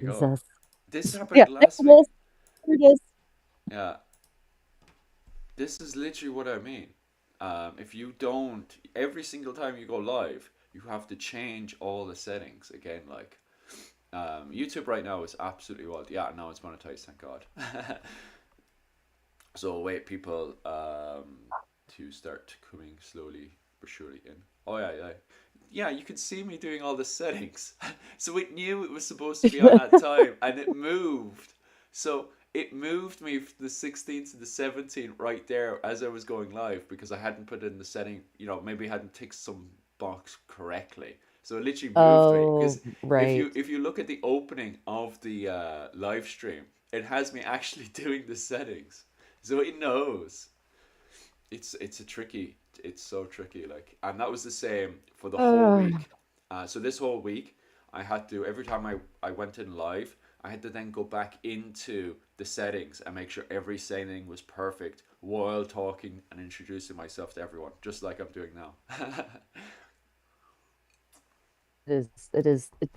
you go. Jesus. This Yeah, happened there last it week. is. There it is. Yeah, this is literally what I mean. If you don't, every single time you go live, you have to change all the settings again. Like YouTube right now is absolutely wild. Yeah, now it's monetized, thank God. So wait, people to start coming slowly but surely in. Oh yeah, yeah, yeah. You could see me doing all the settings, so it knew it was supposed to be on that time, and it moved. So it moved me from the 16th to the 17th right there as I was going live because I hadn't put in the setting. Maybe I hadn't ticked some box correctly. So it literally moved me Oh, because if right. you look at the opening of the live stream, it has me actually doing the settings. So it knows. It's a tricky. It's so tricky. Like, and that was the same for the whole Uh, week. So this whole week, I had to every time I went in live, I had to then go back into the settings and make sure every setting was perfect while talking and introducing myself to everyone, just like I'm doing now. it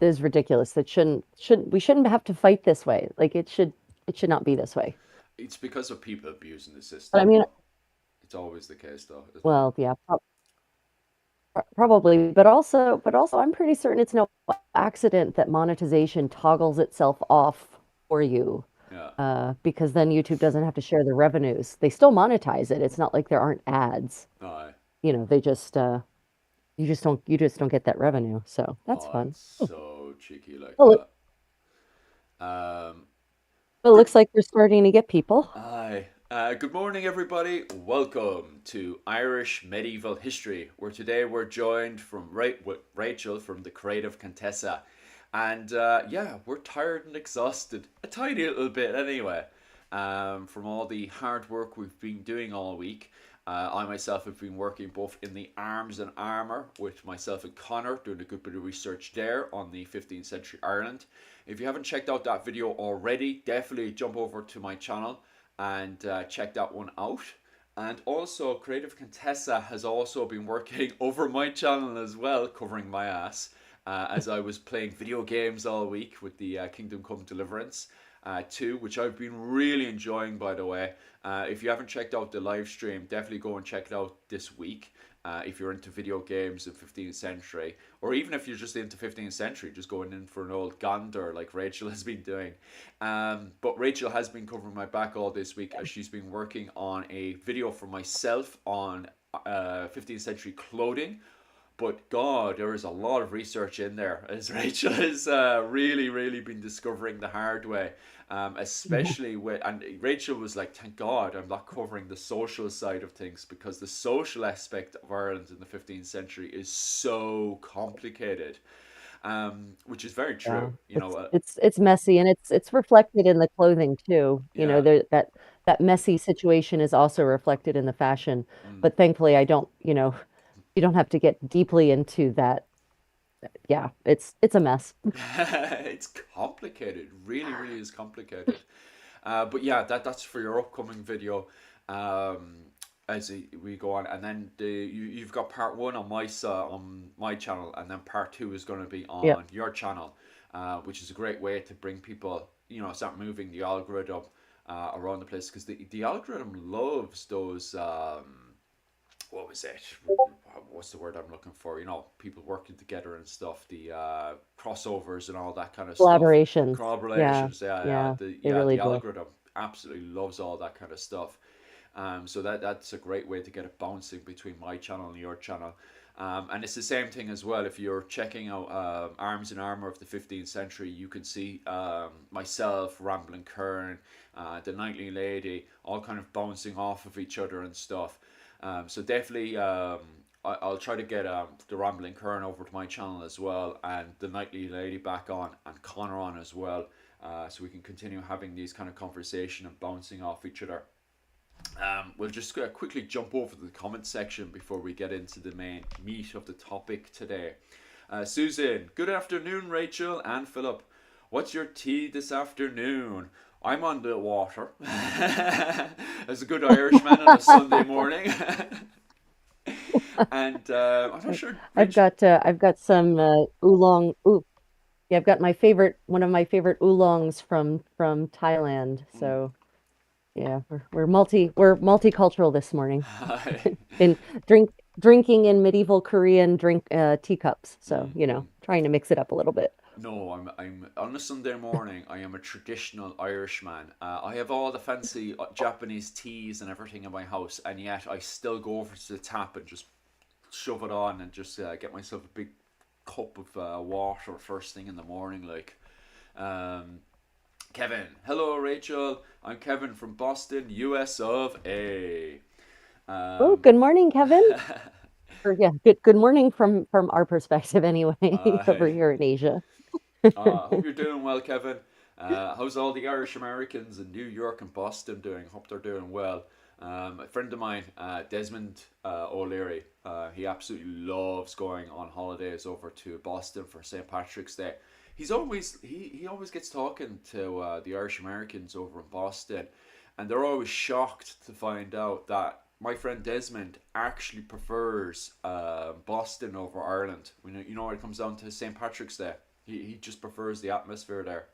is ridiculous. It shouldn't we shouldn't have to fight this way. Like it should not be this way. It's because of people abusing the But I system. mean, It's always the case, though, isn't it? well, yeah, probably, but also I'm pretty certain it's no accident that monetization toggles itself off for you. Yeah. Because then YouTube doesn't have to share the revenues. They still monetize it. It's not like there aren't ads. Aye. They just you just don't get that revenue. So that's Oh, fun. it's so cheeky like Well, that. Um, it good. looks like we're starting to get people. Hi. Good morning, everybody. Welcome to Irish Medieval History, where today we're joined with Rachel from the Creative Contessa. And yeah, we're tired and exhausted, a tiny little bit anyway, from all the hard work we've been doing all week. I myself have been working both in the arms and armour with myself and Connor, doing a good bit of research there on the 15th century Ireland. If you haven't checked out that video already, definitely jump over to my channel and check that one out. And also, Creative Contessa has also been working over my channel as well, covering my ass, as I was playing video games all week with the Kingdom Come Deliverance II, which I've been really enjoying, by the way. If you haven't checked out the live stream, definitely go and check it out this week. If you're into video games in 15th century, or even if you're just into 15th century, just going in for an old gander like Rachel has been doing. But Rachel has been covering my back all this week as she's been working on a video for myself on 15th century clothing. But God, there is a lot of research in there, as Rachel has really, really been discovering the hard way. Especially with, and Rachel was like, "Thank God, I'm not covering the social side of things because the social aspect of Ireland in the 15th century is so complicated." Which is very Yeah, true. it's messy and it's reflected in the clothing too. Yeah. That messy situation is also reflected in the fashion. Mm. But thankfully, I don't, you don't have to get deeply into that. Yeah, it's a mess. It's complicated, really, really is complicated. But yeah, that's for your upcoming video as we go on, and then you've got part one on my channel, and then part two is going to be Yeah. on your channel, which is a great way to bring people, start moving the algorithm around the place because the algorithm loves those. What was it? What's the word I'm looking for? People working together and stuff. The crossovers and all that kind of stuff. Collaborations. Yeah, Collaborations. Yeah, yeah. yeah, The they yeah really the do. algorithm absolutely loves all that kind of stuff. So that's a great way to get it bouncing between my channel and your channel. And it's the same thing as well. If you're checking out Arms and Armour of the 15th century, you can see myself, Ramblin' Kern, the Knightly Lady, all kind of bouncing off of each other and stuff. So definitely, I'll try to get the Rambling Kern over to my channel as well, and the Nightly Lady back on, and Connor on as well, so we can continue having these kind of conversation and bouncing off each other. We'll just quickly jump over to the comment section before we get into the main meat of the topic today. Susan, good afternoon, Rachel and Philip. What's your tea this afternoon? I'm on the water. As a good Irishman on a Sunday morning. And I'm not sure, I've Rich. got some oolong. Ooh, Yeah, I've got my favorite, one of my favorite oolongs from Thailand. Mm. So yeah, we're multicultural this morning. Hi. Been drinking in medieval Korean teacups. So, Mm, mm. trying to mix it up a little bit. No, I'm on a Sunday morning. I am a traditional Irishman. I have all the fancy Japanese teas and everything in my house, and yet I still go over to the tap and just shove it on and just get myself a big cup of water first thing in the morning. Like, um, Kevin, hello Rachel. I'm Kevin from Boston, US of A. Oh, Um, good morning, Kevin. Or yeah, good morning from our perspective anyway, over I here in Asia. hope you're doing well, Kevin. How's all the Irish Americans in New York and Boston doing? Hope they're doing well. A friend of mine, Desmond O'Leary, he absolutely loves going on holidays over to Boston for St. Patrick's Day. He always gets talking to the Irish Americans over in Boston, and they're always shocked to find out that my friend Desmond actually prefers Boston over Ireland. When it comes down to St. Patrick's Day. He just prefers the atmosphere there.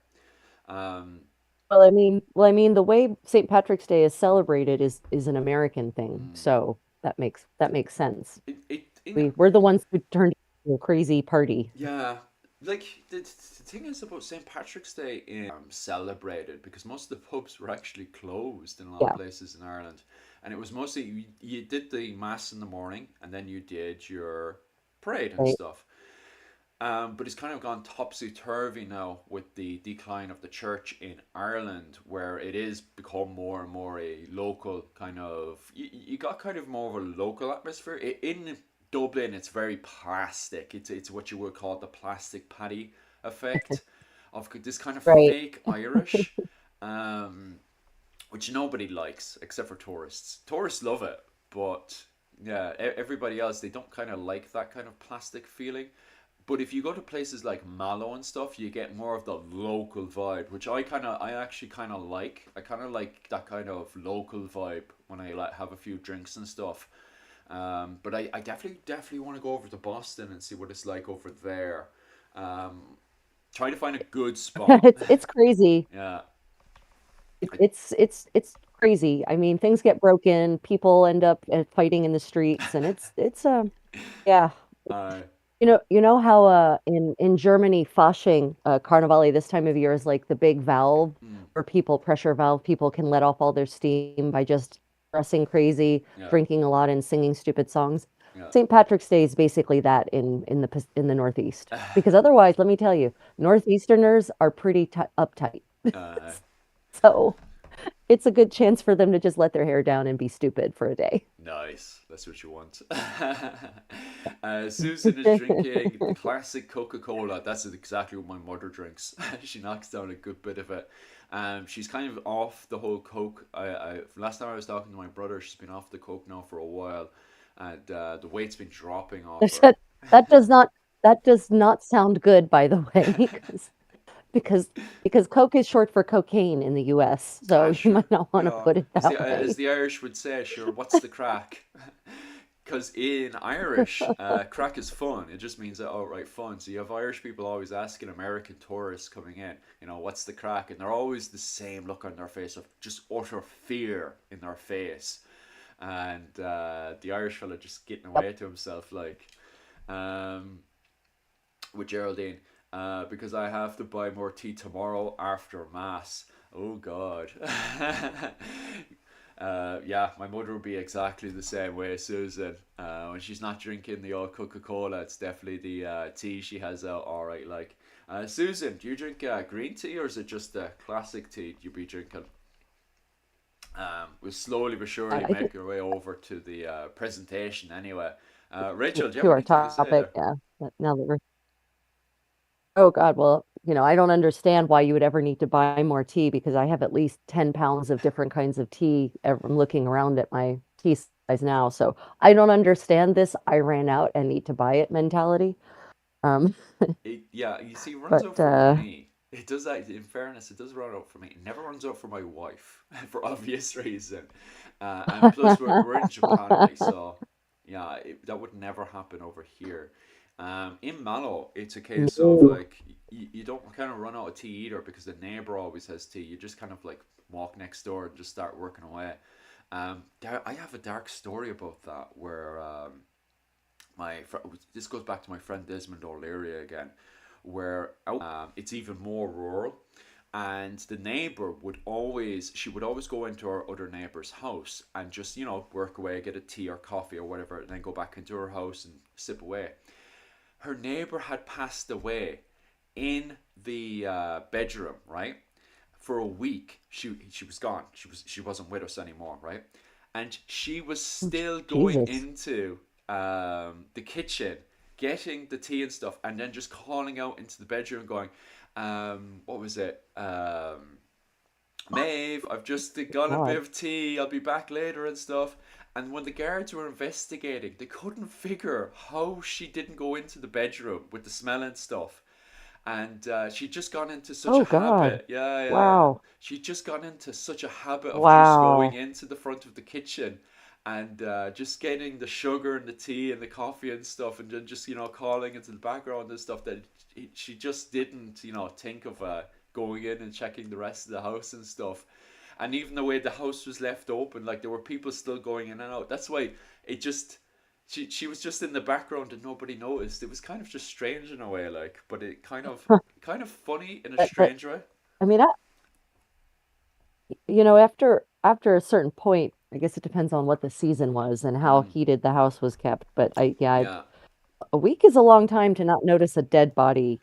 Um, Well, I mean, the way St. Patrick's Day is celebrated is an American thing, mm, so that makes sense. it We're the ones who turned it into a crazy party. yeah, like the thing is about St. Patrick's Day in celebrated because most of the pubs were actually closed in a lot of Yeah, places in Ireland, and it was mostly you did the mass in the morning and then you did your parade and right. stuff. But it's kind of gone topsy turvy now with the decline of the church in Ireland, where it is become more and more a local kind of. You got kind of more of a local atmosphere. In Dublin, it's very plastic. It's what you would call the plastic paddy effect of this kind of Right. fake Irish, um, which nobody likes except for tourists. Tourists love it, but yeah, everybody else they don't kind of like that kind of plastic feeling. But if you go to places like Mallow and stuff, you get more of the local vibe, which I actually kind of like. I kind of like that kind of local vibe when I like have a few drinks and stuff. But I definitely want to go over to Boston and see what it's like over there. Um, Try to find a good spot. It's crazy. Yeah, I, It's crazy. I mean, things get broken, people end up fighting in the streets, and it's yeah. I, You know how in Germany, Fasching, Carnivale this time of year is like the big valve mm, where people pressure valve, people can let off all their steam by just dressing crazy, yeah, drinking a lot, and singing stupid songs. yeah. St. Patrick's Day is basically that in the Northeast. Because otherwise, let me tell you, Northeasterners are pretty t uptight. uh, So it's a good chance for them to just let their hair down and be stupid for a day. Nice. That's what you want. Susan is drinking the classic Coca-Cola. That's exactly what my mother drinks. She knocks down a good bit of it. She's kind of off the whole Coke. Last time I was talking to my brother, she's been off the Coke now for a while, and the weight's been dropping off her. That that does not that does not sound good, by the way, because because Coke is short for cocaine in the US, so Ah, you sure. might not want to Yeah. put it As that as way. the Irish would say, sure, what's the crack? Because in Irish, crack is fun. It just means that outright fun. So you have Irish people always asking American tourists coming in, what's the crack? And they're always the same look on their face of just utter fear in their face. And the Irish fella just getting Yep. away to himself, like, um, with Geraldine, because I have to buy more tea tomorrow after Mass. Oh, God. Yeah, my mother would be exactly the same way, Susan. When she's not drinking the old Coca Cola, it's definitely the tea she has out. All right, like Susan, do you drink green tea or is it just classic tea you be drinking? We'll slowly but surely I think make our way over to the presentation. Anyway, Rachel, do you to have our anything to say topic, there? yeah. Now that we're Oh God, well, I don't understand why you would ever need to buy more tea because I have at least 10 pounds of different kinds of tea. I'm looking around at my tea size now, so I don't understand this I ran out and need to buy it mentality. Um, Yeah, you see, it runs but out for me. It does that. In fairness, it does run out for me. It never runs out for my wife, for obvious reason. And plus, we're in Japan, like so. Yeah, that would never happen over here. In Mallow, it's a case of Ooh. like you don't kind of run out of tea either because the neighbor always has tea. You just kind of like walk next door and just start working away. I have a dark story about that where this goes back to my friend Desmond O'Leary again, where it's even more rural, and the neighbor she would always go into our other neighbor's house and just work away, get a tea or coffee or whatever, and then go back into her house and sip away. Her neighbor had passed away in the bedroom, right? For a week, she was gone. She wasn't with us anymore, right? And she was still going Jesus. into the kitchen, getting the tea and stuff, and then just calling out into the bedroom, going, "What was it? Maeve, I've just got a bit God. of tea. I'll be back later and stuff." And when the guards were investigating, they couldn't figure how she didn't go into the bedroom with the smell and stuff. And she'd just gone into such a Oh God. habit. Yeah, yeah, yeah. Wow. She'd just gone into such a habit of just going Wow. into the front of the kitchen and just getting the sugar and the tea and the coffee and stuff, and then just calling into the background and stuff, that she just didn't think of going in and checking the rest of the house and stuff. And even the way the house was left open, like there were people still going in and out. That's why it just she was just in the background and nobody noticed. It was kind of just strange in a way, like, but it kind of funny in a But strange way. I mean, after a certain point, I guess it depends on what the season was and how Mm, heated the house was kept. But yeah, a week is a long time to not notice a dead body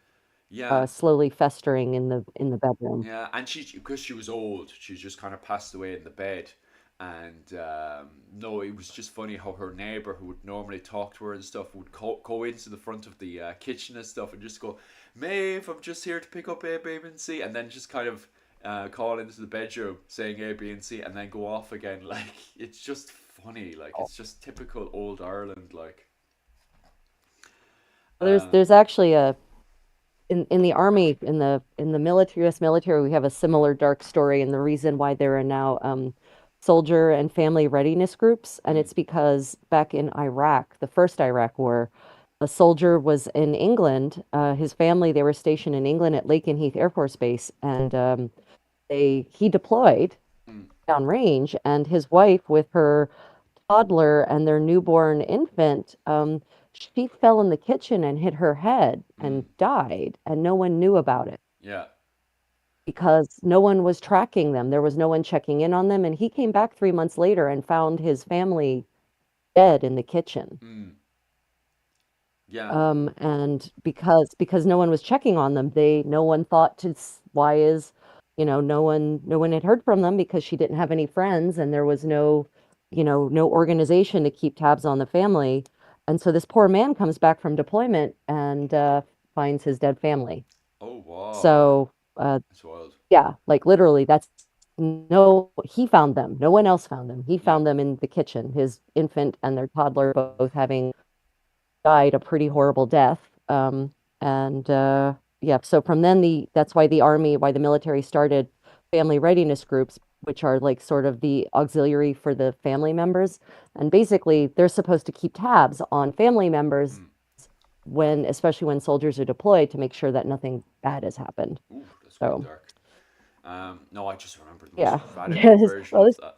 yeah, slowly festering in the bedroom. yeah. And because she was old, she just kind of passed away in the bed. And no, it was just funny how her neighbor, who would normally talk to her and stuff, would go into the front of the kitchen and stuff and just go, "Maeve, I'm just here to pick up A, B, and C," and then just kind of call into the bedroom saying A, B, and C, and then go off again. Like it's just funny. Like it's just typical old Ireland. Like, uh, There's actually a in the army in the military U.S. military we have a similar dark story, and the reason why there are now soldier and family readiness groups, and mm, it's because back in Iraq, the first Iraq war, a soldier was in England. His family, they were stationed in England at Lakenheath Air Force Base, and they he deployed mm, downrange, and his wife with her toddler and their newborn infant, she fell in the kitchen and hit her head mm, and died, and no one knew about it yeah, because no one was tracking them. There was no one checking in on them, and he came back 3 months later and found his family dead in the kitchen. mm, yeah, And because no one was checking on them, no one thought why is, no one had heard from them because she didn't have any friends and there was no organization to keep tabs on the family. And so this poor man comes back from deployment and finds his dead family. oh wow, So that's wild. yeah, like literally, no, he found them. No one else found them. He Yeah, found them in the kitchen, his infant and their toddler both having died a pretty horrible death. And yeah, so from then that's why the military started family readiness groups, which are like sort of the auxiliary for the family members. And basically, they're supposed to keep tabs on family members mm. especially when soldiers are deployed to make sure that nothing bad has happened. Ooh, that's quite So dark. No, I just remember the most yeah, radical yes, version well, of that.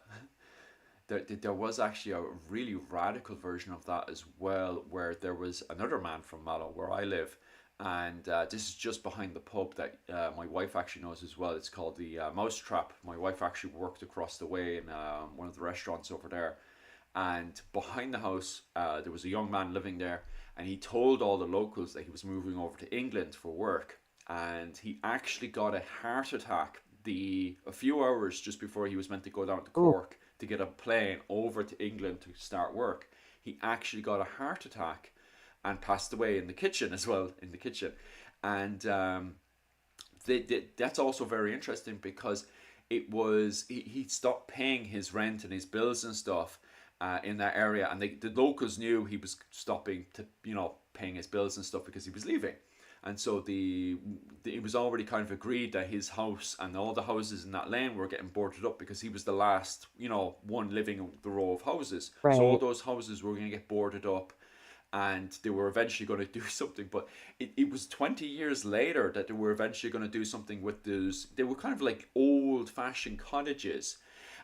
There was actually a really radical version of that as well, where there was another man from Mallow, where I live, and this is just behind the pub that my wife actually knows as well. It's called the Mousetrap. My wife actually worked across the way in one of the restaurants over there, and behind the house there was a young man living there, and he told all the locals that he was moving over to England for work, and he actually got a heart attack a few hours just before he was meant to go down to ooh, Cork to get a plane over to England to start work. He actually got a heart attack and passed away in the kitchen as well, in the kitchen. And that's also very interesting because he stopped paying his rent and his bills and stuff in that area, and the locals knew he was stopping to paying his bills and stuff because he was leaving. And so it was already kind of agreed that his house and all the houses in that lane were getting boarded up because he was the last one living in the row of houses. So all right. those houses were going to get boarded up, and they were eventually going to do something. But it was 20 years later that they were eventually going to do something with those. They were kind of like old fashioned cottages.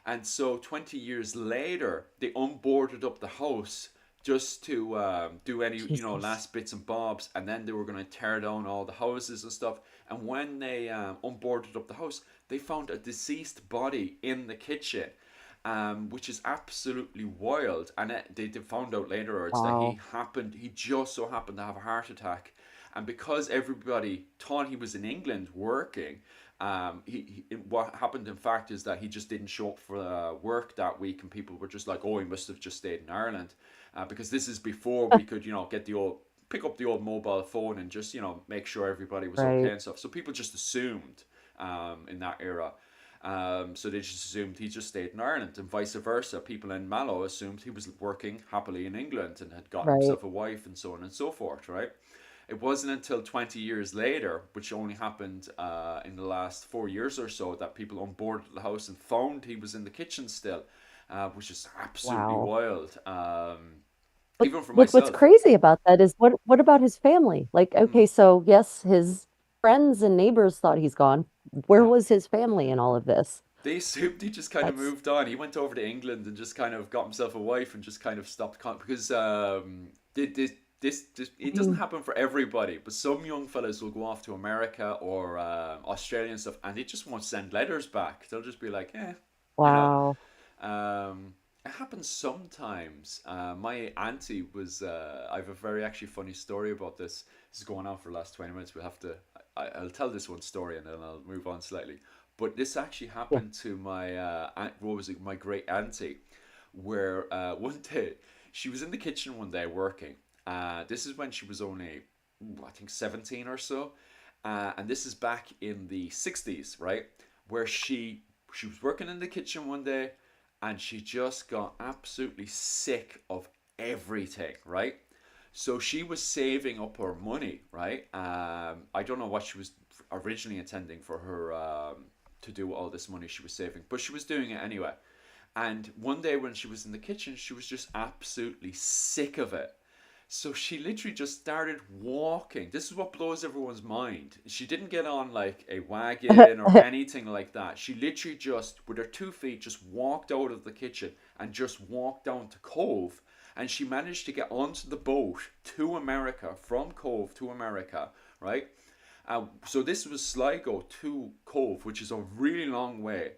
And so 20 years later, they unboarded up the house just to do any, Jesus. last bits and bobs. And then they were going to tear down all the houses and stuff. And when they unboarded up the house, they found a deceased body in the kitchen, which is absolutely wild. And they found out later that Wow. he just so happened to have a heart attack. And because everybody thought he was in England working, what happened in fact is that he just didn't show up for work that week, and people were just like, "Oh, he must have just stayed in Ireland," because this is before we could, get the old pick up the old mobile phone and just make sure everybody was okay Right. and stuff. So people just assumed in that era. So they just assumed he just stayed in Ireland, and vice versa. People in Mallow assumed he was working happily in England and had got Right. himself a wife and so on and so forth, right? It wasn't until 20 years later, which only happened in the last 4 years or so, that people onboarded the house and found he was in the kitchen still, which is absolutely Wow. wild, But even for what's myself. crazy about that is what about his family? Like, Hmm. okay, so yes, his friends and neighbors thought he's gone. Where Yeah. was his family in all of this? They assumed he just kind of That's moved on. He went over to England and just kind of got himself a wife and just kind of stopped because this it doesn't mm, happen for everybody, but some young fellas will go off to America or Australia and stuff, and they just won't send letters back. They'll just be like, you know. wow. It happens sometimes. My auntie was. I have a very actually funny story about this. This is going on for the last 20 minutes. We'll have to. I'll tell this one story and then I'll move on slightly. But this actually Yeah. happened to my what was it? My great auntie, where one day she was in the kitchen one day working. This is when she was only, I think, 17 or so, and this is back in the 60s, right? Where she was working in the kitchen one day, and she just got absolutely sick of everything, right? So she was saving up her money, right? I don't know what she was originally intending for her to do with all this money she was saving, but she was doing it anyway. And one day when she was in the kitchen, she was just absolutely sick of it. So she literally just started walking. This is what blows everyone's mind. She didn't get on like a wagon or anything like that. She literally just, with her 2 feet, just walked out of the kitchen and just walked down to Cove. And she managed to get onto the boat to America, from Cove to America, right? So this was Sligo to Cove, which is a really long way.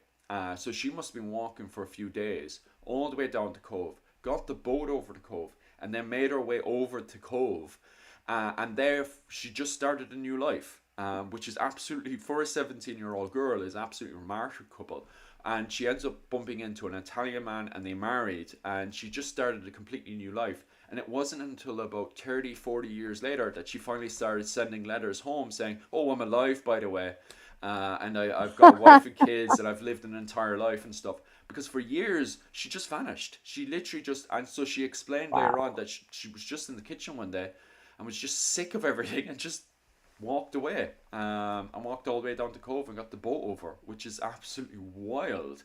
So she must have been walking for a few days, all the way down to Cove, got the boat over to Cove, and then made her way over to Cove. And there she just started a new life, which is absolutely, for a 17-year-old girl, is absolutely remarkable. And she ends up bumping into an Italian man and they married, and she just started a completely new life. And it wasn't until about 30, 40 years later that she finally started sending letters home saying, "Oh, I'm alive, by the way. And I've got a wife and kids, and I've lived an entire life and stuff." Because for years, she just vanished. She literally just, and so she explained later on Wow. that she was just in the kitchen one day and was just sick of everything and just walked away, and walked all the way down to Cove and got the boat over, which is absolutely wild.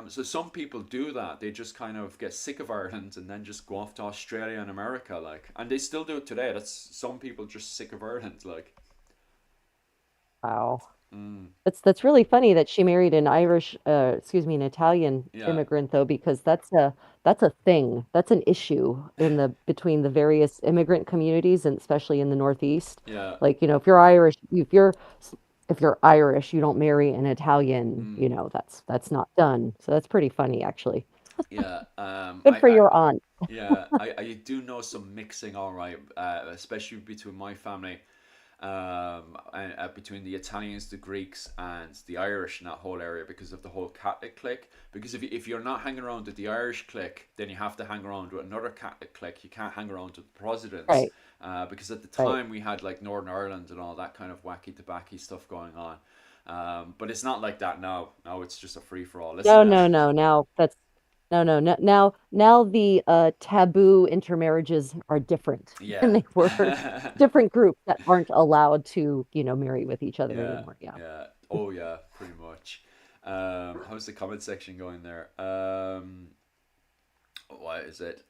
So some people do that. They just kind of get sick of Ireland and then just go off to Australia and America, like, and they still do it today. That's some people just sick of Ireland, like. Wow. Mm, That's really funny that she married an Irish, excuse me, an Italian yeah, immigrant though, because that's a thing. That's an issue in the between the various immigrant communities and especially in the Northeast. yeah, Like, if you're Irish, if you're Irish, you don't marry an Italian, mm, that's not done. So that's pretty funny actually. yeah. Good for your aunt. Yeah, I do know some mixing, all right, especially between my family, and between the Italians, the Greeks, and the Irish in that whole area because of the whole Catholic clique. Because if you're not hanging around with the Irish clique, then you have to hang around with another Catholic clique. You can't hang around with the Protestants, Right, because at the right. time we had like Northern Ireland and all that kind of wacky tobacco stuff going on. But it's not like that now. Now it's just a free for all. Listen, No, no, no. Now that's no, no, no. Now the taboo intermarriages are different than yeah. they were. Different groups that aren't allowed to, marry with each other Yeah, anymore. Yeah. yeah. Oh, yeah, pretty much. How's the comment section going there? What is it?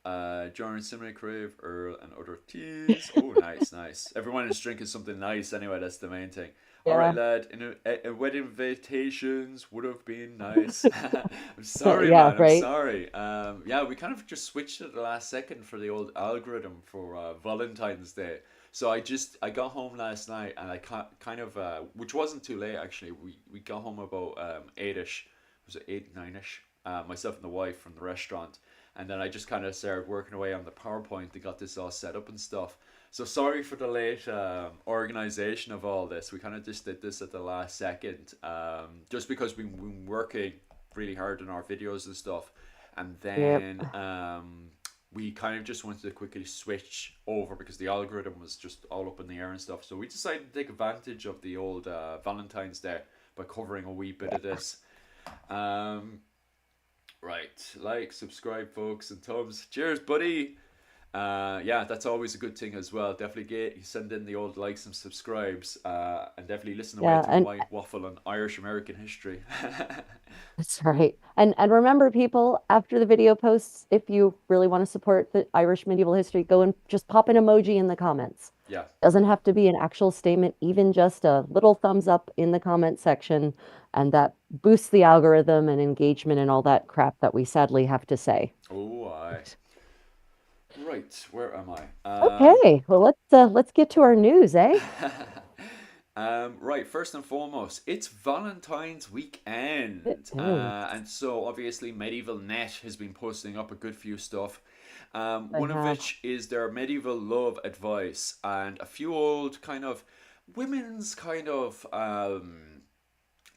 Jordan Simony Crave, Earl, and other teas. Oh, nice, nice. Everyone is drinking something nice anyway. That's the main thing. All right, Yeah. lad. Wedding invitations would have been nice. I'm sorry, Yeah, man. I'm right. sorry. Yeah, we kind of just switched at the last second for the old algorithm for Valentine's Day. So I got home last night and kind of which wasn't too late actually. We got home about 8ish. Was it 8 9ish? Myself and the wife from the restaurant, and then I just kind of started working away on the PowerPoint and got this all set up and stuff. So sorry for the late organization of all this. We kind of just did this at the last second, just because we've been working really hard on our videos and stuff, and Yep. then we kind of just wanted to quickly switch over because the algorithm was just all up in the air and stuff. So we decided to take advantage of the old Valentine's Day by covering a wee bit of this. Um, Right, like, subscribe, folks, and Tubs. Cheers, buddy. Yeah, that's always a good thing as well. Definitely send in the old likes and subscribes, and definitely listen away Yeah, to and my waffle on Irish American history. that's right. And remember, people, after the video posts, if you really want to support the Irish medieval history, go and just pop an emoji in the comments. Yeah. Doesn't have to be an actual statement, even just a little thumbs up in the comment section, and that boosts the algorithm and engagement and all that crap that we sadly have to say. Oh, I. Right, where am I? Okay, well let's get to our news, eh? Right, first and foremost, it's Valentine's It weekend. is. And so obviously Medieval Net has been posting up a good few stuff. I One of have. which is their medieval love advice and a few old kind of women's kind of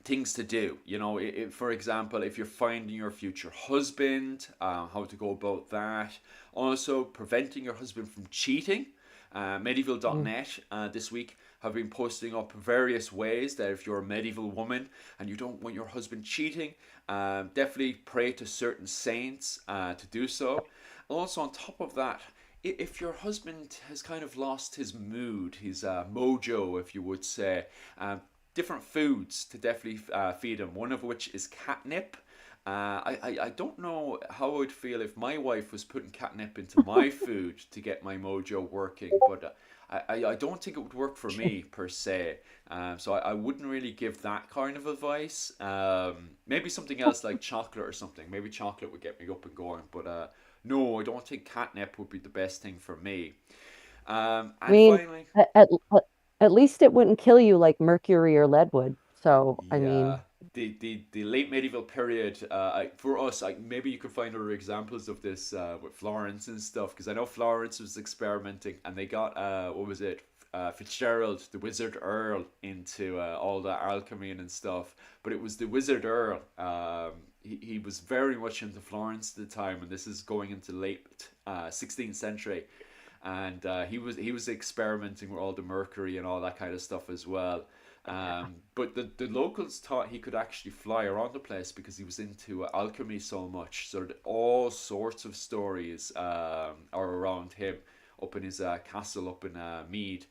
things to do. You know, for example, if you're finding your future husband, how to go about that. Also, preventing your husband from cheating. Mm. Medieval.net this week have been posting up various ways that if you're a medieval woman and you don't want your husband cheating, definitely pray to certain saints to do so. Also, on top of that, if your husband has kind of lost his mood, his mojo, if you would say, different foods to definitely feed him. One of which is catnip. I don't know how I would feel if my wife was putting catnip into my food to get my mojo working, but I don't think it would work for me per se. So I wouldn't really give that kind of advice. Maybe something else like chocolate or something. Maybe chocolate would get me up and going, but no, I don't think catnip would be the best thing for me. I And mean, finally, at, at at least it wouldn't kill you like mercury or lead would. So, I yeah, mean, the late medieval period. For us, maybe you could find other examples of this with Florence and stuff, because I know Florence was experimenting, and they got what was it? Fitzgerald, the Wizard Earl, into all the alchemy and stuff. But it was the Wizard Earl. He was very much into Florence at the time, and this is going into late 16th century, and he was experimenting with all the mercury and all that kind of stuff as well. But the locals thought he could actually fly around the place because he was into alchemy so much. So that all sorts of stories are around him up in his castle up in Mead.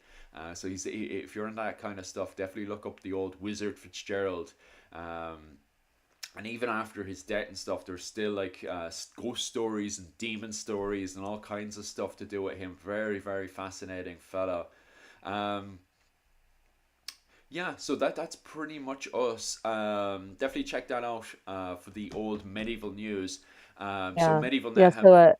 So if you're in that kind of stuff, definitely look up the old Wizard Fitzgerald. Um, and even after his death and stuff, there's still like ghost stories and demon stories and all kinds of stuff to do with him. Very, very fascinating fellow. Um, yeah, so that's pretty much us. Definitely check that out for the old medieval news. So yeah. Yeah, MedievalNet have, so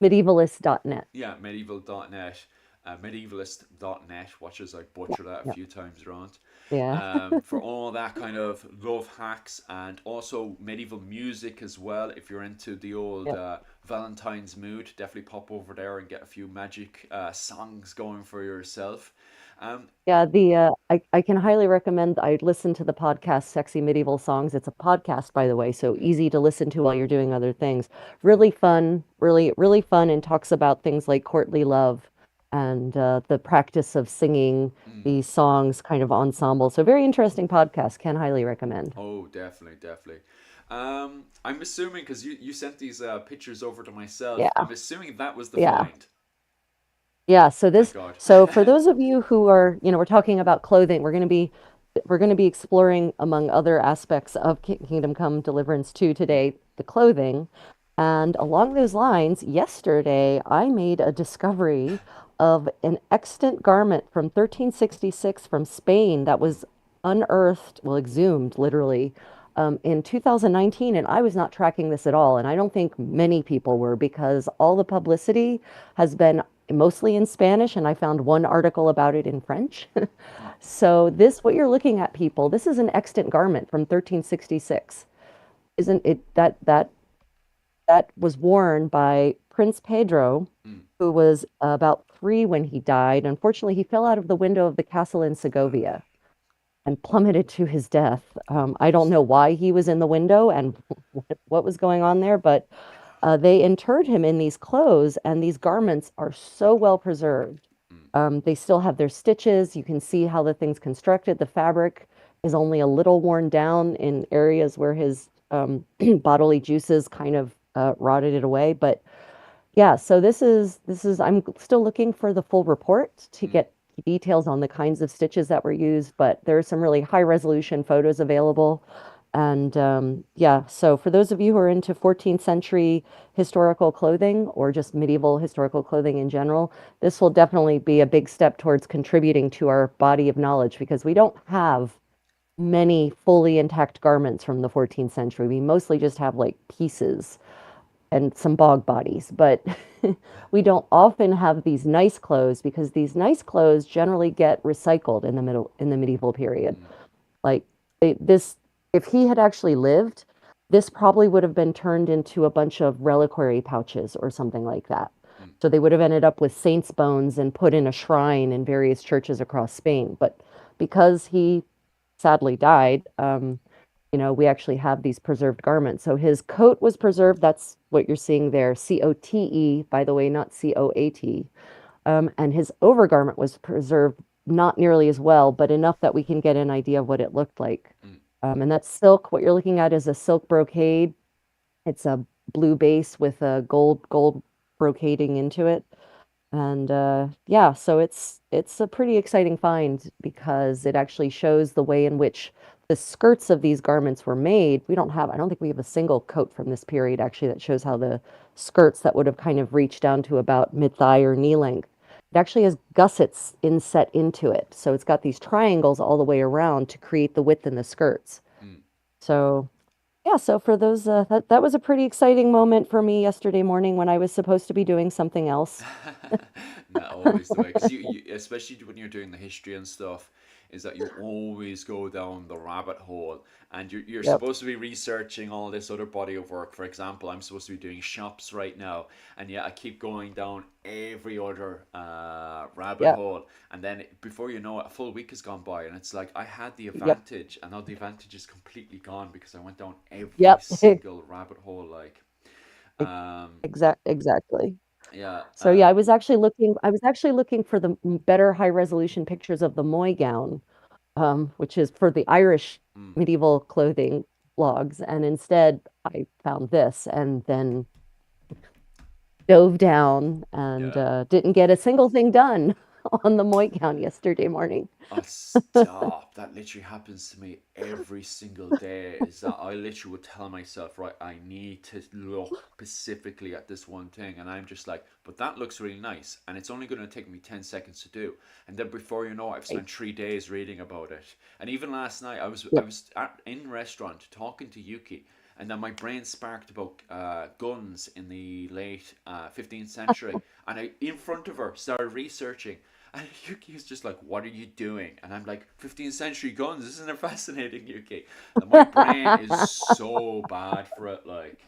medievalist.net. yeah, medieval.net, medievalist.net. Watch as I butcher that a Yeah. few times around. Yeah. For all that kind of love hacks and also medieval music as well. If you're into the old Yeah. Valentine's mood, definitely pop over there and get a few magic songs going for yourself. Um, Yeah, I can highly recommend. I listen to the podcast Sexy Medieval Songs. It's a podcast, by the way, so mm, easy to listen to while you're doing other things. Really fun, really fun, and talks about things like courtly love and the practice of singing mm. these songs, kind of ensemble. So very interesting podcast. Can highly recommend. Oh, definitely, definitely. I'm assuming because you sent these pictures over to myself. Yeah, I'm assuming that was the yeah. find. Yeah, so My this God. so for those of you who are, we're talking about clothing, we're going to be exploring among other aspects of Kingdom Come Deliverance 2 today, the clothing. And along those lines, yesterday I made a discovery of an extant garment from 1366 from Spain that was unearthed, well, exhumed literally, in 2019. And I was not tracking this at all. And I don't think many people were because all the publicity has been mostly in Spanish. And I found one article about it in French. Mm, So, this, what you're looking at, people, this is an extant garment from 1366. Isn't it that was worn by Prince Pedro, mm. who was about 3 when he died. Unfortunately, he fell out of the window of the castle in Segovia and plummeted to his death. Oh, I don't geez. know why he was in the window and what was going on there, but they interred him in these clothes, and these garments are so well preserved. Mm, They still have their stitches. You can see how the thing's constructed. The fabric is only a little worn down in areas where his bodily juices kind of rotted it away. But yeah, so this is I'm still looking for the full report to mm. get details on the kinds of stitches that were used, but there are some really high resolution photos available. And yeah, so for those of you who are into 14th century historical clothing or just medieval historical clothing in general, this will definitely be a big step towards contributing to our body of knowledge because we don't have many fully intact garments from the 14th century. We mostly just have like pieces and some bog bodies, but we don't often have these nice clothes because these nice clothes generally get recycled in the medieval period. Mm, Like this, if he had actually lived, this probably would have been turned into a bunch of reliquary pouches or something like that. mm, So they would have ended up with saints' bones and put in a shrine in various churches across Spain. But because he sadly died, we actually have these preserved garments. So his coat was preserved. That's what you're seeing there, COTE, by the way, not COAT. And his overgarment was preserved not nearly as well, but enough that we can get an idea of what it looked like. mm. And that's silk. What you're looking at is a silk brocade. It's a blue base with a gold brocading into it. And yeah, so it's a pretty exciting find because it actually shows the way in which the skirts of these garments were made. I don't think we have a single coat from this period actually that shows how the skirts that would have kind of reached down to about mid-thigh or knee length. It actually has gussets inset into it. So it's got these triangles all the way around to create the width in the skirts. Mm. So yeah, so for those, that was a pretty exciting moment for me yesterday morning when I was supposed to be doing something else. Not always the way, because especially when you're doing the history and stuff, is that you always go down the rabbit hole, and you're Yep. supposed to be researching all this other body of work. For example, I'm supposed to be doing shops right now, and yet I keep going down every other rabbit Yep. hole, and then before you know it, a full week has gone by, and it's like I had the Yep. advantage, and now the advantage is completely gone because I went down every Yep. single rabbit hole. Like, um, Exactly. yeah, So yeah, I was actually looking for the better high resolution pictures of the Moy gown, which is for the Irish mm, medieval clothing blogs, and instead I found this and then dove down and yeah. didn't get a single thing done on the Moy gown yesterday morning. Oh, stop. That literally happens to me every single day. Is that I literally would tell myself, right, I need to look specifically at this one thing. And I'm just like, but that looks really nice. And it's only going to take me 10 seconds to do. And then before you know it, I've Right. spent 3 days reading about it. And even last night, I Yep. was in restaurant talking to Yuki. And then my brain sparked about guns in the late 15th century. And I, in front of her, started researching. And Yuki's just like, "What are you doing?" And I'm like, "15th century guns. Isn't it fascinating, Yuki?" And my brain is so bad for it. Like,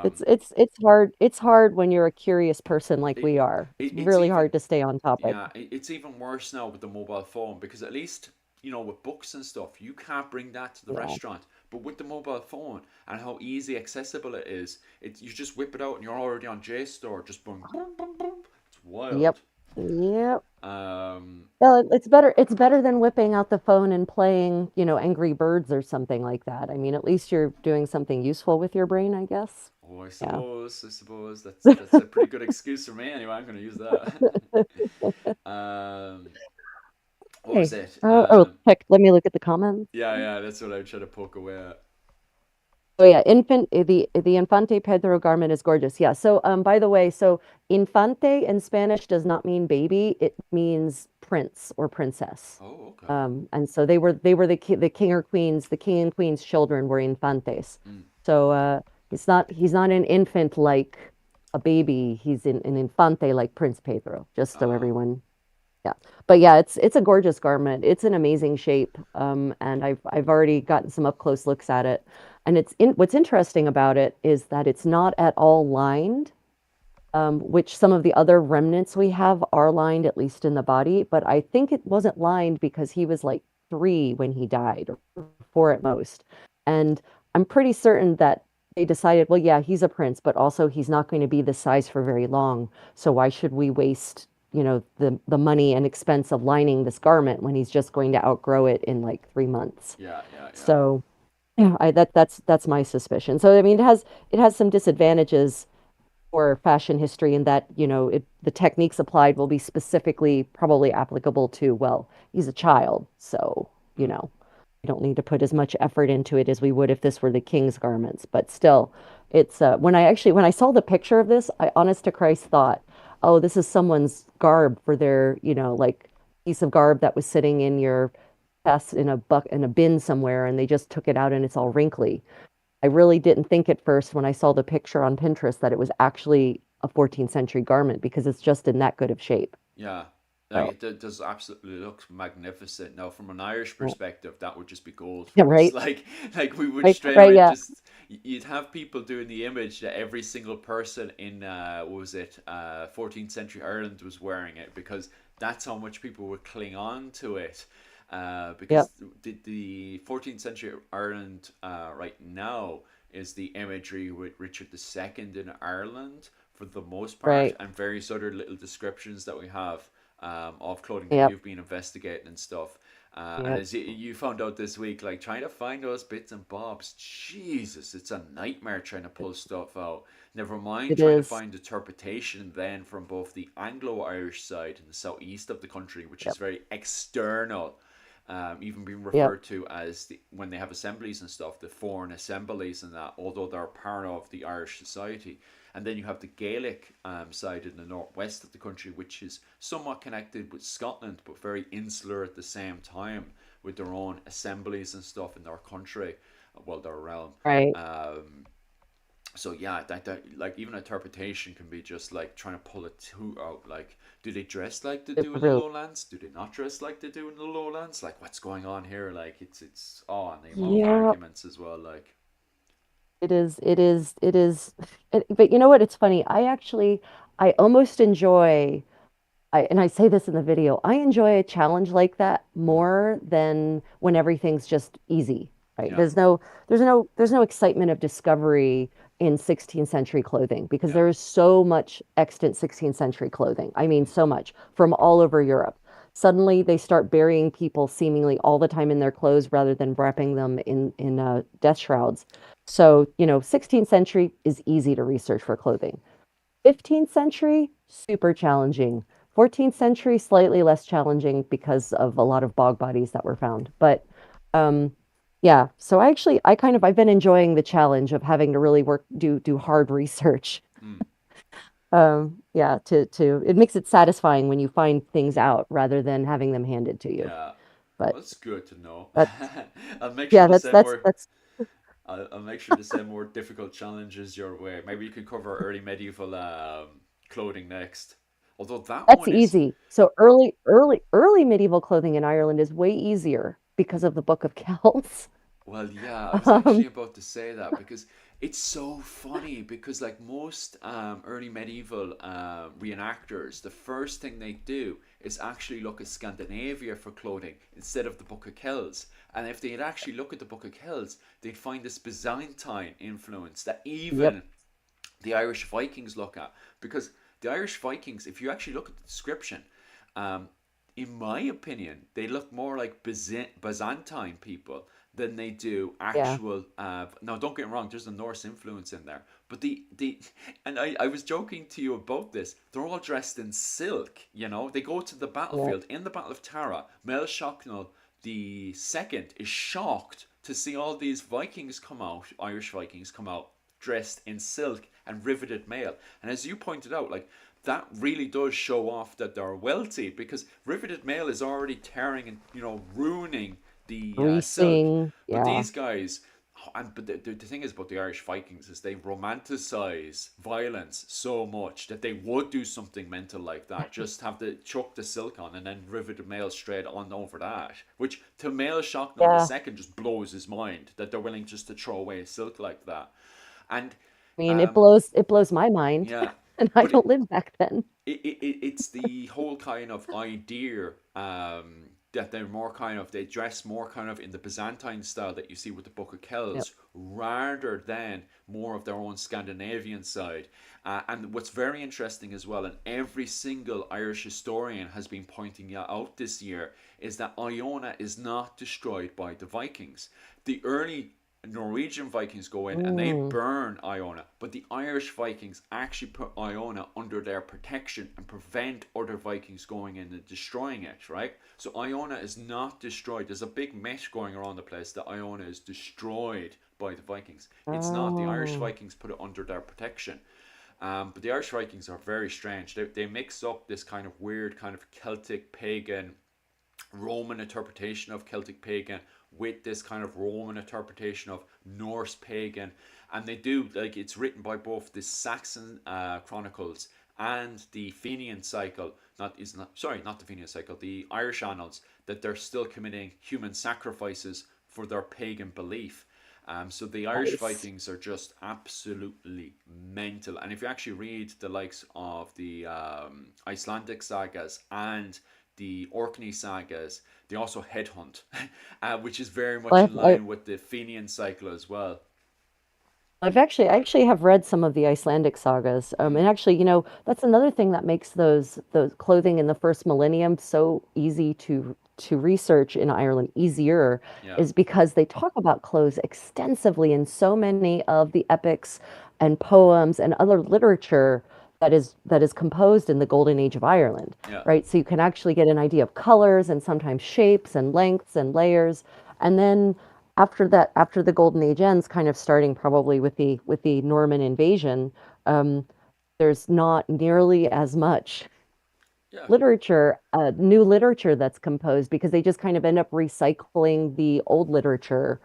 It's um, it's it's hard. It's hard when you're a curious person like it, we are. It's it's really even hard to stay on topic. yeah, it's even worse now with the mobile phone because at least with books and stuff, you can't bring that to the Yeah. restaurant. But with the mobile phone and how easy accessible it is, you just whip it out and you're already on JSTOR, just boom, boom, boom, boom. It's Yep. wild. Yep. Um, Well, it's better than whipping out the phone and playing, Angry Birds or something like that. I mean, at least you're doing something useful with your brain, I guess. Oh, Yeah. I suppose that's a pretty good excuse for me anyway. I'm going to use that. um, what was Hey. it? Oh, heck, let me look at the comments. Yeah, yeah, that's what I'm trying to poke away at. Oh yeah, the Infante Pedro garment is gorgeous. Yeah. So by the way, so Infante in Spanish does not mean baby, it means prince or princess. Oh, okay. And so they were the king or queens, the king and queen's children were infantes. Mm. So he's not an infant like a baby, he's an infante like Prince Pedro, just so Ah, everyone. Yeah. But yeah, it's a gorgeous garment. It's an amazing shape. And I've already gotten some up close looks at it. And what's interesting about it is that it's not at all lined, which some of the other remnants we have are lined, at least in the body. But I think it wasn't lined because he was like 3 when he died, or 4 at most. And I'm pretty certain that they decided, well, yeah, he's a prince, but also he's not going to be this size for very long. So why should we waste, the money and expense of lining this garment when he's just going to outgrow it in like 3 months? yeah, yeah, yeah. So yeah, that's my suspicion. So I mean, it has some disadvantages for fashion history in that, the techniques applied will be specifically probably applicable to, well, he's a child, so, Mm. we don't need to put as much effort into it as we would if this were the king's garments. But still, it's when I saw the picture of this, I honest to Christ thought, oh, this is someone's garb for their, like piece of garb that was sitting in your chest in a bin somewhere, and they just took it out and it's all wrinkly. I really didn't think at first when I saw the picture on Pinterest that it was actually a 14th century garment because it's just in that good of shape. Yeah, like So, it does absolutely look magnificent. Now, from an Irish yeah, perspective, that would just be gold yeah, for us. right, Like we would right, straight right, away yeah, just you'd have people doing the image that every single person in what was it 14th century Ireland was wearing it because that's how much people would cling on to it. yep, Because the 14th century Ireland right now is the imagery with Richard II in Ireland for the most part, right, and various other little descriptions that we have of clothing that yep, you've been investigating and stuff. And yep. as you found out this week, like trying to find those bits and bobs, Jesus, it's a nightmare trying to pull stuff out. Never mind It trying to is. find interpretation then from both the Anglo-Irish side and the southeast of the country, which is Yep, very external, even being yep, referred to as when they have assemblies and stuff, the foreign assemblies and that, although they're part of the Irish society. And then you have the Gaelic side in the northwest of the country, which is somewhat connected with Scotland, but very insular at the same time, with their own assemblies and stuff in their country, well, their realm. right. Um, so yeah, that like even interpretation can be just like trying to pull a two out. Like, do they dress like they It do in the really, lowlands? Do they not dress like they do in the lowlands? Like, what's going on here? Like, it's and the amount of yeah, arguments as well. Like, it is. But you know what? It's funny. I almost enjoy. And I say this in the video, I enjoy a challenge like that mm, more than when everything's just easy, right? yeah, There's no excitement of discovery in 16th century clothing because yeah, there is so much extant 16th century clothing. I mean, mm, so much from all over Europe. Suddenly they start burying people seemingly all the time in their clothes rather than wrapping them in death shrouds. So, 16th century is easy to research for clothing. 15th century, super challenging. 14th century, slightly less challenging because of a lot of bog bodies that were found. But um, yeah, so I've been enjoying the challenge of having to really do hard research. mm, Yeah, it makes it satisfying when you find things out rather than having them handed to you. yeah. But Well, that's good to know. that's, I'll make sure yeah, to that's, send that's, more. that's, I'll make sure to send more difficult challenges your way. Maybe you can cover early medieval clothing next. Although that that's one is easy. So early medieval clothing in Ireland is way easier because of the Book of Kells. well, yeah, I was actually Um, about to say that because it's so funny because like most early medieval reenactors, the first thing they do is actually look at Scandinavia for clothing instead of the Book of Kells. And if they'd actually look at the Book of Kells, they'd find this Byzantine influence that Yep. even the Irish Vikings look at. Because the Irish Vikings, if you actually look at the description, um, in my opinion, they look more like Byzantine people than they do Yeah. actual. Now, don't get me wrong. There's a Norse influence in there, but the and I was joking to you about this. They're all dressed in silk. They go to the Yeah. battlefield in the Battle of Tara. Mel Shocknell the second is shocked to see all these Vikings come out, Irish Vikings come out dressed in silk and riveted mail. And as you pointed out, like that really does show off that they're wealthy, because riveted mail is already tearing and ruining the silk. Greasing. But Yeah. these guys, and but the thing is about the Irish Vikings is they romanticize violence so much that they would do something mental like that, just have to chuck the silk on and then rivet the mail straight on over that, which to mail Shocknell the Yeah. second just blows his mind that they're willing just to throw away silk like that. And I mean, um, it blows my mind. yeah, And I but don't live back then. it's the whole kind of idea that they're more kind of, they dress more kind of in the Byzantine style that you see with the Book of Yep. Kells, rather than more of their own Scandinavian side. And what's very interesting as well, and every single Irish historian has been pointing out this year, is that Iona is not destroyed by the Vikings. The early Norwegian Vikings go in and they Mm. burn Iona, but the Irish Vikings actually put Iona under their protection and prevent other Vikings going in and destroying it, right? So Iona is not destroyed. There's a big myth going around the place that Iona is destroyed by the Vikings. It's not. The Irish Oh. Vikings put it under their protection. But the Irish Vikings are very strange. They mix up this kind of weird, kind of Celtic pagan Roman interpretation of Celtic pagan with this kind of Roman interpretation of Norse pagan, and they do, like, it's written by both the Saxon chronicles and the Fenian cycle. Not is not sorry, not the Fenian cycle, the Irish annals, that they're still committing human sacrifices for their pagan belief. So the Irish Nice. Vikings are just absolutely mental. And if you actually read the likes of the Icelandic sagas and the Orkney sagas, they also headhunt, which is very much Well, in line with the Fenian cycle as well. I actually have read some of the Icelandic sagas. And Mm, actually, that's another thing that makes those clothing in the first millennium so easy to research in Ireland, easier, yeah, is because they talk about clothes extensively in so many of the epics and poems and other literature that is composed in the Golden Age of Ireland, yeah, right? So you can actually get an idea of colors and sometimes shapes and lengths and layers. And then after that, after the Golden Age ends, kind of starting probably with the Norman invasion, um, there's not nearly as much yeah, literature, new literature that's composed because they just kind of end up recycling the old literature,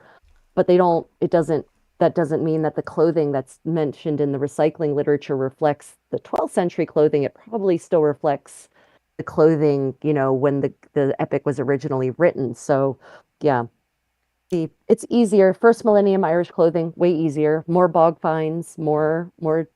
but they don't, it doesn't, that doesn't mean that the clothing that's mentioned in the recycling literature reflects the 12th century clothing. It probably still reflects the clothing, when the epic was originally written. So, yeah, it's easier. First millennium Irish clothing, way easier. More bog finds, more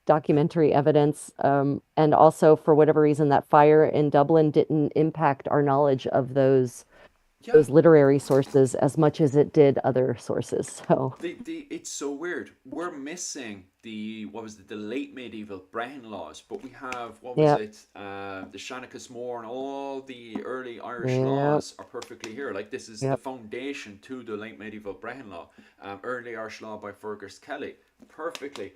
documentary evidence, and also for whatever reason that fire in Dublin didn't impact our knowledge of yeah. those literary sources as much as it did other sources. So It's so weird. We're missing the, what was it, the late medieval Brehon laws, but we have, what was yeah, it, the Shanachas Mór, and all the early Irish yeah, laws are perfectly here. Like, this is the yeah, foundation to the late medieval Brehon law, early Irish law by Fergus Kelly, perfectly.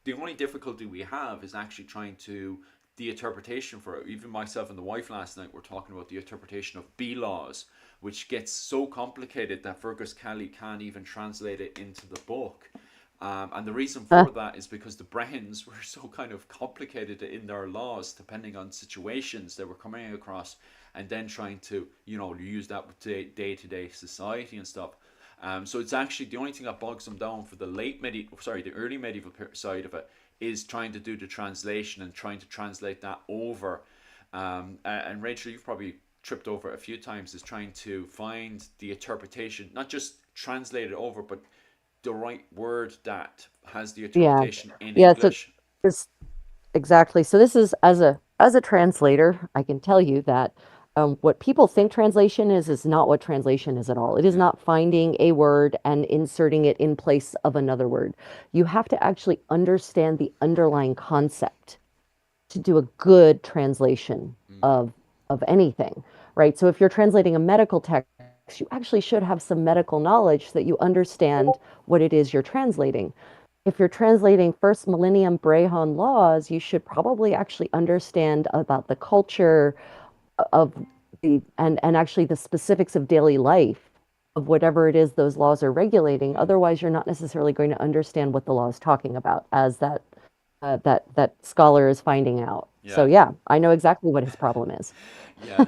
The only difficulty we have is actually trying to, the interpretation for it. Even myself and the wife last night were talking about the interpretation of B laws, which gets so complicated that Fergus Kelly can't even translate it into the book. And the reason uh, for that is because the Brehons were so kind of complicated in their laws, depending on situations they were coming across, and then trying to, use that with day to day society and stuff. So it's actually the only thing that bogs them down for the the early medieval side of it is trying to do the translation and trying to translate that over. And Rachel, you've probably tripped over it a few times, is trying to find the interpretation, not just translate it over, but the right word that has the yeah, interpretation in yeah. So English. this exactly. So this is as a translator, I can tell you that what people think translation is not what translation is at all. It is Yeah. not finding a word and inserting it in place of another word. You have to actually understand the underlying concept to do a good translation Mm, of anything, right? So if you're translating a medical text, you actually should have some medical knowledge so that you understand what it is you're translating. If you're translating first millennium Brehon laws, you should probably actually understand about the culture of and actually the specifics of daily life of whatever it is those laws are regulating. Mm, Otherwise, you're not necessarily going to understand what the law is talking about, as that scholar is finding out. So yeah. yeah, I know exactly what his problem is. Yeah.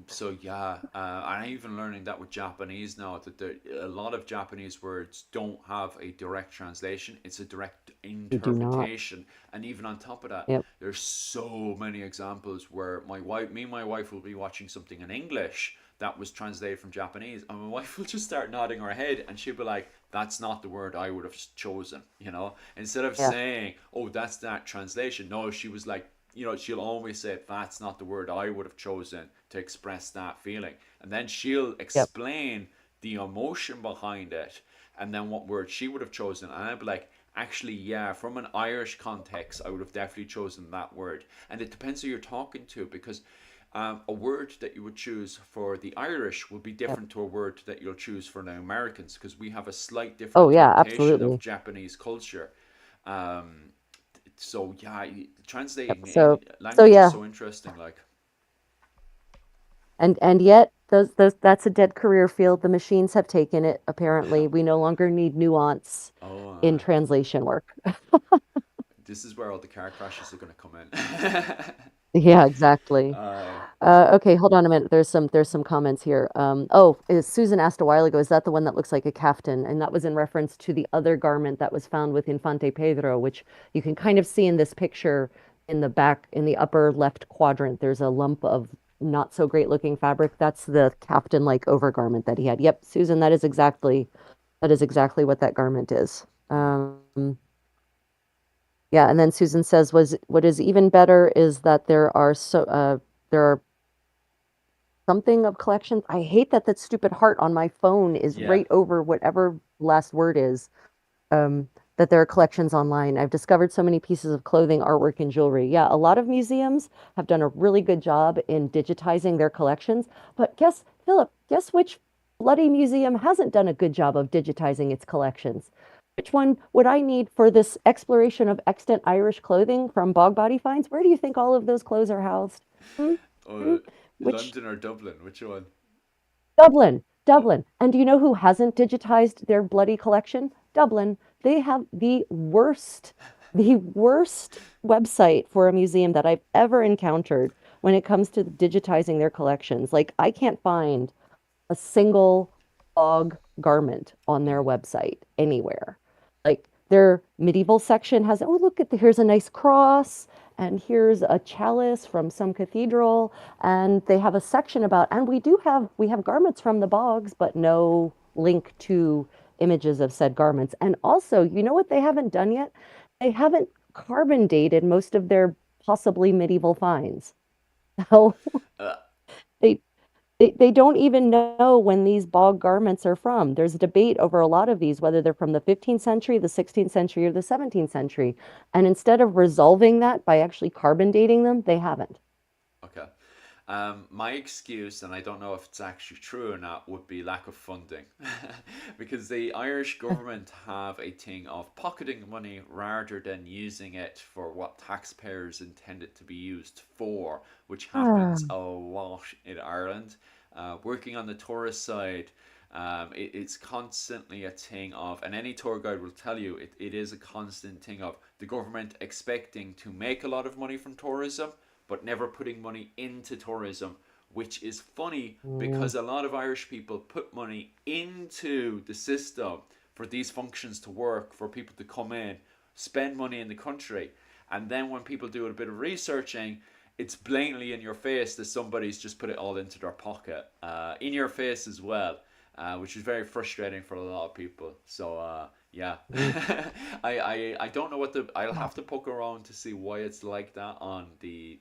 So yeah, I'm even learning that with Japanese now that a lot of Japanese words don't have a direct translation. It's a direct They do not. interpretation. And even on top of that, Yep. there's so many examples where me and my wife will be watching something in English that was translated from Japanese, and my wife will just start nodding her head, and she'll be like, "That's not the word I would have chosen," Instead of Yeah. saying, "Oh, that's that translation," no, she was like, she'll always say, "That's not the word I would have chosen to express that feeling." And then she'll Yep. explain the emotion behind it and then what word she would have chosen. And I'd be like, actually, yeah, from an Irish context, I would have definitely chosen that word. And it depends who you're talking to, because a word that you would choose for the Irish will be Yep. different to a word that you'll choose for the Americans, because we have a slight different Oh yeah, interpretation of absolutely. Japanese culture. Um, so yeah, Yep. translating in So language is yeah, so interesting. Like, and yet those that's a dead career field. The machines have taken it, apparently. We no longer need nuance oh, in translation work. this is where all the car crashes are going to come in. Yeah, exactly. uh, Okay, hold on a minute. There's some comments here. Susan asked a while ago, is that the one that looks like a caftan? And that was in reference to the other garment that was found with Infante Pedro, which you can kind of see in this picture in the back, in the upper left quadrant. There's a lump of not so great looking fabric. That's the caftan-like overgarment that he had. Yep, Susan, that is exactly what that garment is. mm, Yeah, and then Susan says, was what is even better is that there are something of collections. I hate that that stupid heart on my phone is yeah. right over whatever last word is. That there are collections online. I've discovered so many pieces of clothing, artwork, and jewelry. Yeah, a lot of museums have done a really good job in digitizing their collections. But Philip, guess which bloody museum hasn't done a good job of digitizing its collections? Which one would I need for this exploration of extant Irish clothing from bog body finds? Where do you think all of those clothes are housed? Hmm? Hmm? Uh, Which London or Dublin? Which one? Dublin, Oh, Dublin. And do you know who hasn't digitized their bloody collection? Dublin. They have the worst website for a museum that I've ever encountered when it comes to digitizing their collections. Like, I can't find a single bog garment on their mm, website anywhere. Like their medieval section has, oh, look at here's a nice cross and here's a chalice from some cathedral. And they have a section about, and we have garments from the bogs, but no link to images of said garments. And also, you know what they haven't done yet? They haven't carbon dated most of their possibly medieval finds. So uh, they they don't even know when these bog garments are from. There's a debate over a lot of these, whether they're from the 15th century, the 16th century, or the 17th century. And instead of resolving that by actually carbon dating them, they haven't. okay. My excuse, and I don't know if it's actually true or not, would be lack of funding. Because the Irish government have a thing of pocketing money rather than using it for what taxpayers intend it to be used for, which Ah. happens a lot in Ireland. Working on the tourist side, it's constantly a thing of, and any tour guide will tell you, it is a constant thing of the government expecting to make a lot of money from tourism but never putting money into tourism, which is funny Mm. because a lot of Irish people put money into the system for these functions to work, for people to come in, spend money in the country. And then when people do a bit of researching, it's blatantly in your face that somebody's just put it all into their pocket, in your face as well, which is very frustrating for a lot of people. So, yeah, Mm. I don't know what the. I'll have to poke around to see why it's like that on the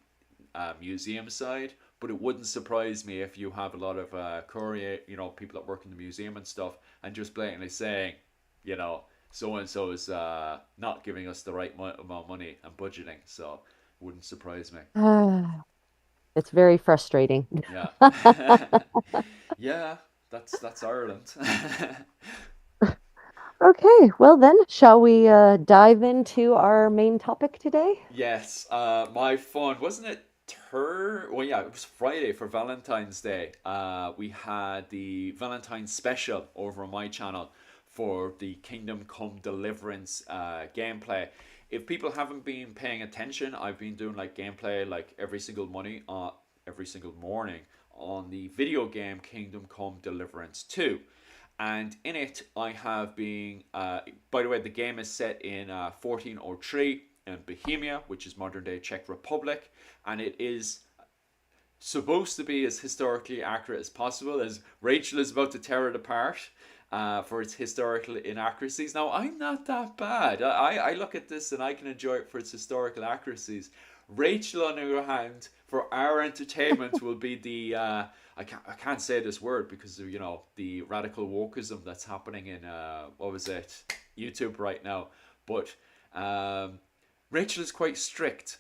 museum side, but it wouldn't surprise me if you have a lot of courier, people that work in the museum and stuff, and just blatantly saying, you know, so and so is not giving us the right amount of money and budgeting. So, wouldn't surprise me. Ah, it's very frustrating. Yeah, yeah, that's Ireland. Okay, well then, shall we dive into our main topic today? Yes, my fun, wasn't it? Well, yeah, it was Friday for Valentine's Day. We had the Valentine's special over on my channel for the Kingdom Come Deliverance gameplay. If people haven't been paying attention, I've been doing like gameplay like every single morning on the video game Kingdom Come Deliverance II. And in it, I have been. By the way, the game is set in 1403 in Bohemia, which is modern day Czech Republic, and it is supposed to be as historically accurate as possible. As Rachel is about to tear it apart for its historical inaccuracies. Now, I'm not that bad. I look at this and I can enjoy it for its historical accuracies. Rachel, on the other hand, for our entertainment, will be the I can't say this word because of the radical wokeism that's happening in what was it, YouTube right now. But Rachel is quite strict.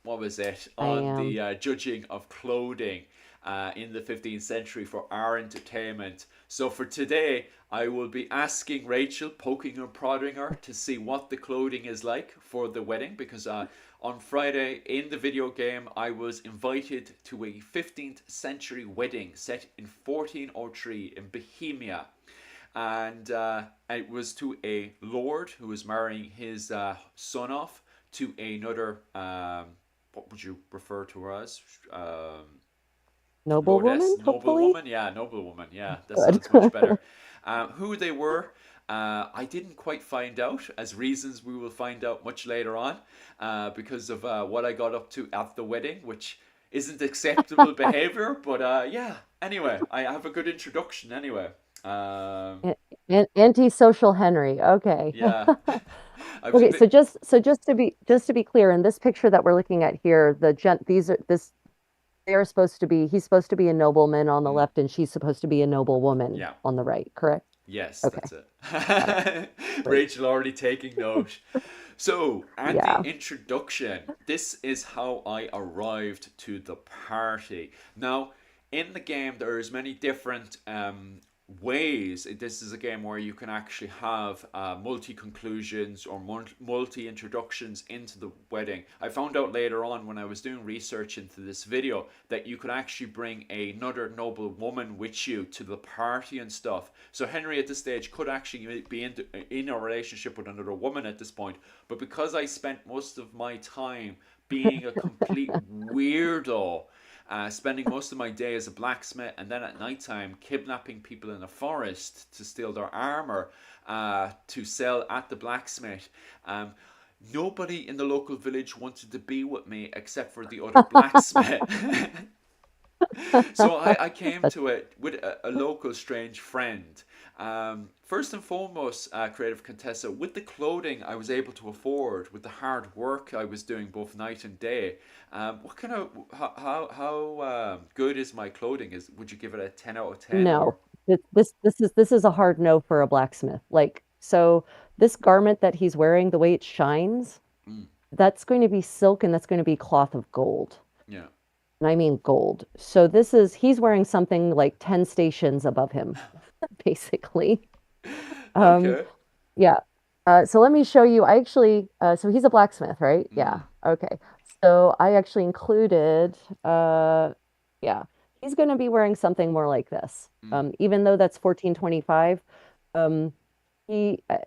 What was it I on am. the judging of clothing in the 15th century for our entertainment. So for today, I will be asking Rachel, poking and prodding her to see what the clothing is like for the wedding, because on Friday in the video game, I was invited to a 15th century wedding set in 1403 in Bohemia. And it was to a lord who was marrying his son off to another, what would you refer to her as? Lordess, Noblewoman, hopefully. noblewoman, yeah, noblewoman, yeah, that Good. sounds much better. Who they were, I didn't quite find out, as reasons we will find out much later on, because of what I got up to at the wedding, which isn't acceptable behavior, but yeah, anyway, I have a good introduction anyway. Um, Antisocial Henry. Okay. yeah, I was a Okay, bit. so just to be clear, in this picture that we're looking at here, these are this they are supposed to be he's supposed to be a nobleman on the Mm, left and she's supposed to be a noblewoman yeah, on the right, correct? yes, Okay, that's got it. it. Great. Rachel already taking note. So, and the Yeah. introduction. This is how I arrived to the party. Now, in the game, there's many different ways. This is a game where you can actually have multi conclusions or multi introductions into the wedding. I found out later on when I was doing research into this video that you could actually bring another noble woman with you to the party and stuff. So Henry at this stage could actually be in a relationship with another woman at this point. But because I spent most of my time being a complete weirdo, spending most of my day as a blacksmith, and then at nighttime kidnapping people in the forest to steal their armor to sell at the blacksmith. Nobody in the local village wanted to be with me except for the other blacksmith. So I came That's to it with a local strange friend. First and foremost, Creative Contessa, with the clothing I was able to afford, with the hard work I was doing both night and day, what kind of how good is my clothing? Would you give it a 10 out of 10 or? no. This is a hard no for a blacksmith. Like, so this garment that he's wearing, the way it shines, Mm, that's going to be silk and that's going to be cloth of gold. yeah. And I mean gold. So he's wearing something like 10 stations above him, basically. Um, Okay. yeah. So let me show you. So he's a blacksmith, right? Mm, Yeah. Okay. So I actually included, yeah, he's going to be wearing something more like this. mm, Even though that's 1425, um, he uh,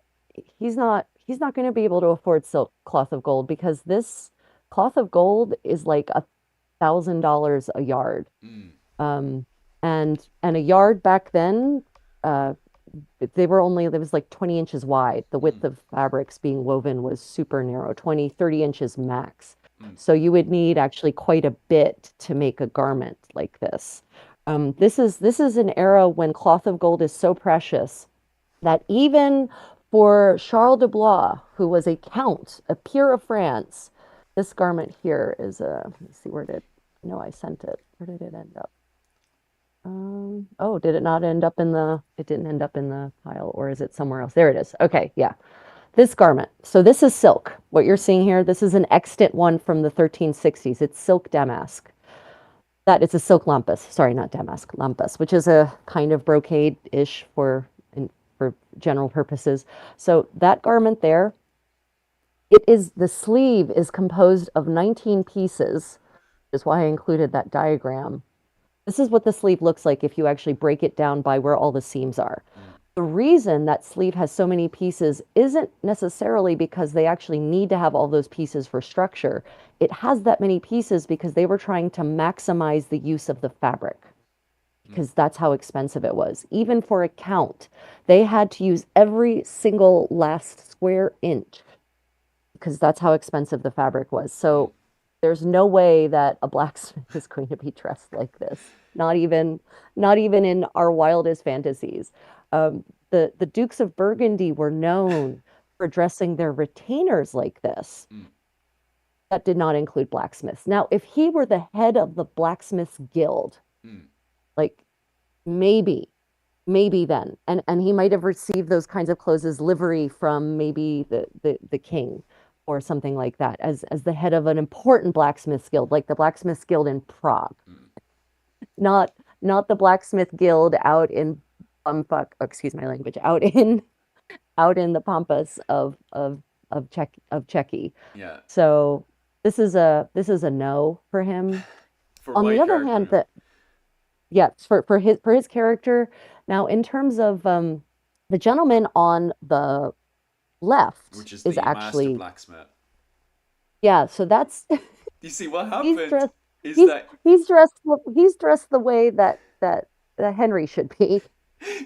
he's not going to be able to afford silk cloth of gold because this cloth of gold is like $1,000 a yard. mm, Um, and a yard back then, uh, they were only, it was like 20 inches wide. The mm, width of fabrics being woven was super narrow, 20, 30 inches max. mm, So you would need actually quite a bit to make a garment like this. This is an era when cloth of gold is so precious that even for Charles de Blois, who was a count, a peer of France, this garment here is a, let me see, no, I sent it. Where did it end up? Oh, did it not end up in it didn't end up in the pile, or is it somewhere else? There it is. Okay, yeah. This garment. So this is silk. What you're seeing here, this is an extant one from the 1360s. It's silk damask. That it's a silk lampas. Sorry, not damask, lampas, which is a kind of brocade-ish for general purposes. So that garment there, It is the sleeve is composed of 19 pieces, which is why I included that diagram. This is what the sleeve looks like if you actually break it down by where all the seams are. Mm, The reason that sleeve has so many pieces isn't necessarily because they actually need to have all those pieces for structure. It has that many pieces because they were trying to maximize the use of the fabric, mm, because that's how expensive it was. Even for a count, they had to use every single last square inch because that's how expensive the fabric was. mm. So there's no way that a blacksmith is going to be dressed like this. Not even in our wildest fantasies. The Dukes of Burgundy were known for dressing their retainers like this. Mm, That did not include blacksmiths. Now, if he were the head of the blacksmiths guild, mm. like maybe, maybe then, and he might have received those kinds of clothes as livery from maybe the king or something like that, as the head of an important blacksmiths guild, like the blacksmiths guild in Prague, Mm. not not the blacksmith guild out in bumfuck, oh, excuse my language, out in the pampas of Czechia. Yeah. So this is a no for him. For On my the other hand, character, that yes, for his character. Now, in terms of the gentleman on the left which is is the master actually, blacksmith. yeah, so that's You see, what he's happened dressed is he's that he's dressed the way that Henry should be.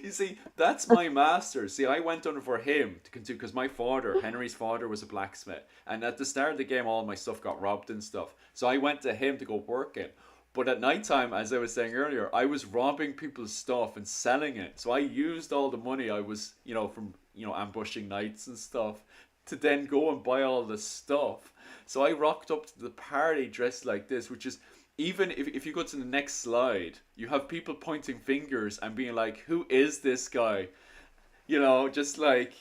you see, that's my master. See, I went on for him to continue because my father, Henry's father, was a blacksmith, and at the start of the game, all my stuff got robbed and stuff. So I went to him to go work it. But at nighttime, as I was saying earlier, I was robbing people's stuff and selling it. So I used all the money I was, from ambushing knights and stuff, to then go and buy all the stuff. So I rocked up to the party dressed like this, which is even if you go to the next slide, you have people pointing fingers and being like, "Who is this guy?" Just like,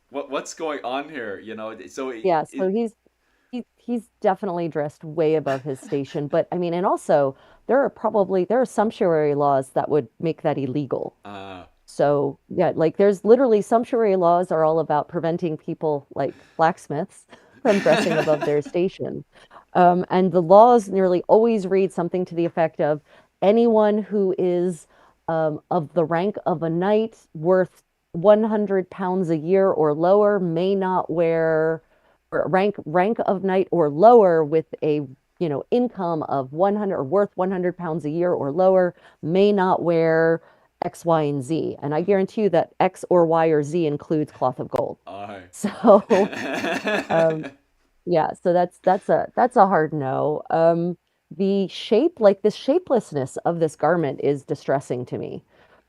what's going on here? So Yeah, so he's definitely dressed way above his station. But I mean, and also there are sumptuary laws that would make that illegal. uh, So yeah, like there's literally sumptuary laws are all about preventing people like blacksmiths from dressing above their station. And the laws nearly always read something to the effect of anyone who is of the rank of a knight worth 100 pounds a year or lower may not wear, or rank of knight or lower with a income of 100 or worth 100 pounds a year or lower may not wear X, Y, and Z. And I mm, guarantee you that X or Y or Z includes cloth of gold. I. So um, yeah, so that's a hard no. The shape, like the shapelessness of this garment is distressing to me.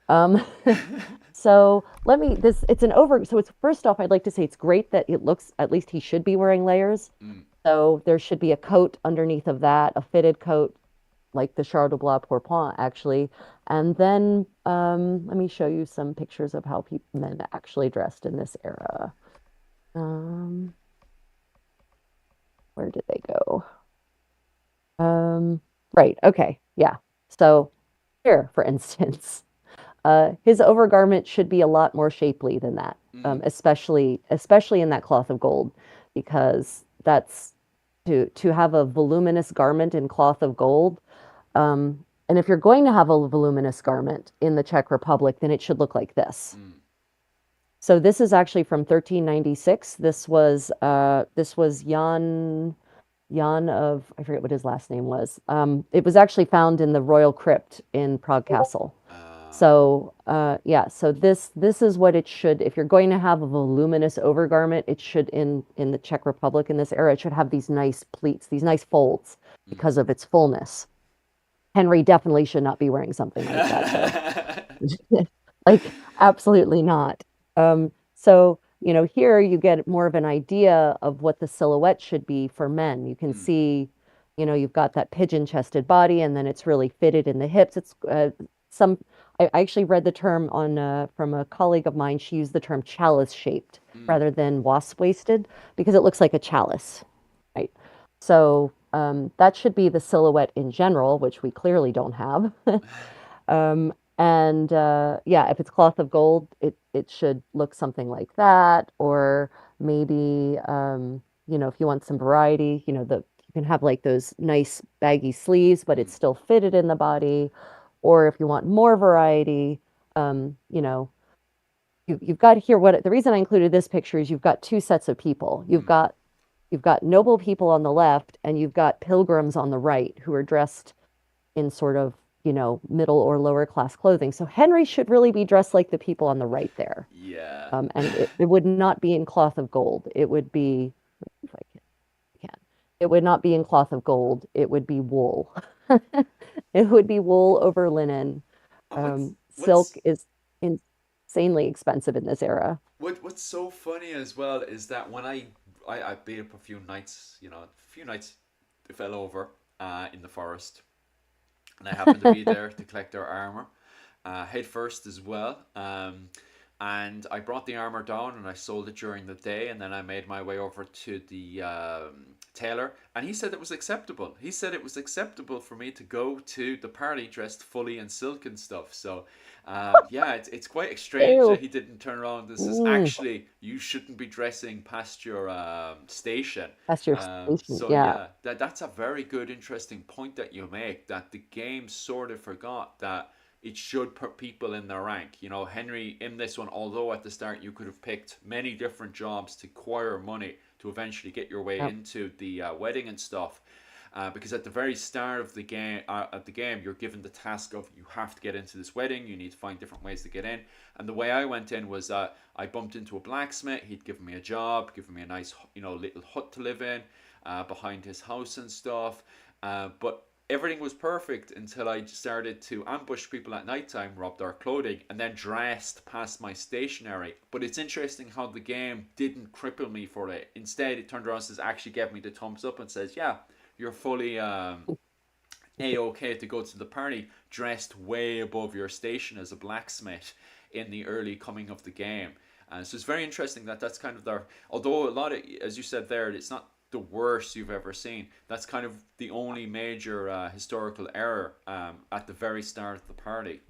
Um, so it's an over, so it's first off, I'd like to say it's great that it looks, at least he should be wearing layers. Mm, So there should be a coat underneath of that, a fitted coat, like the Char de Bois Pourpoint, actually. And then let me show you some pictures of how men actually dressed in this era. Um, where did they go? Um, right. Okay. Yeah. So here, for instance, his overgarment should be a lot more shapely than that, mm, especially in that cloth of gold, because that's to have a voluminous garment in cloth of gold. And if you're going to have a voluminous garment in the Czech Republic, then it should look like this. mm, So this is actually from 1396. This was Jan of, I forget what his last name was. It was actually found in the royal crypt in Prague Castle. uh, So yeah, so this is what it should. If you're going to have a voluminous overgarment, it should in the Czech Republic in this era, it should have these nice pleats, these nice folds because of its fullness. Henry definitely should not be wearing something like that, though. mm. Like, absolutely not. So, here you get more of an idea of what the silhouette should be for men. You can Mm, see, you've got that pigeon-chested body, and then it's really fitted in the hips. It's some. I actually read the term on from a colleague of mine. She used the term chalice shaped mm, rather than wasp waisted because it looks like a chalice, right? So that should be the silhouette in general, which we clearly don't have. And yeah, if it's cloth of gold, it should look something like that, or maybe if you want some variety, you can have like those nice baggy sleeves, but it's Mm, still fitted in the body. Or if you want more variety, um, you know, you've got here what the reason I included this picture is you've got two sets of people. mm, You've got noble people on the left and you've got pilgrims on the right who are dressed in sort of, middle or lower class clothing. So Henry should really be dressed like the people on the right there. yeah. And it would not be in cloth of gold. It would be, if I can, it would not be in cloth of gold. It would be wool. It would be wool over linen. And Silk is insanely expensive in this era. what's so funny as well is that when I beat up a few knights, a few knights fell over in the forest, and I happened to be there to collect their armor, head first as well. And I brought the armor down and I sold it during the day, and then I made my way over to the tailor, and he said it was acceptable. He said it was acceptable for me to go to the party dressed fully in silk and stuff. So, yeah, it's quite strange that Ew. he didn't turn around. This is Mm, actually you shouldn't be dressing past your station. that's your station. So Yeah. yeah, that's a very good, interesting point that you make. That the game sort of forgot that it should put people in their rank. Henry in this one, although at the start you could have picked many different jobs to acquire money to eventually get your way Yep. into the wedding and stuff. Because at the very start of the game, you're given the task of you have to get into this wedding. You need to find different ways to get in. And the way I went in was I bumped into a blacksmith. He'd given me a job, given me a nice, little hut to live in behind his house and stuff. But everything was perfect until I started to ambush people at nighttime, rob their clothing, and then dressed past my stationery. But it's interesting how the game didn't cripple me for it. Instead, it turned around and says, actually gave me the thumbs up and says, yeah, you're fully a-okay to go to the party dressed way above your station as a blacksmith in the early coming of the game. So it's very interesting that that's kind of their, although a lot of, as you said there, it's not the worst you've ever seen. That's kind of the only major historical error at the very start of the party.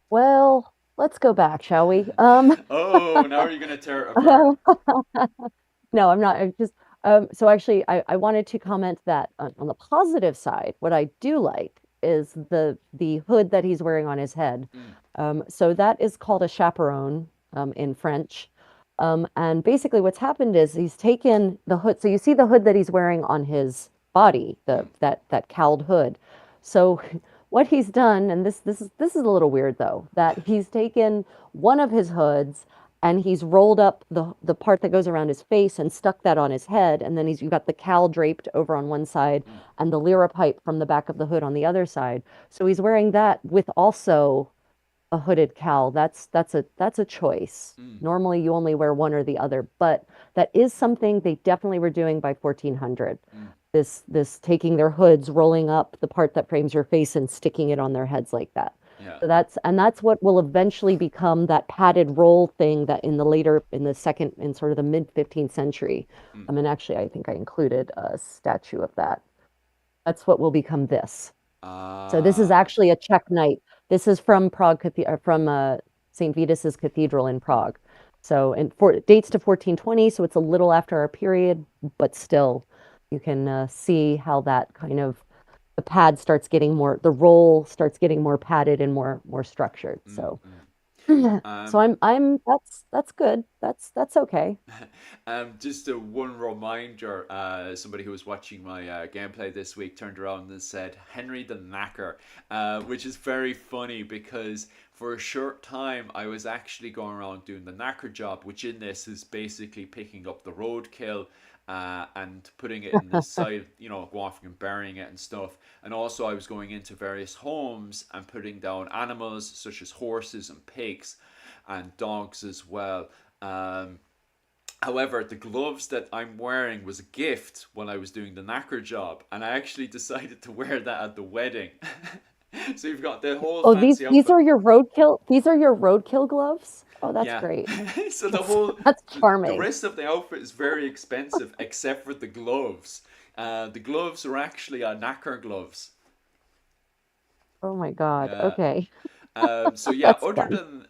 Well, let's go back, shall we? Oh, now are you going to tear it apart? No, I'm not. I just so actually, I wanted to comment that on the positive side, what I do like is the hood that he's wearing on his head. Mm, So that is called a chaperon in French. And basically, what's happened is he's taken the hood. So you see the hood that he's wearing on his body, the mm, that cowled hood. So what he's done, and this is a little weird though, that he's taken one of his hoods and he's rolled up the part that goes around his face and stuck that on his head, and then you've got the cowl draped over on one side mm, and the lyra pipe from the back of the hood on the other side. So he's wearing that with also a hooded cowl. That's a choice. mm, Normally you only wear one or the other, but that is something they definitely were doing by 1400. mm. This taking their hoods, rolling up the part that frames your face and sticking it on their heads like that. Yeah. So that's what will eventually become that padded roll thing that in the second in sort of the mid 15th century. Mm. I mean, actually, I think I included a statue of that. That's what will become this. So this is Ah. actually a Czech knight. This is from from St. Vitus's Cathedral in Mm, Prague. So and for it dates to 1420, so it's a little after our period, but still, you can see how that kind of the roll starts getting more padded and more structured. mm, So mm. so Um, that's good. That's okay. just a one reminder, somebody who was watching my gameplay this week turned around and said Henry the Knacker, which is very funny because for a short time I was actually going around doing the knacker job, which in this is basically picking up the roadkill and putting it in the side, going off and burying it and stuff. And also I was going into various homes and putting down animals such as horses and pigs and dogs as well. Um, However, the gloves that I'm wearing was a gift when I was doing the knacker job, and I actually decided to wear that at the wedding. So you've got the whole Oh, these fancy these outfit. are your roadkill. These are your roadkill gloves. Oh, that's Yeah. great. So the That's whole that's the charming. rest of the outfit is very expensive except for the gloves. The gloves are actually knacker gloves. Oh my God. Yeah. Okay. So yeah, That's other fun. than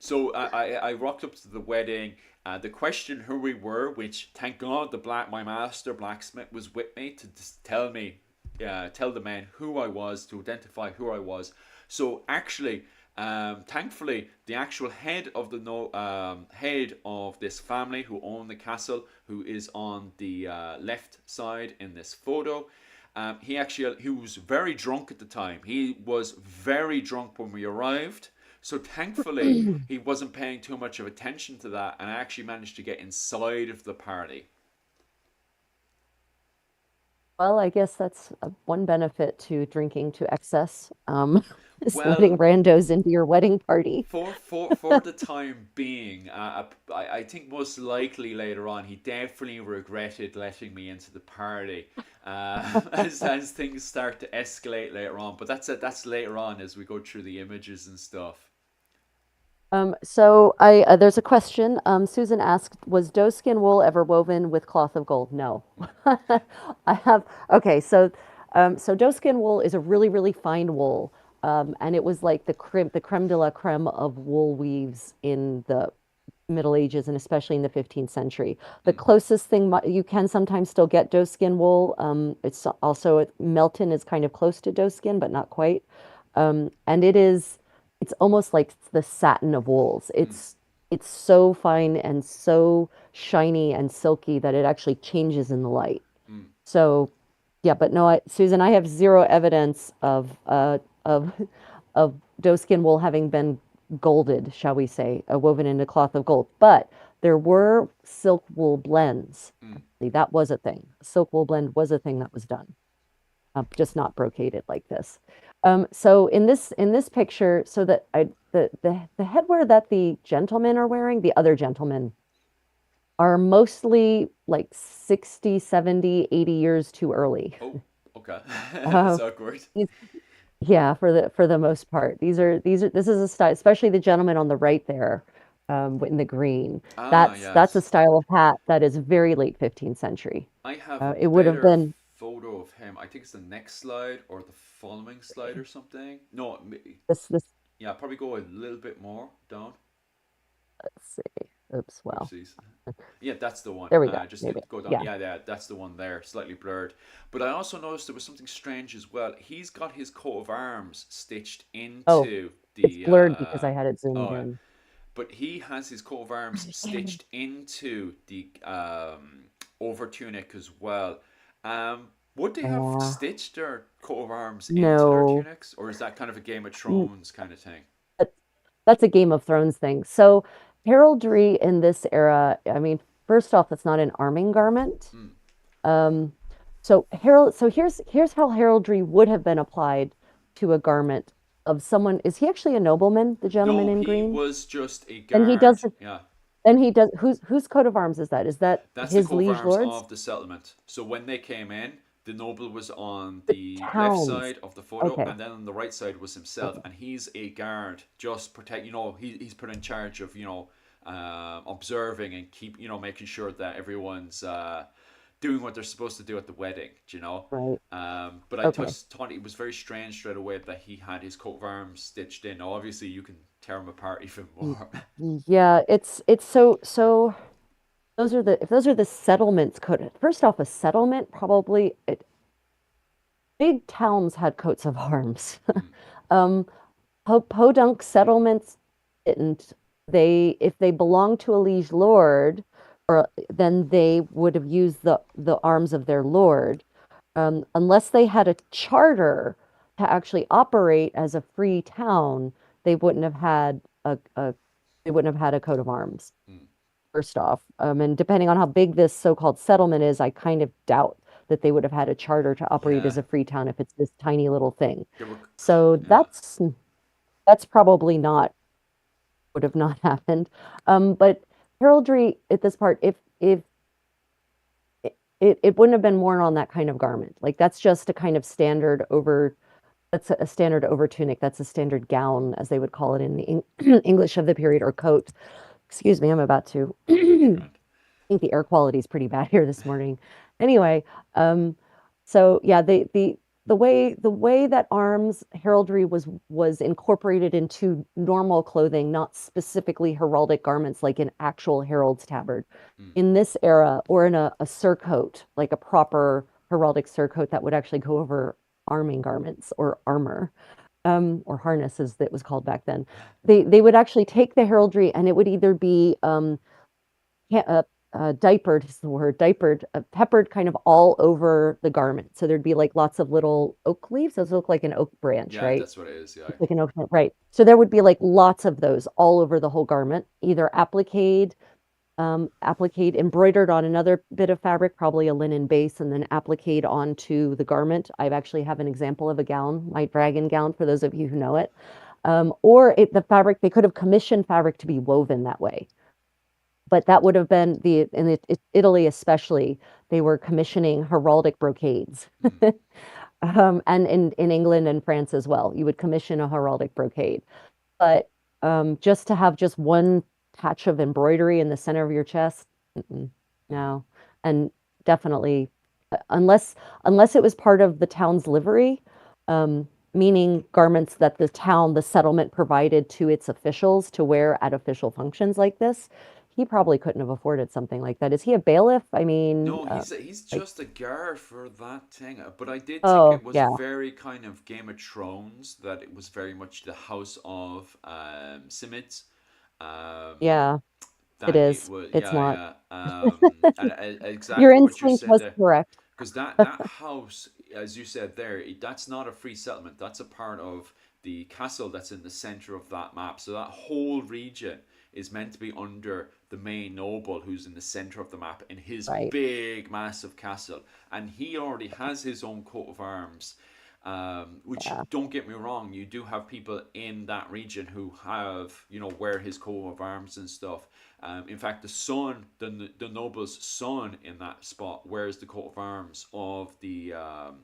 So I rocked up to the wedding. The question who we were, which thank God my master blacksmith was with me to just tell the men who I was, to identify who I was. So actually, thankfully, the actual head of the no head of this family who owned the castle, who is on the left side in this photo. He was very drunk at the time. He was very drunk when we arrived. So thankfully, he wasn't paying too much of attention to that, and I actually managed to get inside of the party. Well, I guess that's one benefit to drinking to excess, is letting Well, randos into your wedding party. for the time being, I think most likely later on he definitely regretted letting me into the party, as things start to escalate later on. But that's later on as we go through the images and stuff. So there's a question. Susan asked, was doeskin wool ever woven with cloth of gold? No. I have, okay, so doeskin wool is a really, really fine wool. And it was like the creme de la creme of wool weaves in the Middle Ages and especially in the 15th century. The Mm, closest thing you can sometimes still get doeskin wool. It's also Melton is kind of close to doeskin, but not quite. And it's almost like the satin of wools. mm, It's so fine and so shiny and silky that it actually changes in the light. mm. So, yeah, but no, Susan, I have zero evidence of of doeskin wool having been golded, shall we say, woven into cloth of gold. But there were silk wool blends. Mm. That was a thing. Silk wool blend was a thing that was done, just not brocaded like this. So in this picture, so that the headwear that the gentlemen are wearing, the other gentlemen, are mostly like 60, 70, 80 years too early. Oh, okay. Uh, That's awkward. yeah, for the most part. This is a style, especially the gentleman on the right there, in the green. Ah, That's a yes. style of hat that is very late 15th century. I have a It would have better been photo of him. I think it's the next slide or the following slide or something. No, this. yeah, probably go a little bit more down. Let's see. Oops. Well, Oopsies. Yeah, that's the one. there we go. Just Maybe. go down. Yeah. Yeah, yeah, that's the one there, slightly blurred. But I also noticed there was something strange as well. He's got his coat of arms stitched Oh, into it's the. blurred because I had it zoomed Oh, in. but he has his coat of arms stitched into the over tunic as well. Would they have Uh, stitched their coat of arms into their no. tunics, or is that kind of a Game of N- Thrones kind of thing? that- That's a Game of Thrones thing. So heraldry in this era, I mean, first off, it's not an arming garment. Mm. Um, so here's how heraldry would have been applied to a garment of someone. Is he actually a nobleman, the gentleman No, in he green? was just a And he does guard. Yeah. and he does whose coat of arms is that? Is that That's the his coat of liege arms lords? of the settlement. So when they came in, the noble was on The the left towns. side of the photo, Okay. and then on the right side was himself, Okay. and he's a guard, just protect. He's put in charge of observing and making sure that everyone's doing what they're supposed to do at the wedding. Right. But I Okay. just thought it was very strange straight away that he had his coat of arms stitched in. Now, obviously, you can tear him apart even Y- more. Yeah, it's so if those are the settlements coded. First off, a settlement probably big towns had coats of arms. Mm, Um, Podunk settlements didn't. If they belonged to a liege lord, or then they would have used the arms of their lord, unless they had a charter to actually operate as a free town, they wouldn't have had a coat of arms. mm. First off, and depending on how big this so-called settlement is, I kind of doubt that they would have had a charter to operate Yeah, as a free town if it's this tiny little thing. they were. So Yeah. that's probably not would have not happened. But heraldry at this part, if it wouldn't have been worn on that kind of garment. Like that's just a kind of standard over. That's a standard over tunic. That's a standard gown, as they would call it in the English of the period, or coat. Excuse me, I'm about to. Oh, you're I grand. think the air quality is pretty bad here this morning. Anyway, so yeah, the way that arms heraldry was incorporated into normal clothing, not specifically heraldic garments like an actual herald's tabard. Mm. In this era, or in a surcoat, like a proper heraldic surcoat that would actually go over arming garments or armor, or harness as it was called back then. They would actually take the heraldry, and it would either be diapered is the word, diapered, peppered kind of all over the garment. So there'd be like lots of little oak leaves. Those look like an oak branch, Yeah, right? that's what it is. Yeah. It's like an oak, right? So there would be like lots of those all over the whole garment, either appliqued, embroidered on another bit of fabric, probably a linen base, and then appliqued onto the garment. I've actually have an example of a gown, my dragon gown, for those of you who know it. The fabric, they could have commissioned fabric to be woven that way, but that would have been Italy especially, they were commissioning heraldic brocades. Mm. And in England and France as well, you would commission a heraldic brocade. But just to have just one patch of embroidery in the center of your chest, Mm. no. And definitely, unless it was part of the town's livery, meaning garments that the settlement provided to its officials to wear at official functions like this, he probably couldn't have afforded something like that. Is he a bailiff? I mean, No, he's I, just a guard for that thing. But I did think oh it was yeah, very kind of Game of Thrones, that it was very much the House of Simids. Um, yeah, it that it is. was, It's yeah, not. yeah. And Your exactly what you instinct said was there. correct. Because that house, as you said there, that's not a free settlement. That's a part of the castle that's in the center of that map. So that whole region is meant to be under the main noble who's in the center of the map in his Right. big, massive castle. And he already has his own coat of arms. Which, Yeah. don't get me wrong, you do have people in that region who have, wear his coat of arms and stuff. In fact, the noble's son in that spot wears the coat of arms of the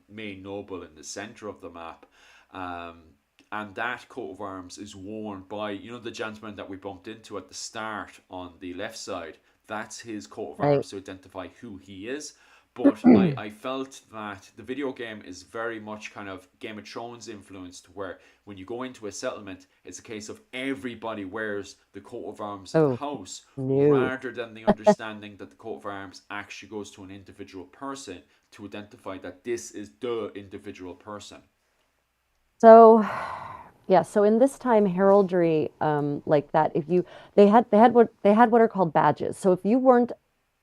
main noble in the center of the map. Um, and that coat of arms is worn by, the gentleman that we bumped into at the start on the left side. That's his coat of Right. arms to identify who he is. But I felt that the video game is very much kind of Game of Thrones influenced, where when you go into a settlement, it's a case of everybody wears the coat of arms of the Oh, house, no. rather than the understanding that the coat of arms actually goes to an individual person to identify that this is the individual person. So, yeah, so in this time heraldry, like that, if you they had what are called badges. So if you weren't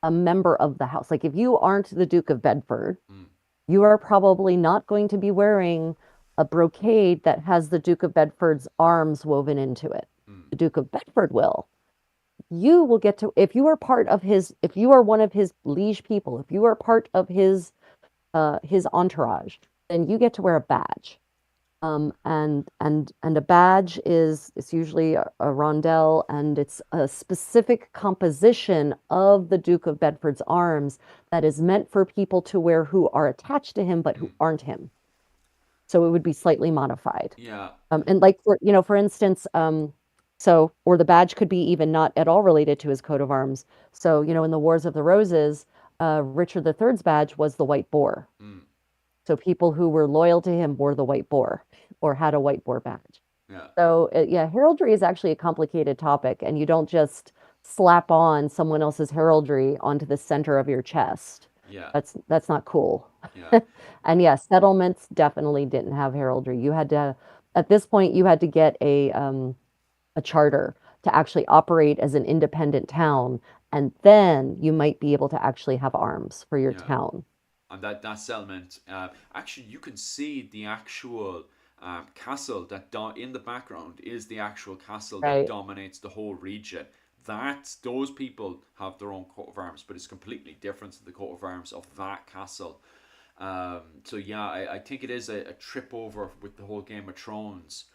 a member of the house, like if you aren't the Duke of Bedford, Mm, you are probably not going to be wearing a brocade that has the Duke of Bedford's arms woven into it. mm, The Duke of Bedford will. You will get to, if you are one of his liege people, if you are part of his entourage, then you get to wear a badge. And a badge is, it's usually a rondelle, and it's a specific composition of the Duke of Bedford's arms that is meant for people to wear who are attached to him but who mm. aren't him. So it would be slightly modified. Yeah, And like for instance, or the badge could be even not at all related to his coat of arms. So, in the Wars of the Roses, Richard III's badge was the white boar. mm, So people who were loyal to him wore the white boar or had a white boar badge. yeah, So yeah, heraldry is actually a complicated topic, and you don't just slap on someone else's heraldry onto the center of your chest. yeah, That's not cool. yeah, And yeah, settlements definitely didn't have heraldry. At this point, you had to get a charter to actually operate as an independent town, and then you might be able to actually have arms for your yeah. town. And that settlement, actually, you can see the actual castle in the background is the actual castle that Right. dominates the whole region. Those people have their own coat of arms, but it's completely different to the coat of arms of that castle. So yeah, I think it is a trip over with the whole Game of Thrones,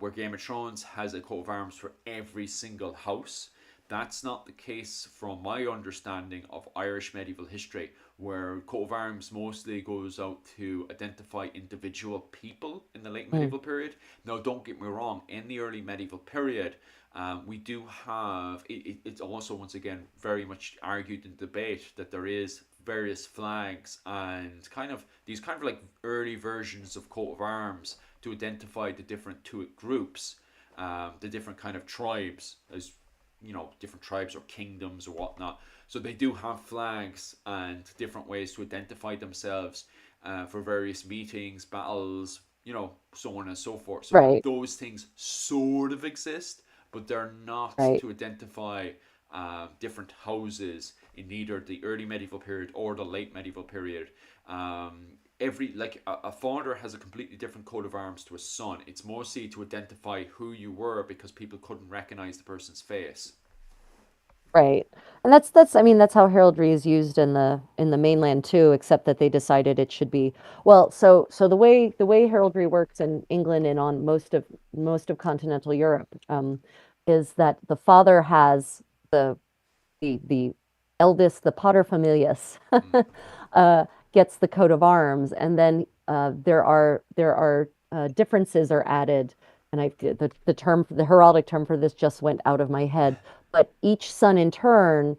where Game of Thrones has a coat of arms for every single house. That's not the case from my understanding of Irish medieval history, where coat of arms mostly goes out to identify individual people in the late Mm, medieval period. Now, don't get me wrong, in the early medieval period, we do have it's also once again very much argued in debate that there is various flags and kind of like early versions of coat of arms to identify the different Tuat groups, the different kind of tribes, as different tribes or kingdoms or whatnot. So they do have flags and different ways to identify themselves for various meetings, battles, so on and so forth. So right, those things sort of exist, but they're not right. to identify different houses in either the early medieval period or the late medieval period. Every like a father has a completely different coat of arms to a son. It's mostly to identify who you were because people couldn't recognize the person's face. Right. And that's I mean that's how heraldry is used in the mainland too, except that they decided it should be well, so the way heraldry works in England and on most of continental Europe is that the father has the the eldest, the paterfamilias, Mm, uh, gets the coat of arms, and then there are differences are added, and the heraldic term for this just went out of my head. But each son in turn,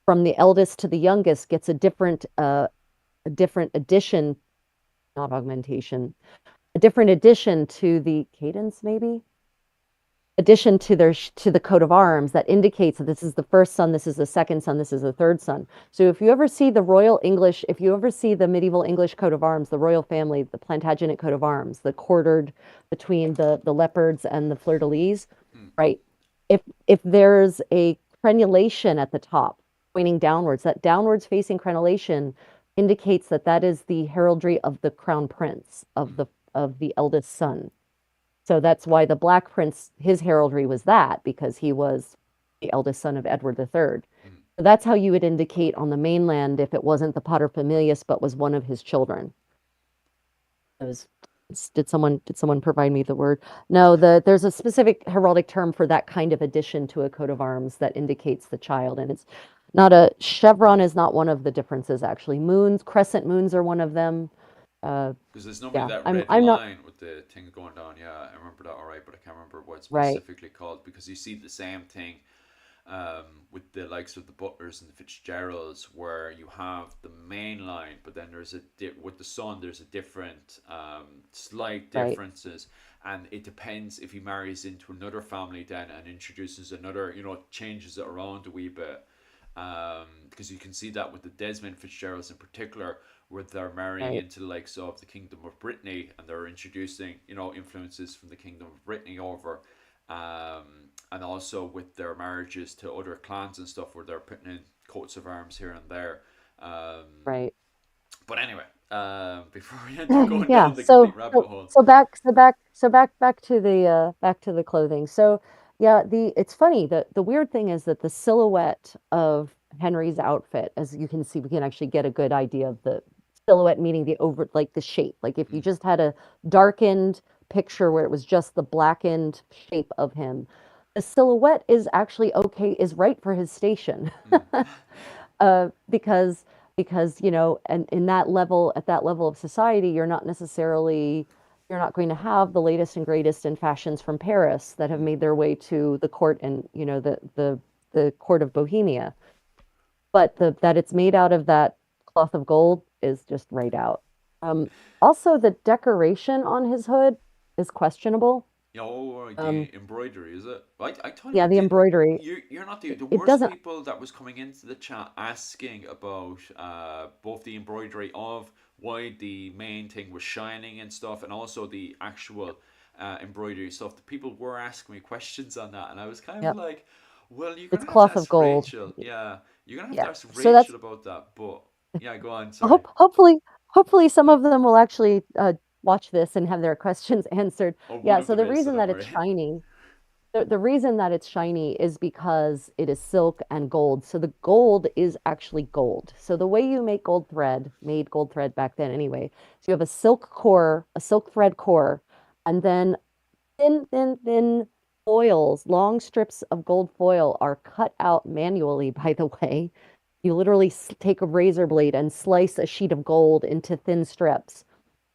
from the eldest to the youngest, gets a different addition, not augmentation, a different addition to the cadence, maybe addition to to the coat of arms that indicates that this is the first son, this is the second son, this is the third son. So if you ever see the medieval English coat of arms, the royal family, the Plantagenet coat of arms, the quartered between the leopards and the fleur-de-lis, mm, right? If there's a crenulation at the top pointing downwards, that downwards facing crenulation indicates that that is the heraldry of the crown prince mm, of the eldest son. So that's why the Black Prince, his heraldry was that, because he was the eldest son of Edward III. mm. So that's how you would indicate on the mainland if it wasn't the paterfamilias, but was one of his children. It was, did someone provide me the word? No, there's a specific heraldic term for that kind of addition to a coat of arms that indicates the child, and it's not a chevron is not one of the differences actually. Moons, crescent moons are one of them. Uh, Because there's normally yeah, that I'm red I'm not line with the thing going down. Yeah, I remember that all right, but I can't remember what it's right, specifically called because you see the same thing with the likes of the Butlers and the Fitzgeralds, where you have the main line, but then with the son, there's a different, slight right, differences, and it depends if he marries into another family then and introduces another, changes it around a wee bit. Because you can see that with the Desmond Fitzgeralds in particular, where they're marrying right. into the likes of the Kingdom of Brittany and they're introducing, influences from the Kingdom of Brittany over. And also with their marriages to other clans and stuff, where they're putting in coats of arms here and there. Um, Right. but anyway, before we end up going Yeah. down the complete rabbit hole. Back to the clothing. So yeah, the it's funny. The weird thing is that the silhouette of Henry's outfit, as you can see, we can actually get a good idea of the silhouette, meaning the over like the shape. Like if you Mm, just had a darkened picture where it was just the blackened shape of him, the silhouette is actually okay, is right for his station. mm, Because and in that level at that level of society, you're not going to have the latest and greatest in fashions from Paris that have mm. made their way to the court and the court of Bohemia. But that it's made out of that cloth of gold is just right out. Um, Also, the decoration on his hood is questionable. Oh, Um, the embroidery, is it? I thought yeah, the did embroidery. you're not the It worst doesn't. people that was coming into the chat asking about both the embroidery of why the main thing was shining and stuff, and also the actual embroidery stuff. The people were asking me questions on that, and I was kind of Yep, like, well, you're it's gonna have to cloth of ask gold. Rachel. Yeah, you're gonna have to Yeah. ask So Rachel that's about that. But yeah, go on. Sorry. hopefully some of them will actually watch this and have their questions answered. Oh, one Yeah, of so them the is, so reason don't that it's worry. shiny, the reason that it's shiny is because it is silk and gold. So the gold is actually gold. So the way you make gold thread, made gold thread back then anyway, so you have a silk core, a silk thread core, and then thin, thin, thin. foils, long strips of gold foil are cut out manually, by the way. You literally take a razor blade and slice a sheet of gold into thin strips.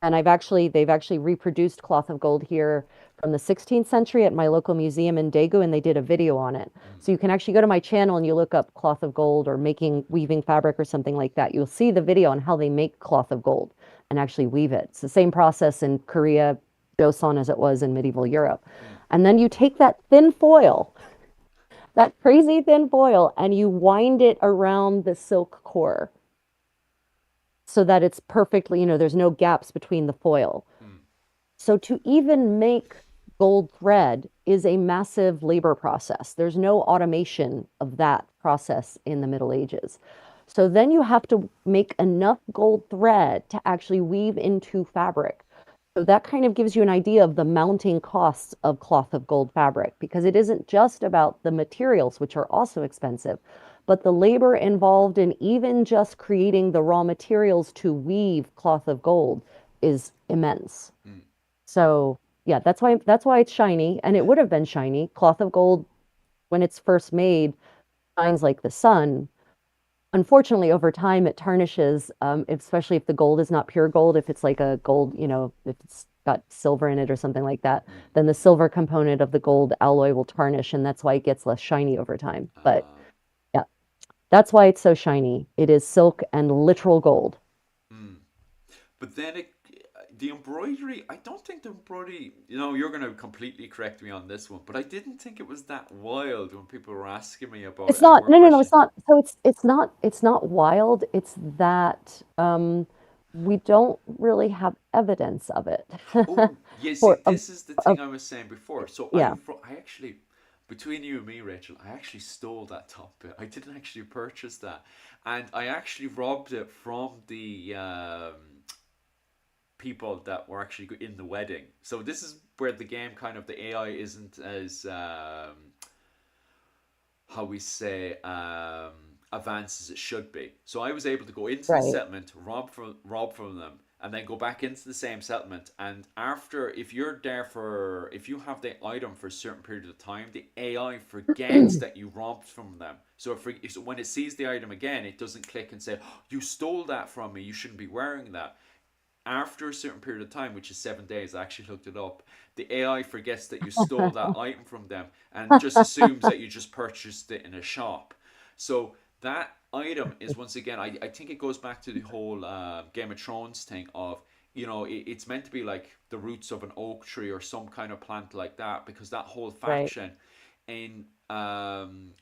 And they've actually reproduced cloth of gold here from the 16th century at my local museum in Daegu, and they did a video on it. Mm. So you can actually go to my channel and you look up cloth of gold or weaving fabric or something like that. You'll see the video on how they make cloth of gold and actually weave it. It's the same process in Korea, Joseon, as it was in medieval Europe. Mm. And then you take that thin foil, that crazy thin foil, and you wind it around the silk core so that it's perfectly, there's no gaps between the foil. Mm. So to even make gold thread is a massive labor process. There's no automation of that process in the Middle Ages. So then you have to make enough gold thread to actually weave into fabric. So that kind of gives you an idea of the mounting costs of cloth of gold fabric, because it isn't just about the materials, which are also expensive, but the labor involved in even just creating the raw materials to weave cloth of gold is immense. Mm. So yeah, that's why it's shiny, and it would have been shiny. Cloth of gold, when it's first made, shines like the sun. Unfortunately, over time it tarnishes, especially if the gold is not pure gold. If it's like a gold, if it's got silver in it or something like that, Mm. then the silver component of the gold alloy will tarnish, and that's why it gets less shiny over time. But Uh, yeah, that's why it's so shiny. It is silk and literal gold. mm. But then the embroidery, I don't think the embroidery, you're going to completely correct me on this one, but I didn't think it was that wild when people were asking me about it It's and not, were no, no, no, it's questioning. not. So it's not wild. It's that we don't really have evidence of it. Oh, yeah, see, For this is the thing I was saying before. So yeah, I actually, between you and me, Rachel, I actually stole that top bit. I didn't actually purchase that. And I actually robbed it from the people that were actually in the wedding. So this is where the game kind of the AI isn't as how we say advanced as it should be. So I was able to go into the right. settlement, rob from them, and then go back into the same settlement. And after, if you have the item for a certain period of time, the AI forgets that you robbed from them. So so when it sees the item again, it doesn't click and say, oh, "You stole that from me. You shouldn't be wearing that." After a certain period of time, which is 7 days, I actually looked it up, the AI forgets that you stole that item from them and just assumes that you just purchased it in a shop. So that item is, once again, I think it goes back to the whole Game of Thrones thing of, it's meant to be like the roots of an oak tree or some kind of plant like that, because that whole Right. faction in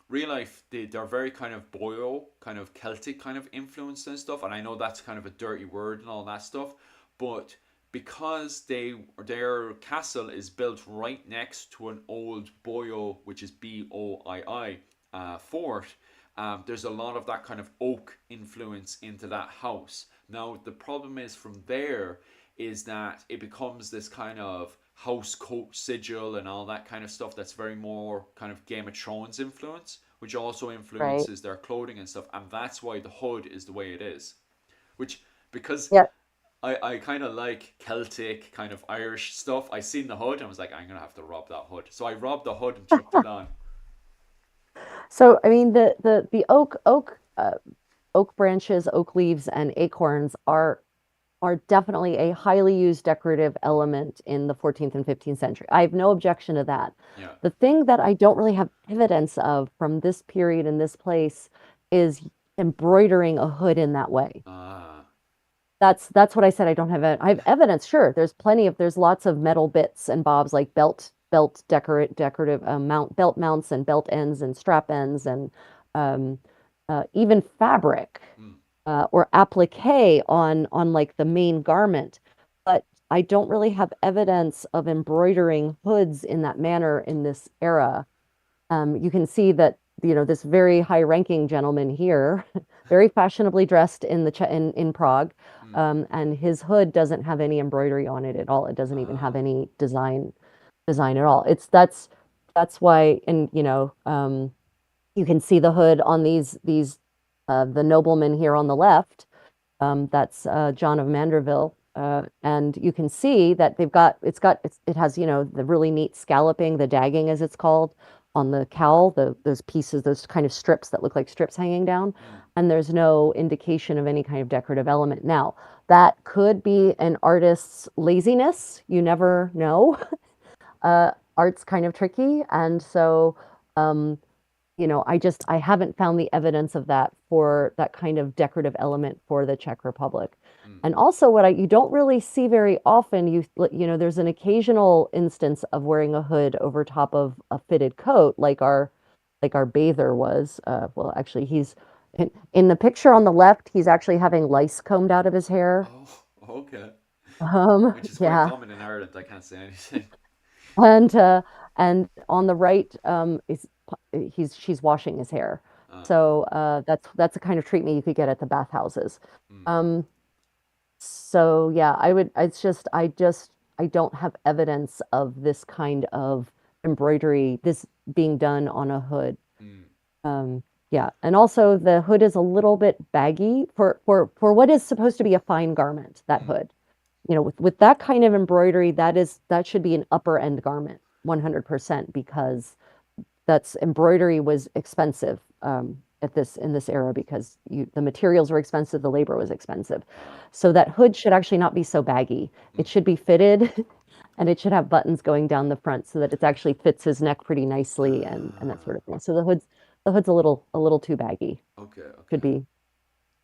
real life, they're very kind of boyo, kind of Celtic kind of influence and stuff. And I know that's kind of a dirty word and all that stuff, but because their castle is built right next to an old boyo, which is Boii, fort, there's a lot of that kind of oak influence into that house. Now the problem is from there is that it becomes this kind of house coat sigil and all that kind of stuff that's very more kind of Game of Thrones influence, which also Right. influences their clothing and stuff, and that's why the hood is the way it is. Which, because Yeah. I kind of like Celtic kind of Irish stuff. I seen the hood and I was like, I'm gonna have to rob that hood. So I robbed the hood and chucked it on. So I mean the oak branches, oak leaves, and acorns are definitely a highly used decorative Mm, element in the 14th and 15th century. I have no objection to that. yeah. The thing that I don't really have evidence of from this period in this place is embroidering a hood in that way. Ah. That's what I said. I don't have it. I have evidence. Sure, there's lots of metal bits and bobs like decorative belt mounts and belt ends and strap ends and um, even fabric Mm, or applique on like the main garment. But I don't really have evidence of embroidering hoods in that manner in this era. You can see that, this very high-ranking gentleman here, very fashionably dressed in Prague, mm, and his hood doesn't have any embroidery on it at all. It doesn't even have ah. any design at all. That's why, and you can see the hood on the nobleman here on the left. That's John of Manderville. And you can see that it has, the really neat scalloping, the dagging as it's called, on the cowl, those pieces, those kind of strips that look like strips hanging down. Mm, And there's no indication of any kind of decorative element. Now, that could be an artist's laziness. You never know. Art's kind of tricky. And so, um, I haven't found the evidence of that for that kind of decorative element for the Czech Republic. mm. And also you don't really see very often, there's an occasional instance of wearing a hood over top of a fitted coat, like our bather was. Well, actually, he's in the picture on the left, he's actually having lice combed out of his hair. Oh, okay. Which is quite Yeah. common in Ireland. I can't say anything. And and on the right, she's washing his hair. Uh, So that's the kind of treatment you could get at the bathhouses. mm, Um, so yeah, I don't have evidence of this kind of embroidery, this being done on a hood. mm, Um, yeah, and also the hood is a little bit baggy for what is supposed to be a fine garment, that mm. hood. With that kind of embroidery, that should be an upper end garment, 100%, because that's embroidery was expensive in this era because the materials were expensive, the labor was expensive. Ah, So that hood should actually not be so baggy. mm. It should be fitted and it should have buttons going down the front so that it actually fits his neck pretty nicely and that Ah, sort of thing. So the hood's a little too baggy. okay, Could okay. be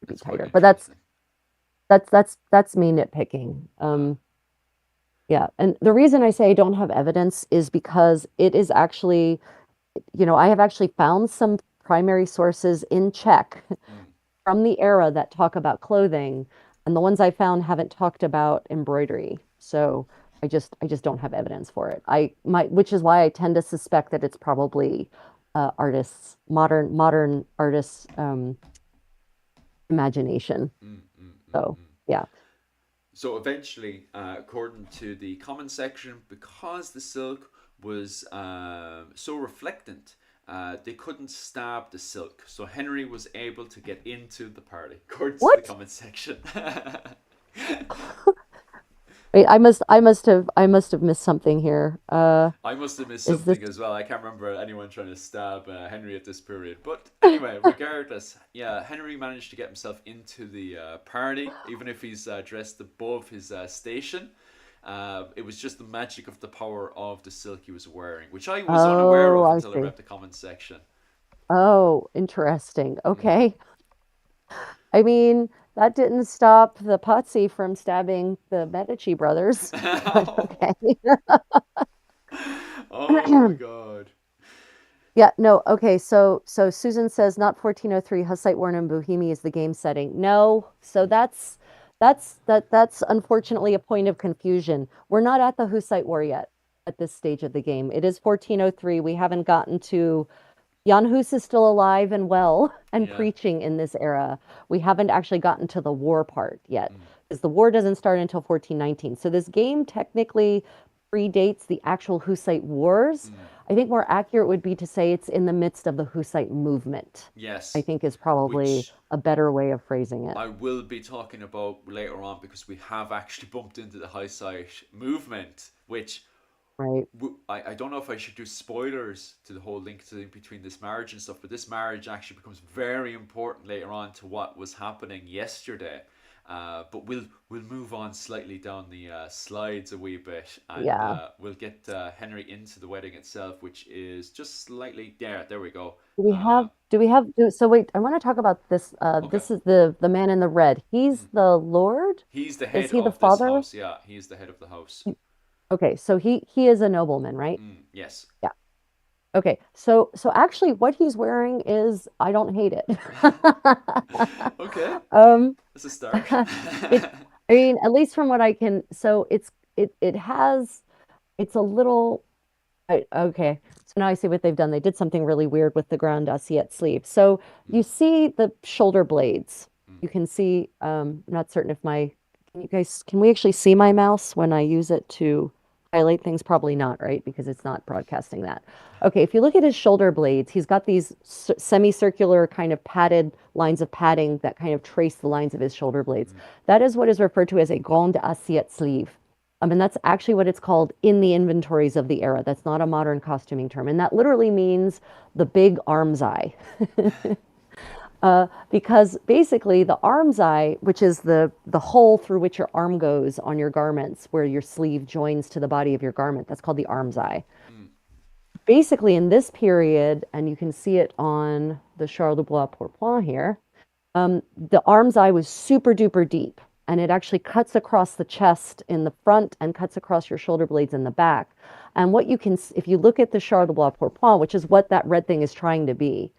That's quite tighter. But that's interesting. that's that's that's me nitpicking. Ah, Yeah, and the reason I say I don't have evidence is because it is actually, I have actually found some primary sources in Czech mm, from the era that talk about clothing, and the ones I found haven't talked about embroidery. So I just don't have evidence for it. Which is why I tend to suspect that it's probably modern artists' imagination. mm, mm, mm, So mm. yeah. So eventually, according to the comment section, because the silk was so reflectant, they couldn't stab the silk. So Henry was able to get into the party, according to the What? comment section. Wait, I must have missed something here. I must have missed Is this something as well. I can't remember anyone trying to stab Henry at this period. But anyway, regardless, yeah, Henry managed to get himself into the party, even if he's dressed above his station. It was just the magic of the power of the silk he was wearing, which I was unaware Oh, of I until I see. read the comments section. Oh, interesting. Mm. Okay. I mean, that didn't stop the Pazzi from stabbing the Medici brothers, but okay. Oh my god. Yeah, no, okay. So Susan says not 1403 Hussite Warren and Bohemia is the game setting. No, so Mm. that's unfortunately a point of confusion. We're not at the Hussite War yet at this stage of the game. It is 1403. We haven't gotten to Jan Hus is still alive and well and Yeah. preaching in this era. We haven't actually gotten to the war part yet, Mm. because the war doesn't start until 1419. So this game technically predates the actual Hussite wars. Mm. I think more accurate would be to say it's in the midst of the Hussite movement, I Yes. think is probably Which a better way of phrasing it. I will be talking about later on because we have actually bumped into the high side movement, which Right. I don't know if I should do spoilers to the whole link to between this marriage and stuff, but this marriage actually becomes very important later on to what was happening yesterday. But we'll move on slightly down the slides a wee bit, and Yeah. we'll get Henry into the wedding itself, which is just slightly there. There we go. So wait, I want to talk about this. Okay. This is the man in the red. He's Mm. the Lord? He's the Is head he the of this father? house. Yeah, he's the head of the house. Okay, so he is a nobleman, right? Mm, yes. Yeah. Okay. So actually what he's wearing is I don't hate it. Okay, Um that's a start. it I mean, at least from what I can, so it's a little okay. So now I see what they've done. They did something really weird with the Grand Assiette sleeve. So Mm, you see the shoulder blades. mm. You can see, I'm not certain if can we actually see my mouse when I use it to highlight things? Probably not, right? Because it's not broadcasting that. Okay, if you look at his shoulder blades, he's got these semicircular kind of padded lines of padding that kind of trace the lines of his shoulder blades. Mm, That is what is referred to as a grande assiette sleeve. And that's actually what it's called in the inventories of the era. That's not a modern costuming term. And that literally means the big arm's eye. Because basically the arm's eye, which is the hole through which your arm goes on your garments, where your sleeve joins to the body of your garment, that's called the arm's eye. mm, Basically, in this period, and you can see it on the Charles de Bois Pourpoint here, the arm's eye was super duper deep, and it actually cuts across the chest in the front and cuts across your shoulder blades in the back. And what you can, if you look at the Charles de Bois Pourpoint, which is what that red thing is trying to be,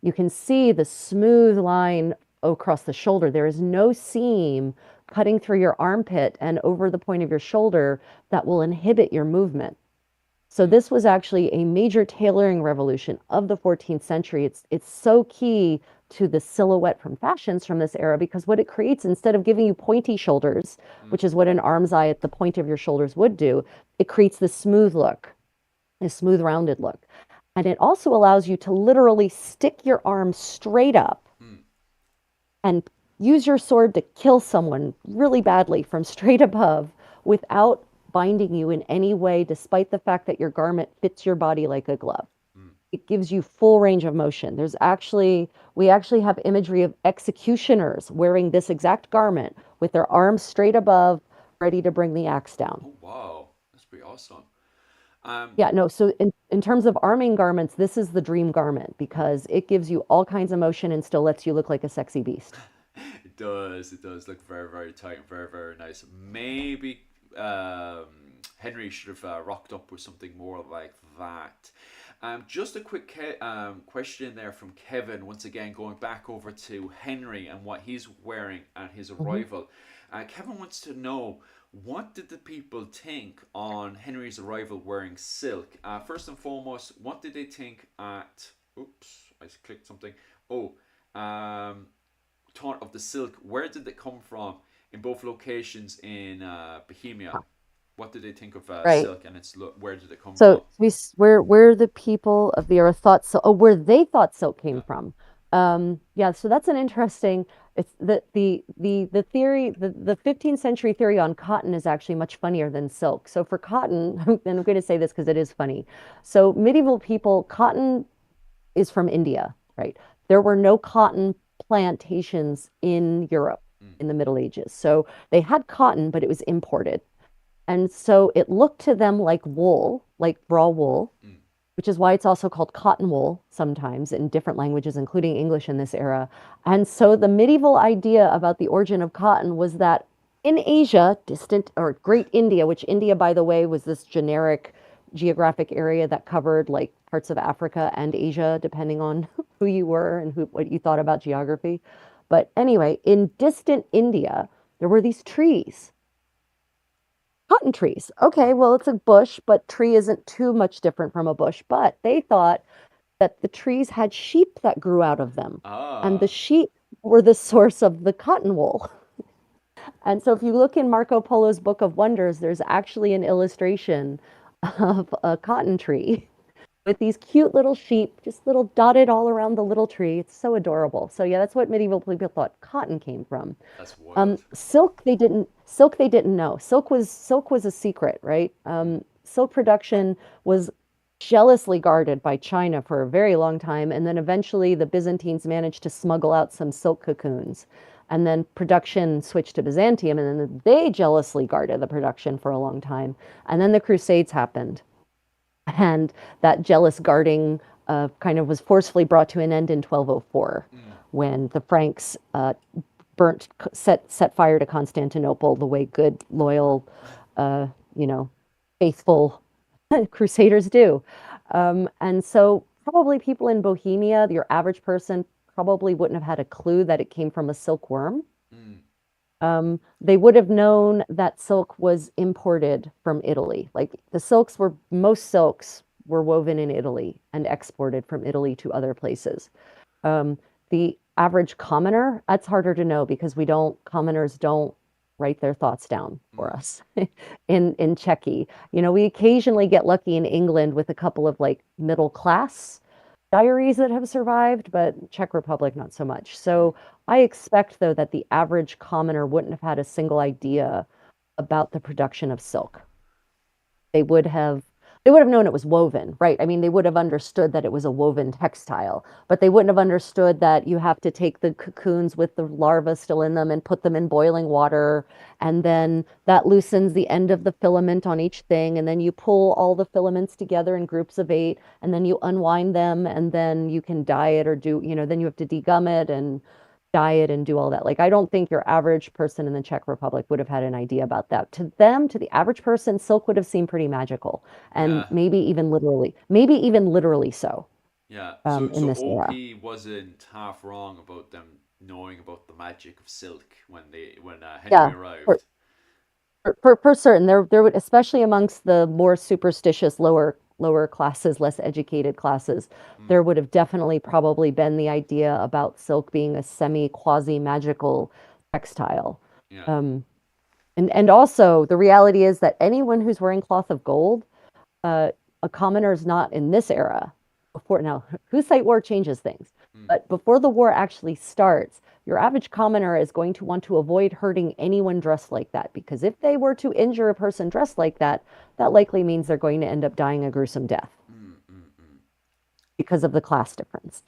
you can see the smooth line across the shoulder. There is no seam cutting through your armpit and over the point of your shoulder that will inhibit your movement. So mm, this was actually a major tailoring revolution of the 14th century. It's so key to the silhouette from fashions from this era because what it creates, instead of giving you pointy shoulders, mm, which is what an arm's eye at the point of your shoulders would do, it creates this smooth look, this smooth rounded look. And it also allows you to literally stick your arm straight up mm, and use your sword to kill someone really badly from straight above without binding you in any way, despite the fact that your garment fits your body like a glove. mm. It gives you full range of motion. We actually have imagery of executioners wearing this exact garment with their arms straight above, ready to bring the axe down. Oh wow, that's pretty awesome. Um, Yeah, no, so in terms of arming garments, this is the dream garment because it gives you all kinds of motion and still lets you look like a sexy beast. it does. It does look very, very tight, and very, very nice. Maybe um, Henry should have rocked up with something more like that. Just a quick question there from Kevin. Once again, going back over to Henry and what he's wearing at his Mhm. arrival. Kevin wants to know, what did the people think on Henry's arrival wearing silk? First and foremost, what did they think at? Oops, I just clicked something. Oh, um, thought of the silk. Where did it come from in both locations in Bohemia? What did they think of Right. silk and its look? Where did it come So from? where the people of the era thought so where they thought silk came Yeah. from. Yeah, so that's an interesting it's the theory the 15th century theory on cotton is actually much funnier than silk. So for cotton, and I'm going to say this because it is funny. So medieval people, cotton is from India, right? There were no cotton plantations in Europe Mm, in the Middle Ages. So they had cotton, but it was imported. And so it looked to them like wool, like raw wool, mm, which is why it's also called cotton wool sometimes in different languages, including English in this era. And so the medieval idea about the origin of cotton was that in Asia, distant or Great India, which India, by the way, was this generic geographic area that covered like parts of Africa and Asia, depending on who you were and what you thought about geography. But anyway, in distant India, there were these trees, cotton trees. mm. Okay, well, it's a bush, but tree isn't too much different from a bush. But they thought that the trees had sheep that grew out of them, and the Ah, sheep were the source of the cotton wool. And so if you look in Marco Polo's Book of Wonders, there's actually an illustration of a cotton tree with these cute little sheep, just little dotted all around the little tree. It's so adorable. So yeah, that's what medieval people thought cotton came from. that's wild. Silk they didn't know. Silk was a secret, right? Mm, Silk production was jealously guarded by China for a very long time, and then eventually the Byzantines managed to smuggle out some silk cocoons. And then production switched to Byzantium, and then they jealously guarded the production for a long time. And then the Crusades happened, and that jealous guarding kind of was forcefully brought to an end in 1204 mm. when the Franks set fire to Constantinople the way good, loyal, uh, you know, faithful crusaders do. And so probably people in Bohemia, your average person probably wouldn't have had a clue that it came from a silkworm. Mm, They would have known that silk was imported from Italy. Like most silks were woven in Italy and exported from Italy to other places. The average commoner, that's harder to know because commoners don't. write their thoughts down for Mm, us in Czechy. We occasionally get lucky in England with a couple of like middle class diaries that have survived, but Czech Republic not so much. mm, So I expect though that the average commoner wouldn't have had a single idea about the production of silk. They would have they would have known it was woven, right? I mean, they would have understood that it was a woven textile, but they wouldn't have understood that you have to take the cocoons with the larvae still in them and put them in boiling water, and then that loosens the end of the filament on each thing, and then you pull all the filaments together in groups of 8, and then you unwind them, and then you can dye it or then you have to degum it and diet and do all that. Like, I don't think your average person in the Czech Republic would have had an idea about that. To them, to the average person, silk would have seemed pretty magical, and yeah. maybe even literally so, Yeah. So in so this era. OP wasn't half wrong about them knowing about the magic of silk when Henry Yeah, for arrived. for certain, there would, especially amongst the more superstitious lower classes, less educated classes, Mm, there would have definitely probably been the idea about silk being a semi quasi magical textile. yeah. Um, and also the reality is that anyone who's wearing cloth of gold, uh, a commoner is not in this era. Before now, Hussite War changes things, Mm, but before the war actually starts, your average commoner is going to want to avoid hurting anyone dressed like that because if they were to injure a person dressed like that, that likely means they're going to end up dying a gruesome death mm, mm, mm. because of the class difference.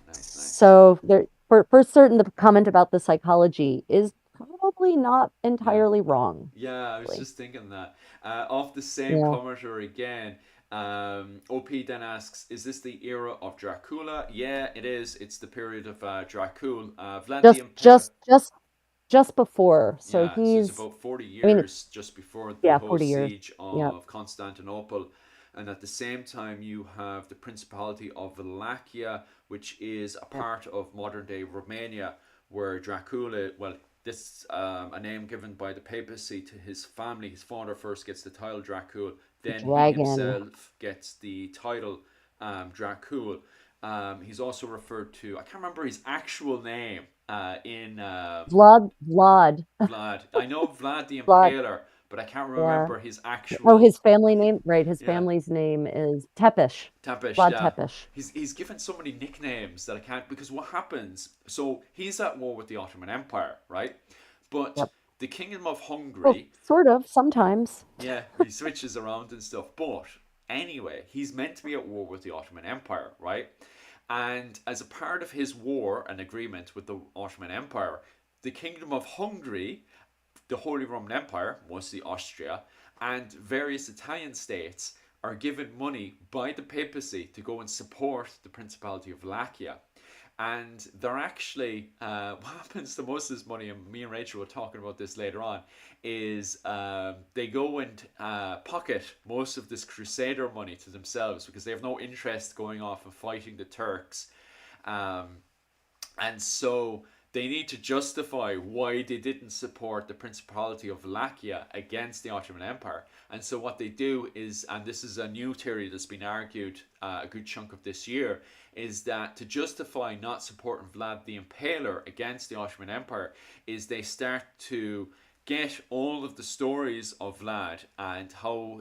Nice, nice. So there, for certain, the comment about the psychology is probably not Yeah. entirely wrong. Yeah, I was Really. just thinking that. Off the same Yeah. commenter again, OP then asks, is this the era of Dracula? Yeah, it is. It's the period of Dracul. Vlad the Just Impaler. just just just before. So Yeah, so it's he's, about 40 I mean, years just before the yeah, whole 40 years. siege Yeah, of Constantinople. And at the same time, you have the Principality of Wallachia, which is a yeah. part of modern day Romania, where Dracula, well, this a name given by the papacy to his family. His father first gets the title Dracul, The then he dragon. himself gets the title Dracul. He's also referred to, I can't remember his actual name in Vlad. Vlad. I know Vlad the Vlad. Impaler, but I can't Yeah. remember his Oh, actual. his family name, right? His Yeah, family's name is Tepish. Tapish. Vlad Yeah, Tepish. he's given so many nicknames that I can't. Because what happens? So he's at war with the Ottoman Empire, right? But Yep. the Kingdom of Well, Hungary, sort of, sometimes. yeah, he switches around and stuff. But anyway, he's meant to be at war with the Ottoman Empire, right? And as a part of his war and agreement with the Ottoman Empire, the Kingdom of Hungary, the Holy Roman Empire, mostly Austria, and various Italian states are given money by the papacy to go and support the Principality of Wallachia. And they're actually, what happens to most of this money, and me and Rachel were talking about this later on, is they go and pocket most of this Crusader money to themselves because they have no interest going off and fighting the Turks. Um, and so they need to justify why they didn't support the Principality of Wallachia against the Ottoman Empire. And so what they do is, and this is a new theory that's been argued a good chunk of this year, is that to justify not supporting Vlad the Impaler against the Ottoman Empire, is they start to get all of the stories of Vlad and how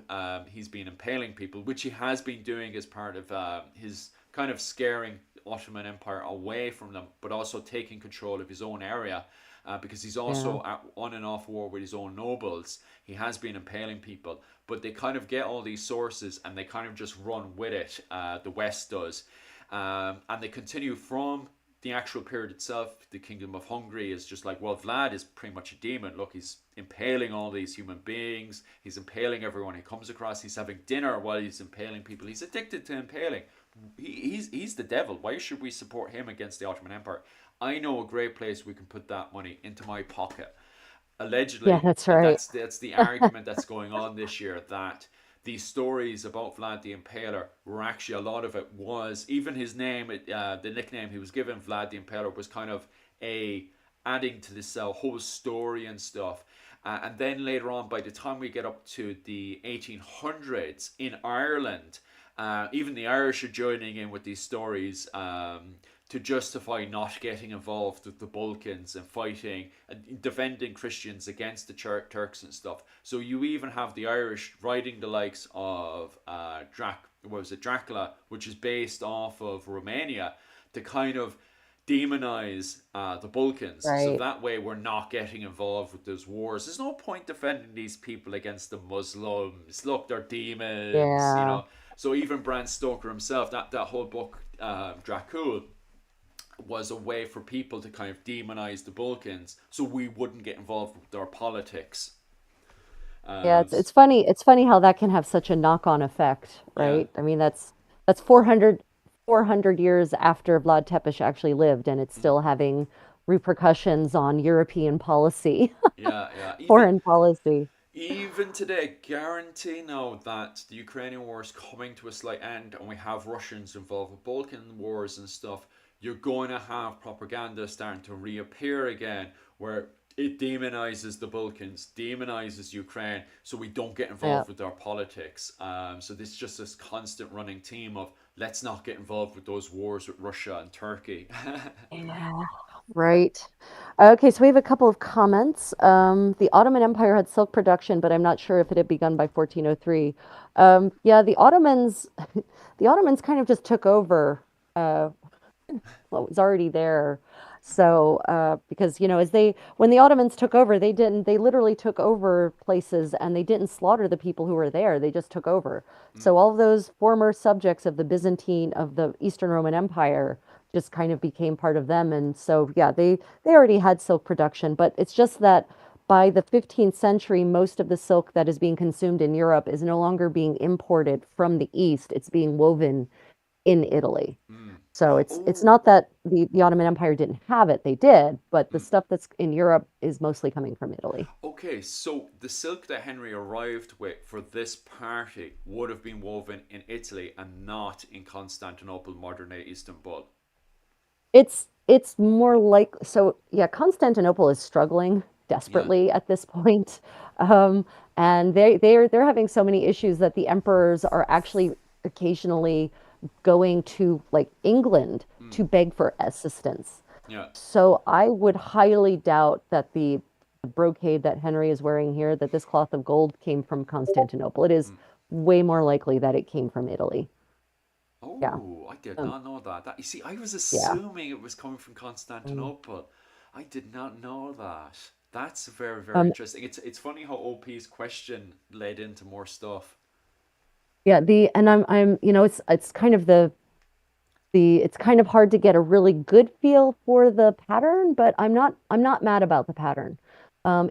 he's been impaling people, which he has been doing as part of his kind of scaring Ottoman Empire away from them, but also taking control of his own area. Because he's Yeah. also at on and off war with his own nobles. He has been impaling people, but they kind of get all these sources and they kind of just run with it. The West does, and they continue from the actual period itself. The Kingdom of Hungary is just like, well, Vlad is pretty much a demon. Look, he's impaling all these human beings. He's impaling everyone he comes across. He's having dinner while he's impaling people. He's addicted to impaling. He's the devil. Why should we support him against the Ottoman Empire? I know a great place we can put that money into my pocket. Yeah, Allegedly, that's and right. that's the argument that's going on this year, that these stories about Vlad the Impaler were actually, a lot of it was, even his name, the nickname he was given, Vlad the Impaler, was kind of a adding to this whole story and stuff. And then later on, by the time we get up to the 1800s in Ireland, Even the Irish are joining in with these stories to justify not getting involved with the Balkans and fighting and defending Christians against the Turks and stuff. So you even have the Irish writing the likes of what was it, Dracula, which is based off of Romania, to kind of demonize the Balkans. So Right. that way we're not getting involved with those wars. There's no point defending these people against the Muslims. Look, they're demons, you Yeah. know. So even Bram Stoker himself, that whole book, Dracul, was a way for people to kind of demonize the Balkans, so we wouldn't get involved with their politics. Yeah, Um, it's funny how that can have such a knock-on effect, yeah. right? I mean, that's 400 years after Vlad Tepes actually lived, and it's Mm. still having repercussions on European policy, Yeah, yeah. foreign policy. Even today, guarantee now that the Ukrainian war is coming to a slight end and we have Russians involved with Balkan wars and stuff, you're going to have propaganda starting to reappear again where it demonizes the Balkans, demonizes Ukraine, so we don't get Yeah. involved with their politics. So this just this constant running theme of let's not get involved with those wars with Russia and Turkey. Yeah. Right. Okay, so we have a couple of comments. The Ottoman Empire had silk production, but I'm not sure if it had begun by 1403. Yeah, the Ottomans, the Ottomans kind of just took over what was already there. So, because, as when the Ottomans took over, they literally took over places and they didn't slaughter the people who were there. They just took over. Mm, So all of those former subjects of of the Eastern Roman Empire just kind of became part of them. And so, yeah, they already had silk production, but it's just that by the 15th century, most of the silk that is being consumed in Europe is no longer being imported from the East. It's being woven in Italy. mm. So it's Oh, not that the Ottoman Empire didn't have it, they did, but the mm. stuff that's in Europe is mostly coming from Italy. Okay, so the silk that Henry arrived with for this party would have been woven in Italy and not in Constantinople, modern day Istanbul. It's more like so yeah, Constantinople is struggling Yeah. desperately at this point. Um, and they're having so many issues that the emperors are actually occasionally going to like England Mm, to beg for assistance. yeah. So I would highly doubt that the brocade that Henry is wearing here, that this cloth of gold came from Constantinople. It is Mm. way more likely that it came from Italy. Yeah. Oh, I did Um, not know that. That you see, I was yeah. assuming it was coming from Um, Constantinople. I did not know that. That's very, very um, interesting. It's funny how OP's question led into more stuff. yeah, and it's kind of it's kind of hard to get a really good feel for the pattern, but I'm not mad about the pattern.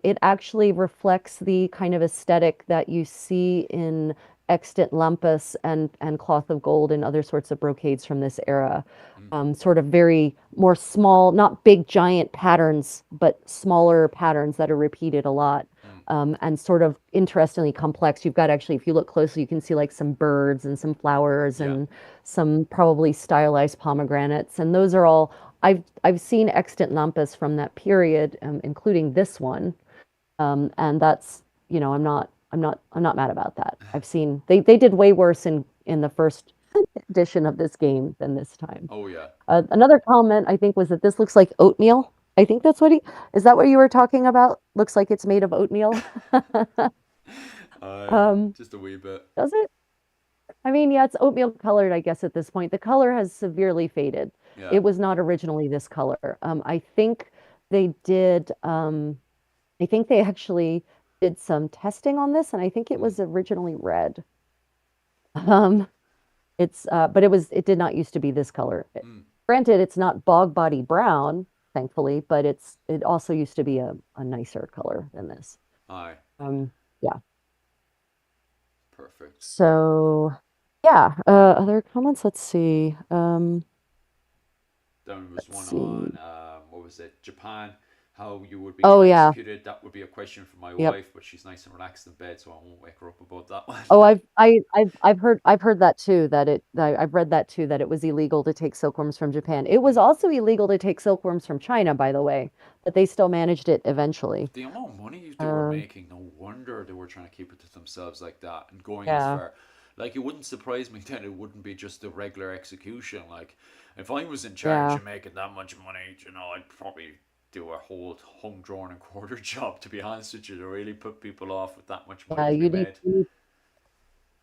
It actually reflects the kind of aesthetic that you see in extant lampas and cloth of gold and other sorts of brocades from this era. Mm, Sort of very more small, not big giant patterns, but smaller patterns that are repeated a lot. mm, And sort of interestingly complex. You've got actually, if you look closely, you can see like some birds and some flowers yeah. and some probably stylized pomegranates. And those are all, I've seen extant lampas from that period, including this one. And that's, I'm not mad about that. I've seen they did way worse in the first edition of this game than this time. Oh yeah. Another comment I think was that this looks like oatmeal. I think is that what you were talking about? Looks like it's made of oatmeal. Uh, Um, just a wee bit. does it? I mean, yeah, it's oatmeal colored, I guess, at this point. The color has severely faded. Yeah. It was not originally this color. I think they did, I think they actually did some testing on this, and I think it Mm, was originally red. Um, but it did not used to be this color. mm, Granted, it's not bog body brown, thankfully, but it also used to be a nicer color than this. aye. Yeah. Perfect. So, yeah. Other comments? Let's see. Then was Let's one see. on what was it? Japan. How you would be Oh getting yeah. executed. That would be a question for my Yep. wife, but she's nice and relaxed in bed, so I won't wake her up about that one. Oh, I've heard that too. I've read that too. That it was illegal to take silkworms from Japan. It was Mm. also illegal to take silkworms from China, by the way, but they still managed it eventually. The amount of money they were Um, making, no wonder they were trying to keep it to themselves like that and going as yeah. far. Like it wouldn't surprise me that it wouldn't be just a regular execution. Like if I was in charge Yeah. of making that much money, I'd probably do a whole hung drawn and quarter job. To be honest with you, to really put people off with that much money Yeah, to be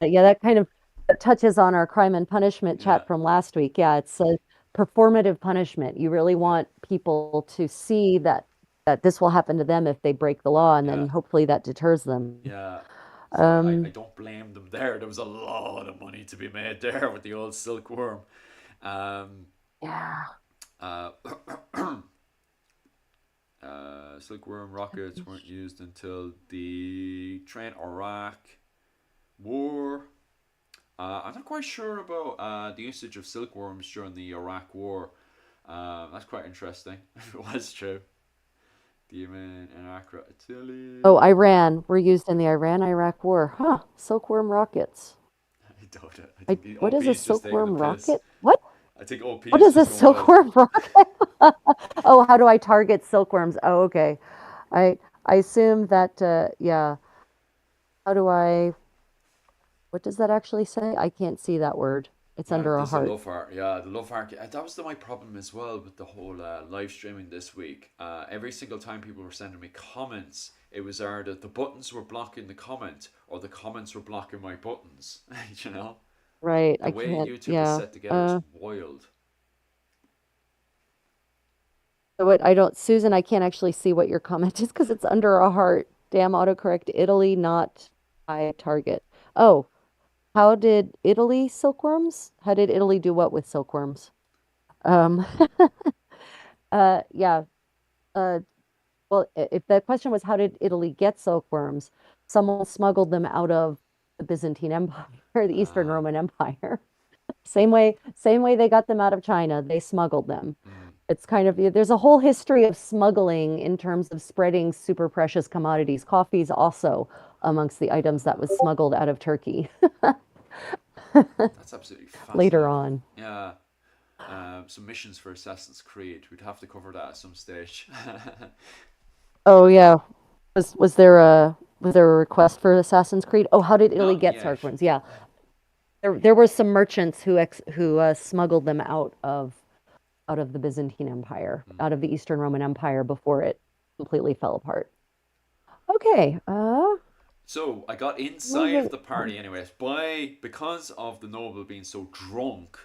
made. yeah, that kind of that touches on our crime and punishment Yeah, chat from last week. Yeah, it's a performative punishment. You really yeah, want people to see that this will happen to them if they break the law, and yeah. then hopefully that deters them. Yeah. So I Um, don't blame them there. There was a lot of money to be made there with the old silkworm. Um, yeah. uh, silkworm rockets weren't used until the Trent-Iraq War. I'm not quite sure about the usage of silkworms during the Iraq War. That's quite interesting if it was true. Demon and Accra, Oh, Italy. Iran were used in the Iran-Iraq War. Huh. Silkworm rockets. I doubt it. I think the What is OP a is just taking the silkworm piss. rocket? What? I think OP What is is a just going wild. silkworm rocket? Oh, how do I target silkworms? Oh, okay. I assume that yeah. How do I what does that actually say? I can't see that word. It's under a There's a heart. love heart. Yeah, the love heart. That was my problem as well with the whole live streaming this week. Every single time people were sending me comments, it was either the buttons were blocking the comment or the comments were blocking my buttons. you know, Right. the I way can't. YouTube is Yeah. set together is wild. So what I don't Susan, I can't actually see what your comment is because it's under a heart. Damn autocorrect Italy, not I target. Oh, how did Italy silkworms? How did Italy do what with silkworms? Um yeah. Uh well, if the question was how did Italy get silkworms, someone smuggled them out of the Byzantine Empire, the Eastern Uh, Roman Empire. Same way they got them out of China, they smuggled them. mm, It's kind of, there's a whole history of smuggling in terms of spreading super precious commodities. Coffee's also amongst the items that was smuggled out of Turkey that's absolutely later fascinating. on. Yeah. Some missions for Assassin's Creed. We'd have to cover that at some stage. Oh yeah. Was there a request for Assassin's Creed? Oh, how did Italy Not get yet. Sarkworms? Yeah. There were some merchants who smuggled them out of the Byzantine Empire, Mm. out of the Eastern Roman Empire before it completely fell apart. Okay, So I got inside of moving the on. party anyways. Because of the noble being so drunk,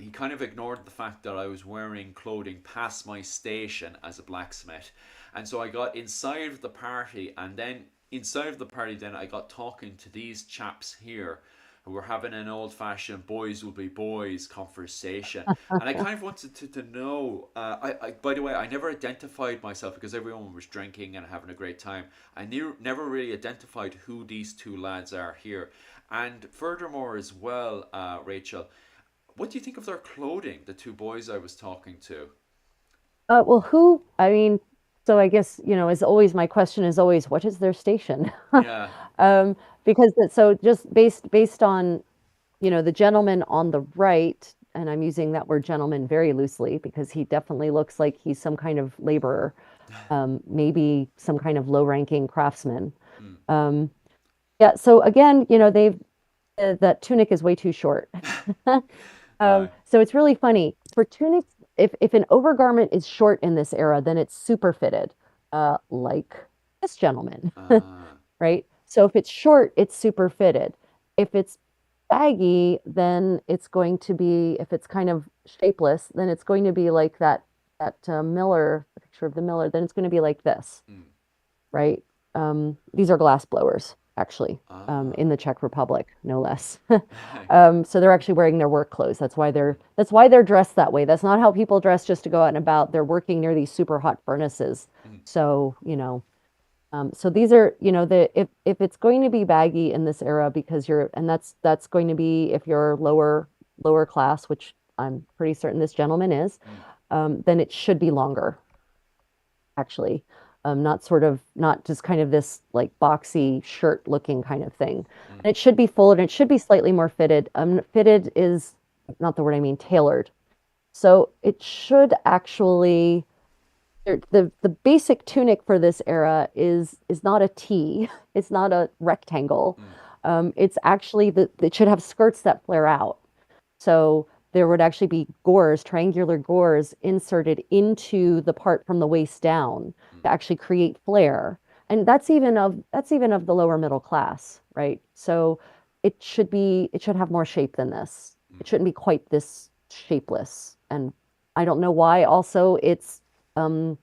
he kind of ignored the fact that I was wearing clothing past my station as a blacksmith, and so I got inside of the party, and then inside of the party, then I got talking to these chaps here. Who were having an old-fashioned "boys will be boys" conversation, and I kind of wanted to know. By the way, I never identified myself because everyone was drinking and having a great time. Never really identified who these two lads are here. And furthermore, as well, Rachel, what do you think of their clothing? The two boys I was talking to. Well, who? I mean, so I guess, as always, my question is always, what is their station? Yeah. Because so just based on, the gentleman on the right, and I'm using that word gentleman very loosely because he definitely looks like he's some kind of laborer, maybe some kind of low-ranking craftsman. Mm. Um, yeah, so again, that tunic is way too short. Aye. So it's really funny. For tunics, if an overgarment is short in this era, then it's super fitted, like this gentleman, Uh, right? So if it's short, it's super fitted. If it's baggy, then it's going to be, if it's kind of shapeless, then it's going to be like that Miller, the picture of the Miller, then it's going to be like this, mm. right? These are glass blowers, actually, Ah. in the Czech Republic, no less. Aye. So they're actually wearing their work clothes. That's why they're dressed that way. That's not how people dress just to go out and about. They're working near these super hot furnaces. Mm. So, so these are, the if it's going to be baggy in this era because and that's going to be if you're lower class, which I'm pretty certain this gentleman is, Mm. then it should be longer actually. Not just kind of this like boxy shirt looking kind of thing. Mm. And it should be full and it should be slightly more fitted. Fitted is not the word I mean, tailored. So it should actually the basic tunic for this era is not a T. It's not a rectangle. Mm. It's actually it should have skirts that flare out. So there would actually be gores, triangular gores inserted into the part from the waist down mm, to actually create flare. And that's even of the lower middle class, right? So it should have more shape than this. mm. It shouldn't be quite this shapeless. And I don't know why. Also, it's um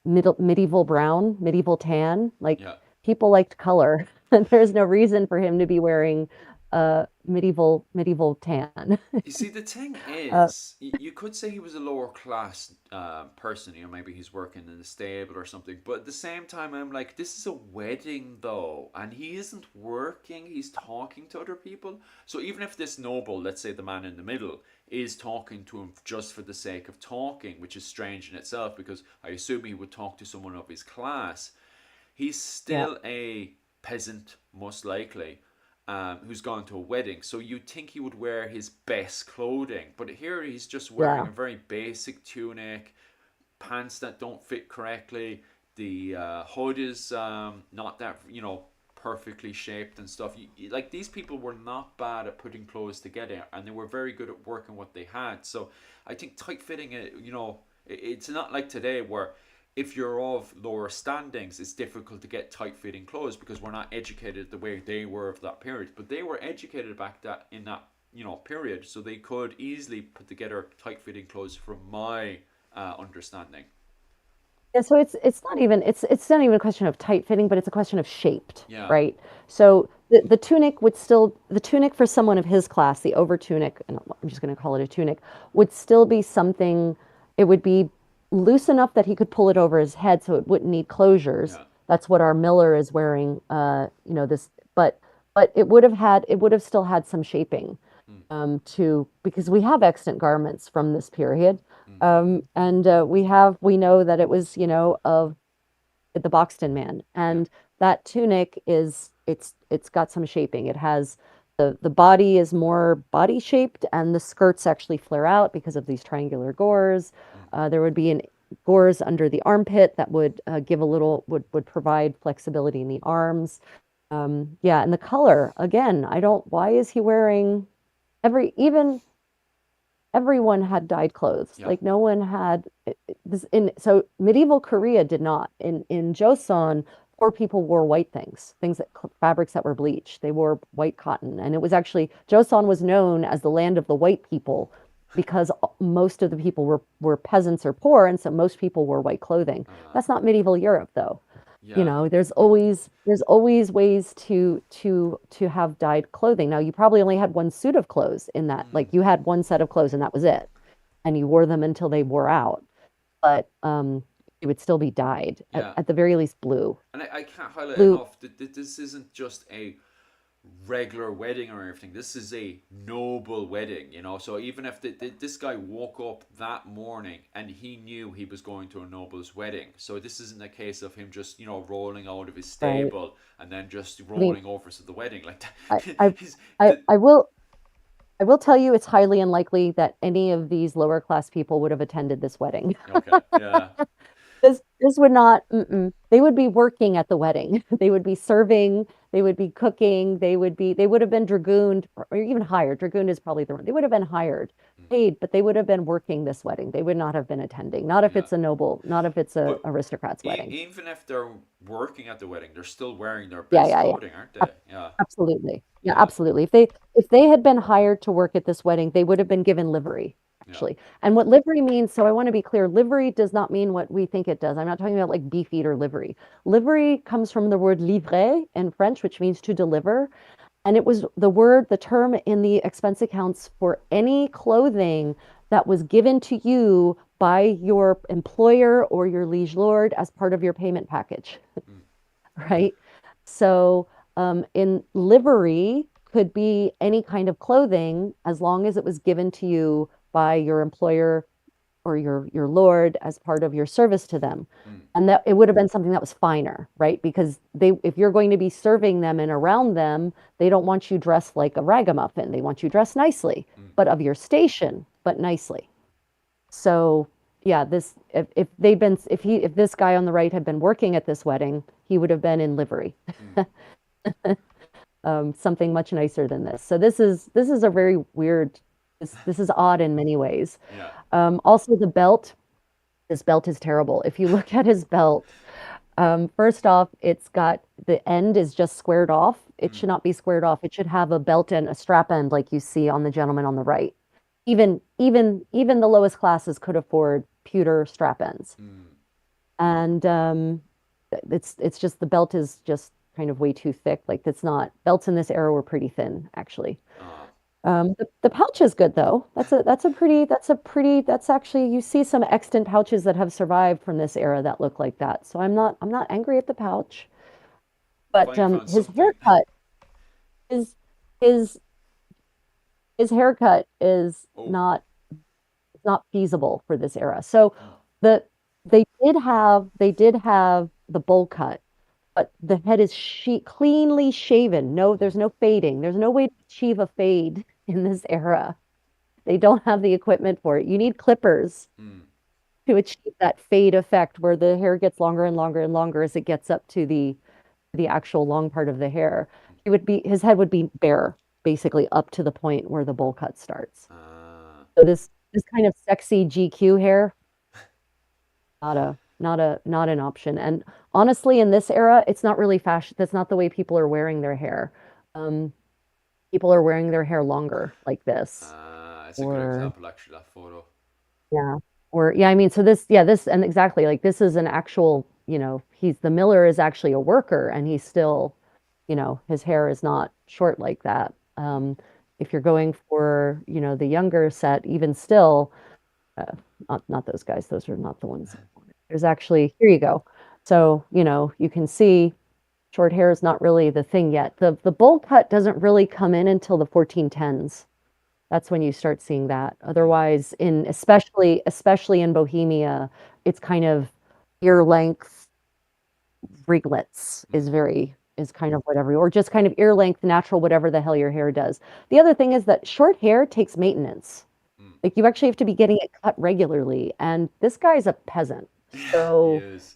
medieval brown, medieval tan. Like Yeah. people liked color. There's no reason for him to be wearing medieval tan. You see, the thing Uh, is, you could say he was a lower class person. You know, maybe he's working in a stable or something. But at the same time, I'm like, this is a wedding, though, and he isn't working. He's talking to other people. So even if this noble, let's say the man in the middle, is talking to him just for the sake of talking, which is strange in itself, because I assume he would talk to someone of his class. He's yeah, still a peasant, most likely, who's gone to a wedding. So you'd think he would wear his best clothing. But here he's just wearing yeah. a very basic tunic, pants that don't fit correctly. The hood is not that, perfectly shaped and stuff. Like, these people were not bad at putting clothes together, and they were very good at working what they had. So I think tight fitting, it's not like today where if you're of lower standings, it's difficult to get tight fitting clothes because we're not educated the way they were of that period. But they were educated back that in that period, so they could easily put together tight fitting clothes from my understanding. Yeah, so it's not even a question of tight fitting, but it's a question of shaped, Yeah, right? So the tunic for someone of his class, the over tunic, and I'm just going to call it a tunic, would still be something. It would be loose enough that he could pull it over his head, so it wouldn't need closures. yeah, That's what our miller is wearing. But it would have still had some shaping mm, because we have extant garments from this period. mm, And we know that it was, of the Boxton man. yeah, And that tunic it's got some shaping. It has the body is more body shaped and the skirts actually flare out because of these triangular gores. mm, There would be an gores under the armpit that would give a little would provide flexibility in the arms. Yeah, and the color, again, why is he wearing even everyone had dyed clothes. yeah, Like no one had this so medieval Korea did not. In Joseon, poor people wore white things that fabrics that were bleached. They wore white cotton, and it was actually Joseon was known as the land of the white people because most of the people were peasants or poor, and so most people wore white clothing. uh, That's not medieval Europe, though. yeah, There's always ways to have dyed clothing. Now, you probably only had one suit of clothes in that, mm, like you had one set of clothes and that was it, and you wore them until they wore out. But it would still be dyed yeah. at the very least blue. And I can't highlight Blue, enough that this isn't just a regular wedding or everything. This is a noble wedding, So even if this guy woke up that morning and he knew he was going to a noble's wedding, so this isn't a case of him just rolling out of his right? stable and then just I mean, rolling over to the wedding like I that. I He's I, the, I will tell you it's highly unlikely that any of these lower class people would have attended this wedding. okay, yeah, This would not, they would be working at the wedding. They would be serving, they would be cooking, they would have been dragooned or even hired. Dragooned is probably the wrong. They would have been hired, mm, paid, but they would have been working this wedding. They would not have been attending. Not if yeah. it's a noble, not if it's a But aristocrat's wedding. even if they're working at the wedding, they're still wearing their Yeah, best yeah, yeah. clothing, aren't they? Yeah, Absolutely. Yeah, yeah, absolutely. If they had been hired to work at this wedding, they would have been given livery, yeah, actually. And what livery means, so I want to be clear, livery does not mean what we think it does. I'm not talking about like beefeater livery. Livery comes from the word livrer in French, which means to deliver. And it was the term in the expense accounts for any clothing that was given to you by your employer or your liege lord as part of your payment package. mm, Right? So, in livery could be any kind of clothing as long as it was given to you by your employer or your lord as part of your service to them. mm, And that it would have been something that was finer, right? Because if you're going to be serving them and around them, they don't want you dressed like a ragamuffin. They want you dressed nicely, mm, but of your station, but nicely. So yeah, if this guy on the right had been working at this wedding, he would have been in livery. mm. something much nicer than this. So this is a very weird. This is odd in many ways. Yeah. Also, the belt. His belt is terrible. If you look at his belt, first off, it's got the end is just squared off. It Mm, should not be squared off. It should have a belt and a strap end like you see on the gentleman on the right. Even the lowest classes could afford pewter strap ends. mm. And it's just the belt is just kind of way too thick. Like it's not belts in this era were pretty thin, actually. Ah, The pouch is good though. That's actually you see some extant pouches that have survived from this era that look like that. So I'm not angry at the pouch, but finally found his something. haircut his his his haircut is Oh. not feasible for this era. So Mm, the they did have the bowl cut, but the head is cleanly shaven. No, mm, there's no fading. There's no way to achieve a fade in this era. They don't have the equipment for it. You need clippers mm. to achieve that fade effect where the hair gets longer and longer and longer as it gets up to the actual long part of the hair. His head would be bare, basically up to the point where the bowl cut starts. Ah. So this kind of sexy GQ hair, not an option. And honestly, in this era, it's not really fashion. That's not the way people are wearing their hair. Um, People are wearing their hair longer like this. It's a good Or example, actually, that photo. yeah. Or yeah, I mean, so this and exactly like this is an actual, he's the miller is actually a worker and he's still, his hair is not short like that. Mm, If you're going for, the younger set, even still, uh, not those guys, those are not the ones. There's actually, here you go. So, you can see short hair is not really the thing yet. The bowl cut doesn't really come in until the 1410s. That's when you start seeing that. mm, Otherwise, in especially in Bohemia, it's kind of ear length ringlets mm, is kind of whatever, or just kind of ear length natural, whatever the hell your hair does. The other thing is that short hair takes maintenance. mm. Like you actually have to be getting it cut regularly, and this guy's a peasant, Yeah, he so is.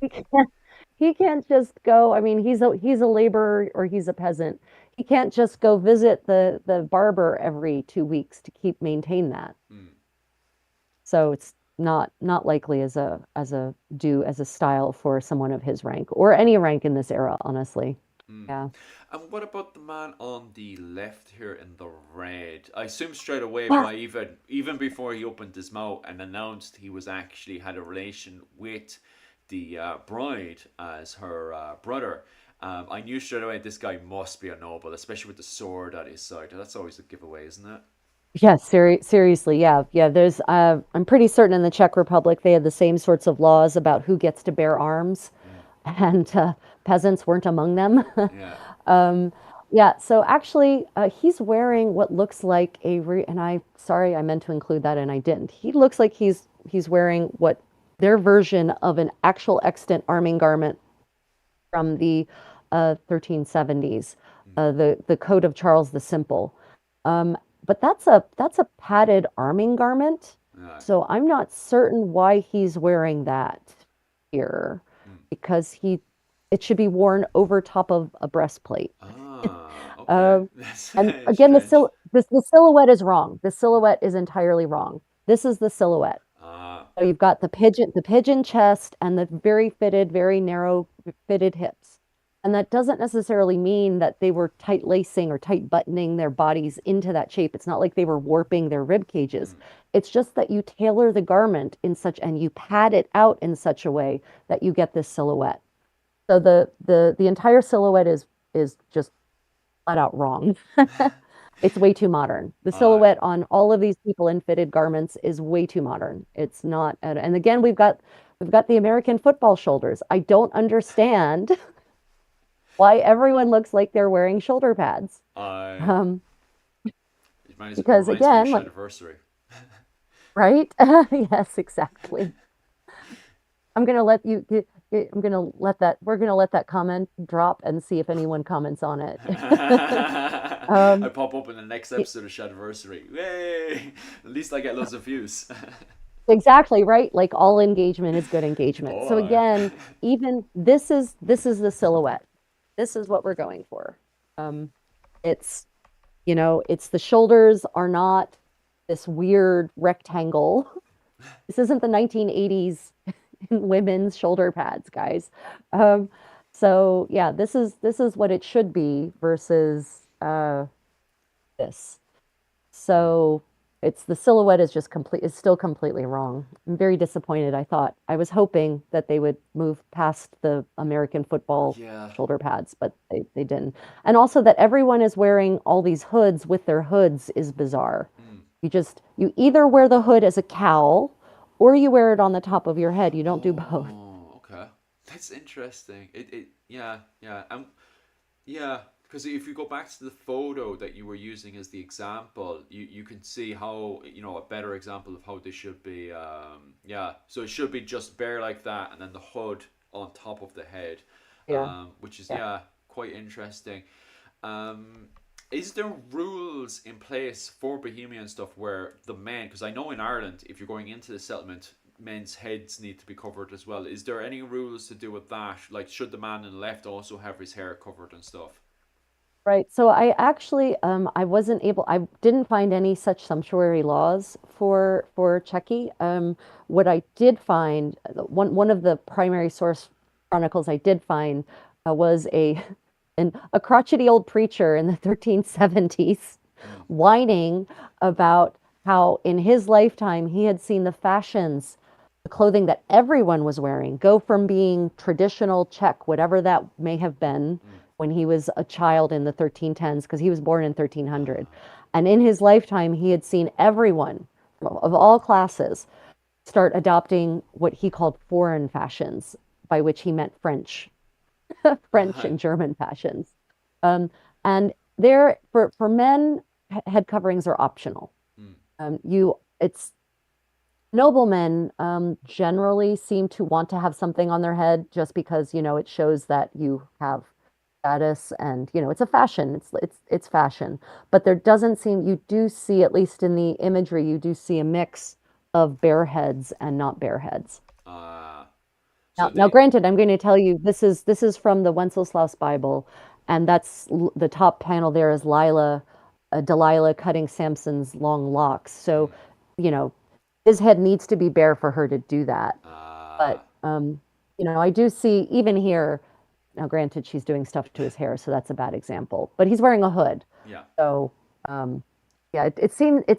he can't he can't just go. I mean, he's a laborer or he's a peasant. He can't just go visit the barber every 2 weeks to keep maintain that. Mm, So it's not likely as a style for someone of his rank or any rank in this era, honestly. mm. Yeah. And what about the man on the left here in the red? I assume straight away Yeah. by even before he opened his mouth and announced he was actually had a relation with the bride as her brother. I knew straight away this guy must be a noble, especially with the sword at his side. That's always a giveaway, isn't it? Yeah, seriously, yeah. Yeah, I'm pretty certain in the Czech Republic they had the same sorts of laws about who gets to bear arms, Mm, and peasants weren't among them. yeah. Um, yeah, so actually, he's wearing what looks like and sorry, I meant to include that and I didn't. He looks like he's wearing what their version of an actual extant arming garment from the 1370s, Mm, the Code of Charles the Simple. Um, but that's a padded arming garment, yeah. so I'm not certain why he's wearing that here, Mm. because it should be worn over top of a breastplate. Okay. Um, That's and again, strange. the silhouette is wrong. The silhouette is entirely wrong. This is the silhouette. Ah, So you've got the pigeon chest and the very fitted, very narrow fitted hips. And that doesn't necessarily mean that they were tight lacing or tight buttoning their bodies into that shape. It's not like they were warping their rib cages. mm, It's just that you tailor the garment and you pad it out in such a way that you get this silhouette. So the entire silhouette is just flat out wrong. It's way too modern. The aye. silhouette on all of these people in fitted garments is way too modern. It's not, and again, we've got the American football shoulders. I don't understand why everyone looks like they're wearing shoulder pads. Aye. Um, It because reminds me of again, like, Shadiversary. right? Yes, exactly. I'm gonna let you. I'm gonna let that. We're gonna let that comment drop and see if anyone comments on it. I Um, pop up in the next episode of Shadiversary. Yay! At least I get loads of views. Exactly, right? Like all engagement is good engagement. Oh, So aye. again, even this is the silhouette. this is what we're going for. Um, it's, it's the shoulders are not this weird rectangle. This isn't the 1980s women's shoulder pads, guys. Um, so yeah, this is what it should be versus this. Mm. So it's the silhouette is just complete is still completely wrong. I'm very disappointed. I was hoping that they would move past the American football Yeah. shoulder pads, but they didn't. And also that everyone is wearing all these hoods with their hoods is bizarre. Mm. You either wear the hood as a cowl or you wear it on the top of your head. You don't do both. Oh, okay. That's interesting. Yeah, yeah. Yeah, because if you go back to the photo that you were using as the example, you can see how, a better example of how this should be. Yeah, so it should be just bare like that, and then the hood on top of the head, Yeah. which is, Yeah. yeah, quite interesting. Um, is there rules in place for Bohemian stuff where the men, because I know in Ireland, if you're going into the settlement, men's heads need to be covered as well. Is there any rules to do with that? Like, should the man on the left also have his hair covered and stuff? Right. So I actually I didn't find any such sumptuary laws for Czechia. What I did find, one of the primary source chronicles I did find was a crotchety old preacher in the 1370s Mm. whining about how in his lifetime he had seen the fashions, the clothing that everyone was wearing, go from being traditional Czech, whatever that may have been Mm. when he was a child in the 1310s, because he was born in 1300. Ah. And in his lifetime, he had seen everyone of all classes start adopting what he called foreign fashions, by which he meant French Right. and German fashions. Um, and there, for men, head coverings are optional. Mm. It's noblemen generally seem to want to have something on their head just because, it shows that you have status and, it's a fashion. It's fashion. But there doesn't seem, you do see, at least in the imagery, you do see a mix of bare heads and not bare heads. Ah. So Now, they. granted, I'm going to tell you this is from the Wenceslaus Bible, and the top panel there is Delilah cutting Samson's long locks. So, Mm. you know, his head needs to be bare for her to do that. But Ah. I do see even here. Now, granted, she's doing stuff to his hair, so that's a bad example. But he's wearing a hood, Yeah. so yeah, it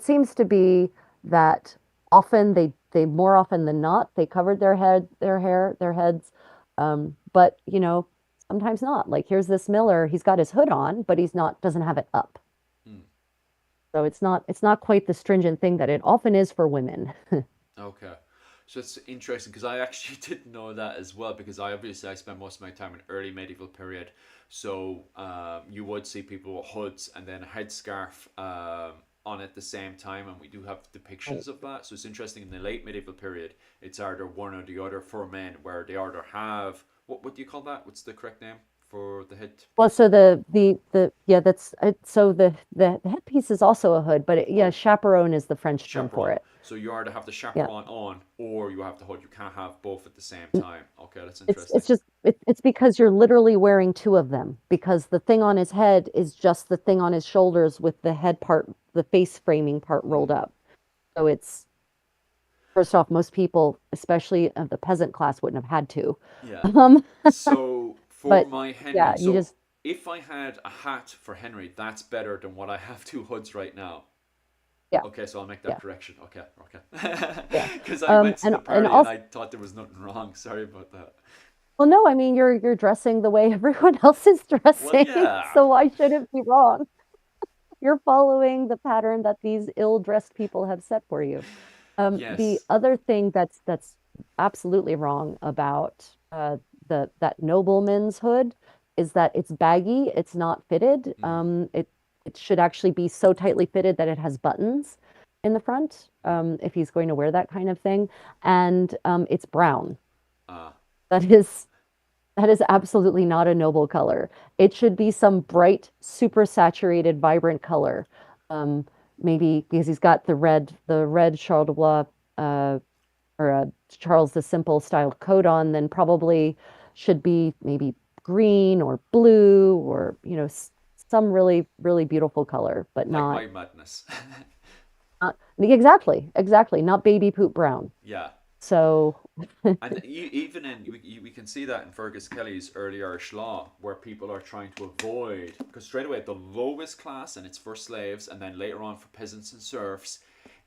seems to be that often they more often than not they covered their hair, their heads, but sometimes not. Like here's this Miller, he's got his hood on, but he's not doesn't have it up. Mm. So it's not quite the stringent thing that it often is for women. Okay. So it's interesting because I actually didn't know that as well because I spent most of my time in early medieval period. So you would see people with hoods and then a headscarf on at the same time, and we do have Right. depictions of that. So it's interesting in the late medieval period, it's either one or the other for men, where they either have what do you call that? What's the correct name for the Well, headpiece? so the yeah, that's so the headpiece is also a hood, but yeah, Oh, chaperone is the French term for chaperone. it. So you either have the Yeah. chaperone on or you have the hood. You can't have both at the same time. Okay, that's It's interesting. it's just it's because you're literally wearing two of them because the thing on his head is just the thing on his shoulders with the head part, the face framing part rolled Mm, up. So it's first off, most people, especially of the peasant class, wouldn't have had to. yeah. Um, So for but my Henry, yeah, you so just if I had a hat for Henry, that's better than what I have two hoods right now. yeah, Okay, so I'll make that yeah, correction. Okay, okay. yeah. Because I went to And the and party and also, I thought there was nothing wrong. Sorry about that. well, no, I mean you're dressing the way everyone else is Well, dressing, yeah. so why should it be wrong? You're following the pattern that these ill-dressed people have set for you. The Yes. other thing that's absolutely wrong about the that nobleman's hood is that it's baggy, it's not fitted. Mm, It should actually be so tightly fitted that it has buttons in the front, mm. if he's going to wear that kind of thing. And it's brown. Ah, That is absolutely not a noble color. It should be some bright, super saturated, vibrant color. Um, Maybe because he's got the red Charles de Blois or Charles the Simple style coat on, then probably should be maybe green or blue or, some really, really beautiful color, but Like not, my madness. exactly, exactly, not baby poop brown. Yeah. So, And even we can see that in Fergus Kelly's early Irish law, where people are trying to avoid, because straight away the lowest class, and it's for slaves, and then later on for peasants and serfs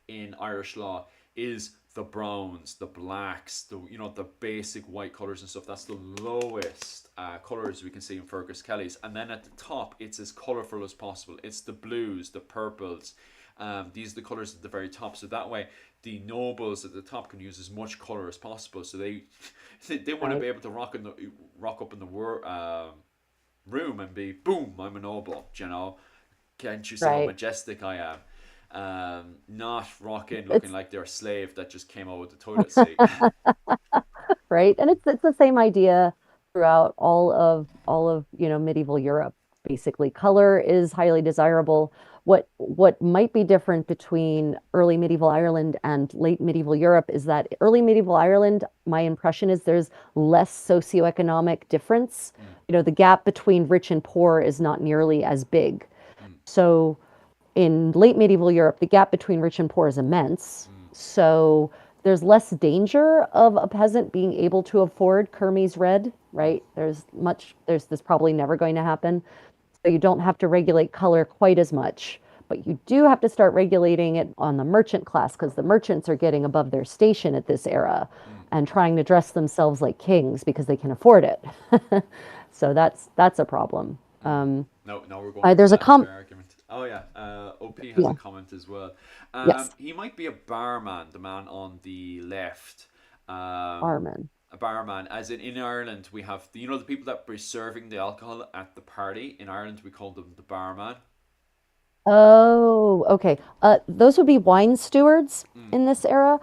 in Irish law, is the browns, the blacks, the basic white colors and stuff. That's the lowest colors we can see in Fergus Kelly's, and then at the top, it's as colorful as possible. It's the blues, the purples. These are the colors at the very top, so that way the nobles at the top can use as much color as possible. So they they want to right, be able to rock up in the room and be boom, I'm a noble. Can't you see how right. majestic I am? Not rock in looking It's like they're a slave that just came out with the toilet seat. right, and it's the same idea throughout all of medieval Europe. Basically, color is highly desirable. What might be different between early medieval Ireland and late medieval Europe is that early medieval Ireland, my impression is there's less socioeconomic difference. Mm, The gap between rich and poor is not nearly as big. mm, So in late medieval Europe, the gap between rich and poor is immense. mm, So there's less danger of a peasant being able to afford Kermes red, mm, right? There's this probably never going to happen. So you don't have to regulate color quite as much, but you do have to start regulating it on the merchant class because the merchants are getting above their station at this era mm. and trying to dress themselves like kings because they can afford it. So that's a problem. No, now we're going for the There's a sanitary argument. Oh yeah, OP has a yeah, comment as well. yes, He might be a barman, the man on the left. Armin. A barman, as in Ireland, we have the people that be serving the alcohol at the party. In Ireland, we call them the barman. Oh, okay. Those would be wine stewards Mm, in this era.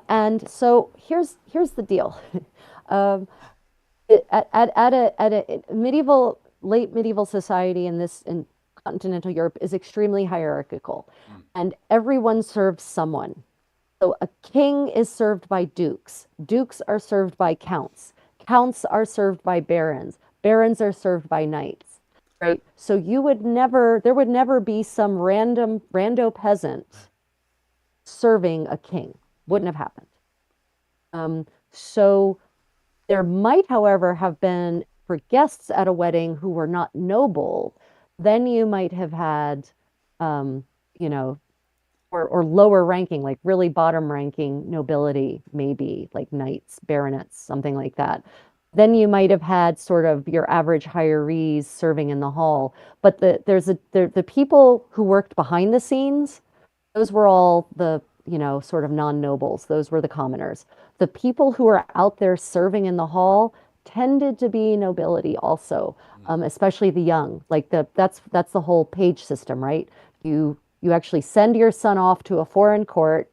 And so here's the deal. Um, at a late medieval society in continental Europe is extremely hierarchical, mm, and everyone serves someone. So a king is served by dukes. Dukes are served by counts. Counts are served by barons. Barons are served by knights. Right? So there would never be some rando peasant serving a king. mm, Wouldn't have happened. So there might, however, have been for guests at a wedding who were not noble, then you might have had, um, you know, or lower ranking, like really bottom ranking nobility, maybe like knights, baronets, something like that. Then you might have had sort of your average hirees serving in the hall. But the people who worked behind the scenes, those were all the, sort of non-nobles. Those were the commoners. The people who were out there serving in the hall tended to be nobility also, mm, especially the young. Like that's the whole page system, right? You actually send your son off to a foreign court,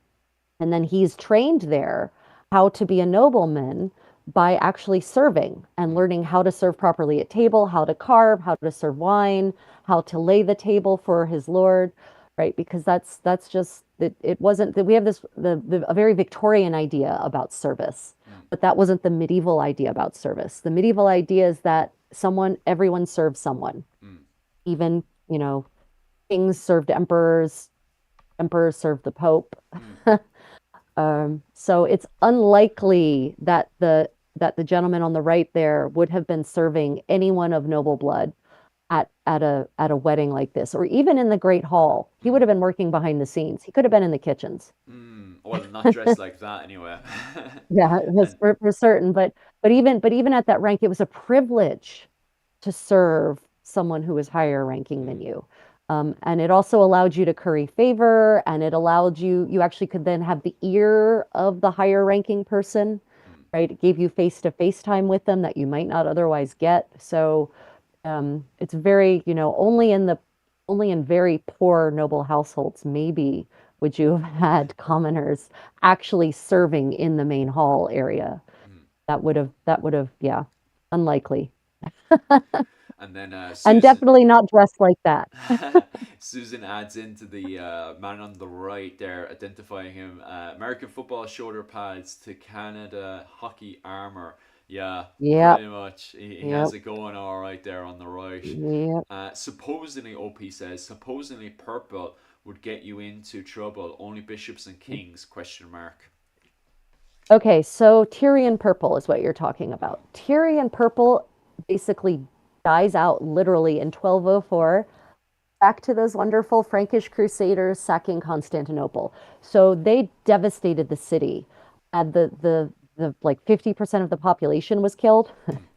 and then he's trained there how to be a nobleman by actually serving and mm, learning how to serve properly at table, how to carve, how to serve wine, how to lay the table for his lord, right? Because that's just it wasn't that we have a very Victorian idea about service, mm, but that wasn't the medieval idea about service. The medieval idea is that everyone serves someone, mm, even, kings served emperors, emperors served the pope. mm. So it's unlikely that the gentleman on the right there would have been serving anyone of noble blood at a wedding like this, or even in the Great Hall. He would Mm. have been working behind the scenes. He could have been in the kitchens. Well, not dressed like that anyway. Yeah, it was And for certain. But even at that rank, it was a privilege to serve someone who was higher ranking than mm, you. And it also allowed you to curry favor, and it allowed you actually could then have the ear of the higher ranking person, mm, right? It gave you face-to-face time with them that you might not otherwise get. So it's very, only in very poor noble households, maybe would you have had commoners actually serving in the main hall area. mm. That would have, yeah, unlikely. And then And Susan. definitely not dressed like that. Susan adds into the man on the right there, identifying him. American football shoulder pads to Canada hockey armor. Yeah, Yep, pretty much. He yep, has it going all right there on the right. yep. Supposedly, OP says, supposedly purple would get you into trouble. Only bishops and kings? Question mark. Okay, so Tyrian purple is what you're talking about. Tyrian purple basically dies out literally in 1204, back to those wonderful Frankish crusaders sacking Constantinople. So they devastated the city, and the like 50% of the population was killed. Mm,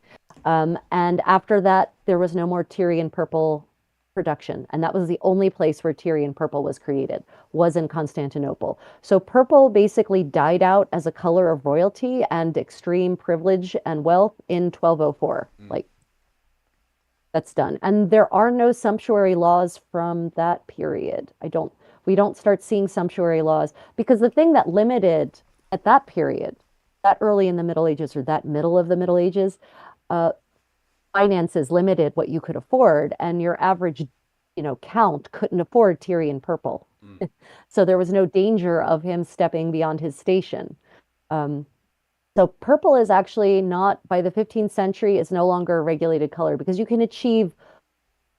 And after that, there was no more Tyrian purple production. And that was the only place where Tyrian purple was created, was in Constantinople. So purple basically died out as a color of royalty and extreme privilege and wealth in 1204. mm, Like that's done. And there are no sumptuary laws from that period. We don't start seeing sumptuary laws because the thing that limited at that period, that early in the Middle Ages or that middle of the Middle Ages, uh, finances limited what you could afford, and your average, count couldn't afford Tyrian purple. mm, So there was no danger of him stepping beyond his station. Um, so purple is actually not, by the 15th century, is no longer a regulated color because you can achieve,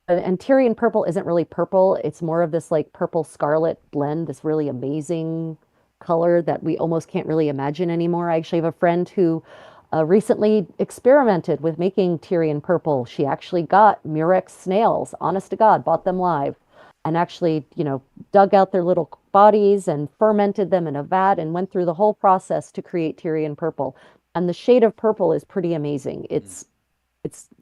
and Tyrian purple isn't really purple. It's more of this like purple scarlet blend, this really amazing color that we almost can't really imagine anymore. I actually have a friend who recently experimented with making Tyrian purple. She actually got Murex snails, honest to God, bought them live and actually, dug out their little bodies and fermented them in a vat and went through the whole process to create Tyrian purple. And the shade of purple is pretty amazing. mm,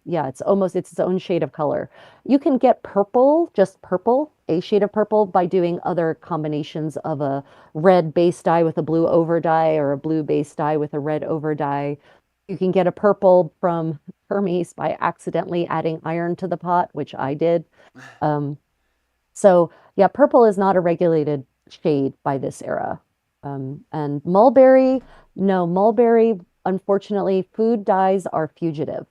Yeah, it's its own shade of color. You can get purple, just purple, a shade of purple by doing other combinations of a red base dye with a blue over dye or a blue base dye with a red over dye. You can get a purple from Hermes by accidentally adding iron to the pot, which I did. Um, so yeah, purple is not a regulated shade by this era. And mulberry, no, mulberry, unfortunately, food dyes are fugitive,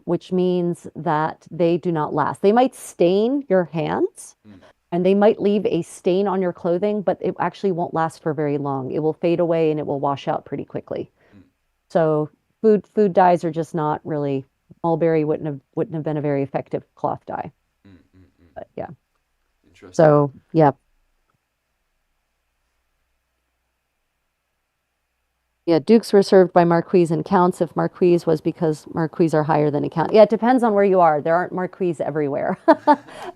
which means that they do not last. They might stain your hands mm, and they might leave a stain on your clothing, but it actually won't last for very long. It will fade away and it will wash out pretty quickly. mm, So food dyes are just not really, mulberry wouldn't have been a very effective cloth dye. mm, mm, mm. But yeah. Interesting. So yeah. Yeah, dukes were served by marquises and counts if marquise was because marquises are higher than a count. Yeah, it depends on where you are. There aren't marquises everywhere.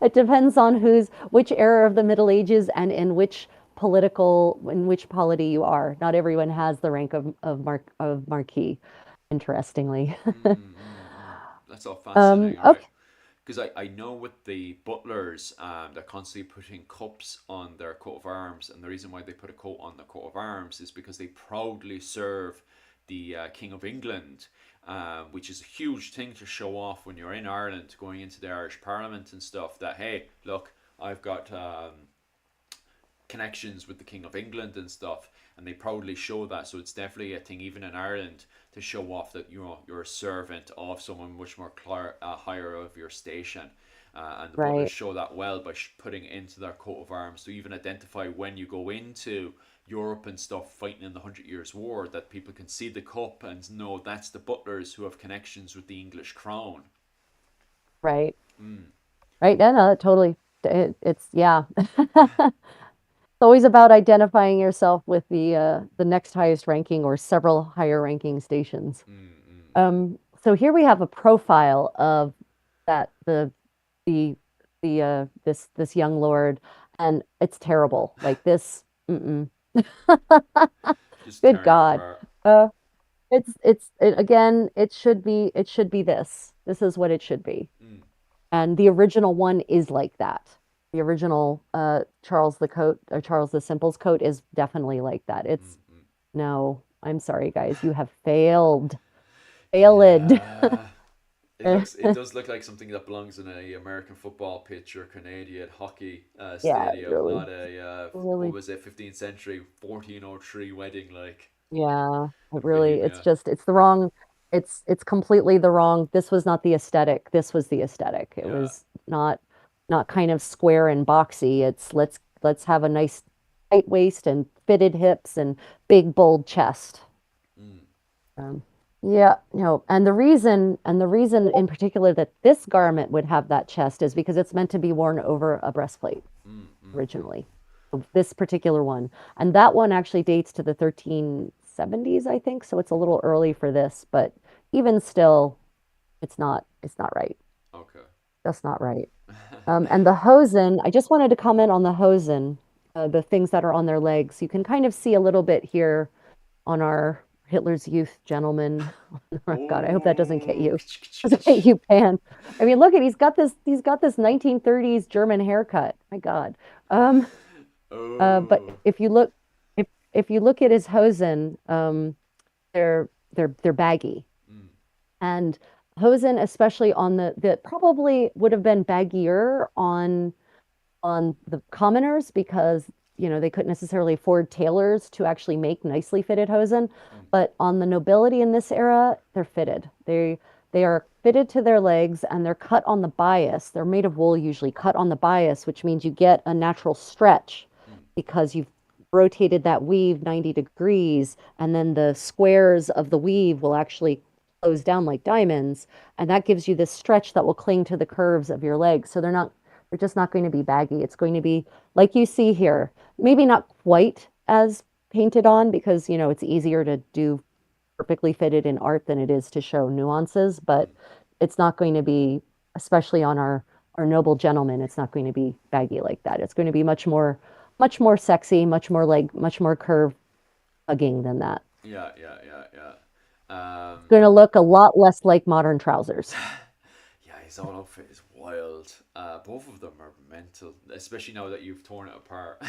It depends on which era of the Middle Ages and in which polity you are. Not everyone has the rank of marquis, interestingly. Mm, mm, mm. That's all fascinating, right? Okay. Because I know with the butlers, they're constantly putting cups on their coat of arms, and the reason why they put a coat on the coat of arms is because they proudly serve the King of England, which is a huge thing to show off when you're in Ireland, going into the Irish Parliament and stuff. That hey, look, I've got connections with the King of England and stuff, and they proudly show that. So it's definitely a thing, even in Ireland, to show off that you're a servant of someone much more higher of your station. And the butlers Right. show that well by putting it into their coat of arms to even identify when you go into Europe and stuff fighting in the Hundred Years' War, that people can see the cup and know that's the butlers who have connections with the English crown. Right. Mm, Right. No, no, totally. It's yeah. It's always about identifying yourself with the next highest ranking or several higher ranking stations. mm, mm, mm. So here we have a profile of that the this young lord, and it's terrible. Like this, mm-mm. Just Good tearing it God. apart. Uh, again, it should be this. This is what it should be. Mm, And the original one is like that. The original Charles the Coat or Charles the Simple's coat is definitely like that. mm, It's mm. no, I'm sorry, guys, you have failed. Failed. Yeah. It does look like something that belongs in a American football pitch or Canadian hockey Yeah, stadium, really, not a what really, was it, 15th century 1403 wedding like. yeah, it really, it's Bohemia. just, it's the wrong, it's completely the wrong, this was not the aesthetic. This was the aesthetic. It Yeah. was not kind of square and boxy. It's let's have a nice tight waist and fitted hips and big bold chest. Mm. Um, Yeah, no. And the reason in particular that this garment would have that chest is because it's meant to be worn over a breastplate Mm, mm, mm. originally. This particular one. And that one actually dates to the 1370s, I think, so it's a little early for this, but even still, it's not right. Okay. That's not right. And the hosen, I just wanted to comment on the hosen, the things that are on their legs. You can kind of see a little bit here on our Hitler's Youth gentleman. Oh God, I hope that doesn't get Oh. you. Doesn't get you banned. I mean, look at he's got this 1930s German haircut. My God. Um, but Oh. if you look at his hosen, they're baggy. Mm, And hosen, especially on the probably would have been baggier on the commoners because they couldn't necessarily afford tailors to actually make nicely fitted hosen, mm, but on the nobility in this era, they're fitted. They are fitted to their legs and they're cut on the bias. They're made of wool usually cut on the bias, which means you get a natural stretch mm. because you've rotated that weave 90 degrees and then the squares of the weave will actually close down like diamonds and that gives you this stretch that will cling to the curves of your legs. So they're just not going to be baggy. It's going to be like you see here, maybe not quite as painted on because, it's easier to do perfectly fitted in art than it is to show nuances, but it's not going to be, especially on our noble gentlemen, it's not going to be baggy like that. It's going to be much more sexy, much more curve hugging than that. Yeah, yeah, yeah, yeah. Going to look a lot less like modern trousers. Yeah, his whole outfit is wild. Both of them are mental, especially now that you've torn it apart.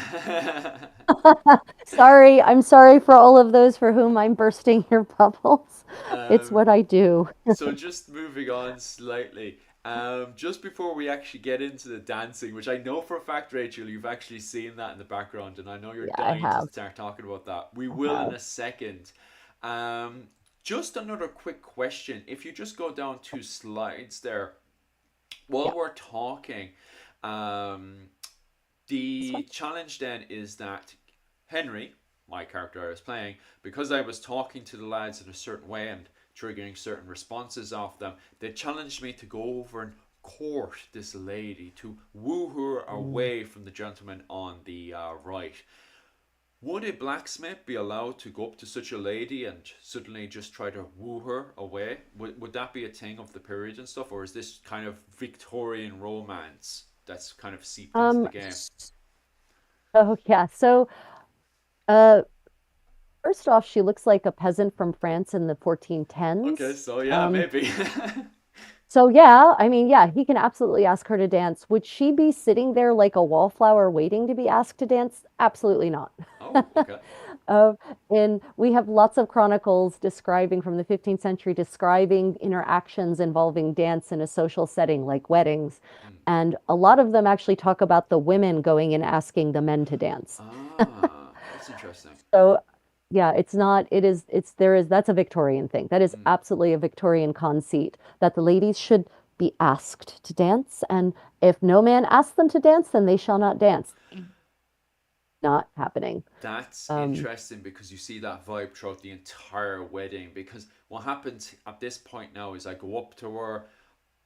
Sorry, I'm sorry for all of those for whom I'm bursting your bubbles. It's um, what I do. so just moving on slightly. Just before we actually get into the dancing, which I know for a fact, Rachel, you've actually seen that in the background, and I know you're Yeah, I dying to have. start talking about that. We I will in have. a second. Um, just another quick question. If you just go down two slides there, Yeah, while we're talking, um, this one. the challenge then is that Henry, my character I was playing, because I was talking to the lads in a certain way and triggering certain responses off them, they challenged me to go over and court this lady, to woo her Mm. away from the gentleman on the right. Would a blacksmith be allowed to go up to such a lady and suddenly just try to woo her away? Would that be a thing of the period and stuff, or is this kind of Victorian romance that's kind of seeped into the Um, game? oh yeah. So, uh, first off, she looks like a peasant from France in the Okay, 1410s. so yeah, Um, maybe. so yeah, I mean, yeah, he can absolutely ask her to dance. Would she be sitting there like a wallflower waiting to be asked to dance? Absolutely not. Oh, okay. Uh, and we have lots of chronicles describing from the 15th century, describing interactions involving dance in a social setting like weddings. Mm. And a lot of them actually talk about the women going and asking the men to dance. Ah, that's interesting. So yeah, it's not, it is, it's, there is, that's a Victorian thing. That is Mm. absolutely a Victorian conceit that the ladies should be asked to dance. And if no man asks them to dance, then they shall not dance. Not happening. That's Um, interesting because you see that vibe throughout the entire wedding. Because what happens at this point now is I go up to her.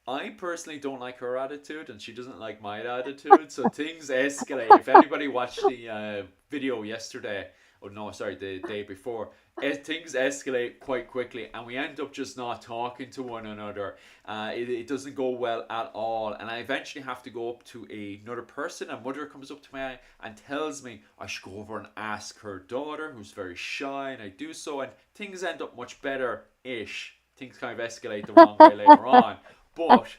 I personally don't like her attitude, and she doesn't like my attitude. So things escalate. If anybody watched the video yesterday, or no, sorry, the day before, things escalate quite quickly, and we end up just not talking to one another. It doesn't go well at all, and I eventually have to go up to another person. A mother comes up to me and tells me I should go over and ask her daughter, who's very shy, and I do so, and things end up much better ish. Things kind of escalate the wrong way later on. But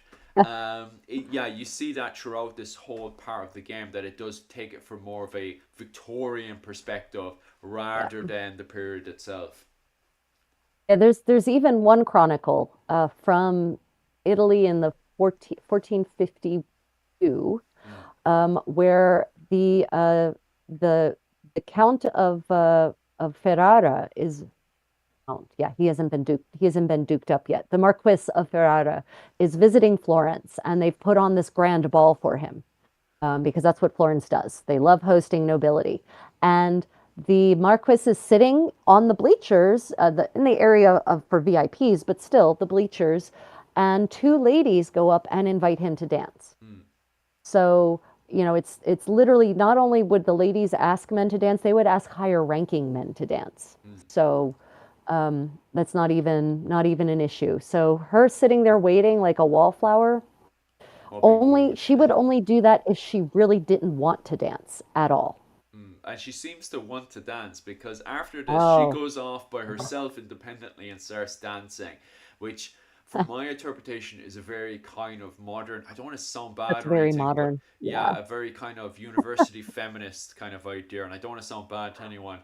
yeah, you see that throughout this whole part of the game that it does take it from more of a Victorian perspective yeah. rather than the period itself. Yeah, there's even one chronicle from Italy in the 1452 Mm, where the the Count of Ferrara is Count. Yeah, he hasn't been duked up yet. The Marquis of Ferrara is visiting Florence, and they've put on this grand ball for him because that's what Florence does. They love hosting nobility, and the Marquis is sitting on the bleachers, in the area of for VIPs, but still the bleachers, and two ladies go up and invite him to dance. Mm, So, it's literally not only would the ladies ask men to dance, they would ask higher ranking men to dance. mm. So, that's not even an issue. So her sitting there waiting like a wallflower, I'll be only rude. she would only do that if she really didn't want to dance at all. And she seems to want to dance because after this, she Oh, goes off by herself independently and starts dancing, which, from my interpretation, is a very kind of modern. I don't want to sound that's bad or very anything, but modern. yeah, Yeah. a very kind of university feminist kind of idea. And I don't want to sound bad to anyone.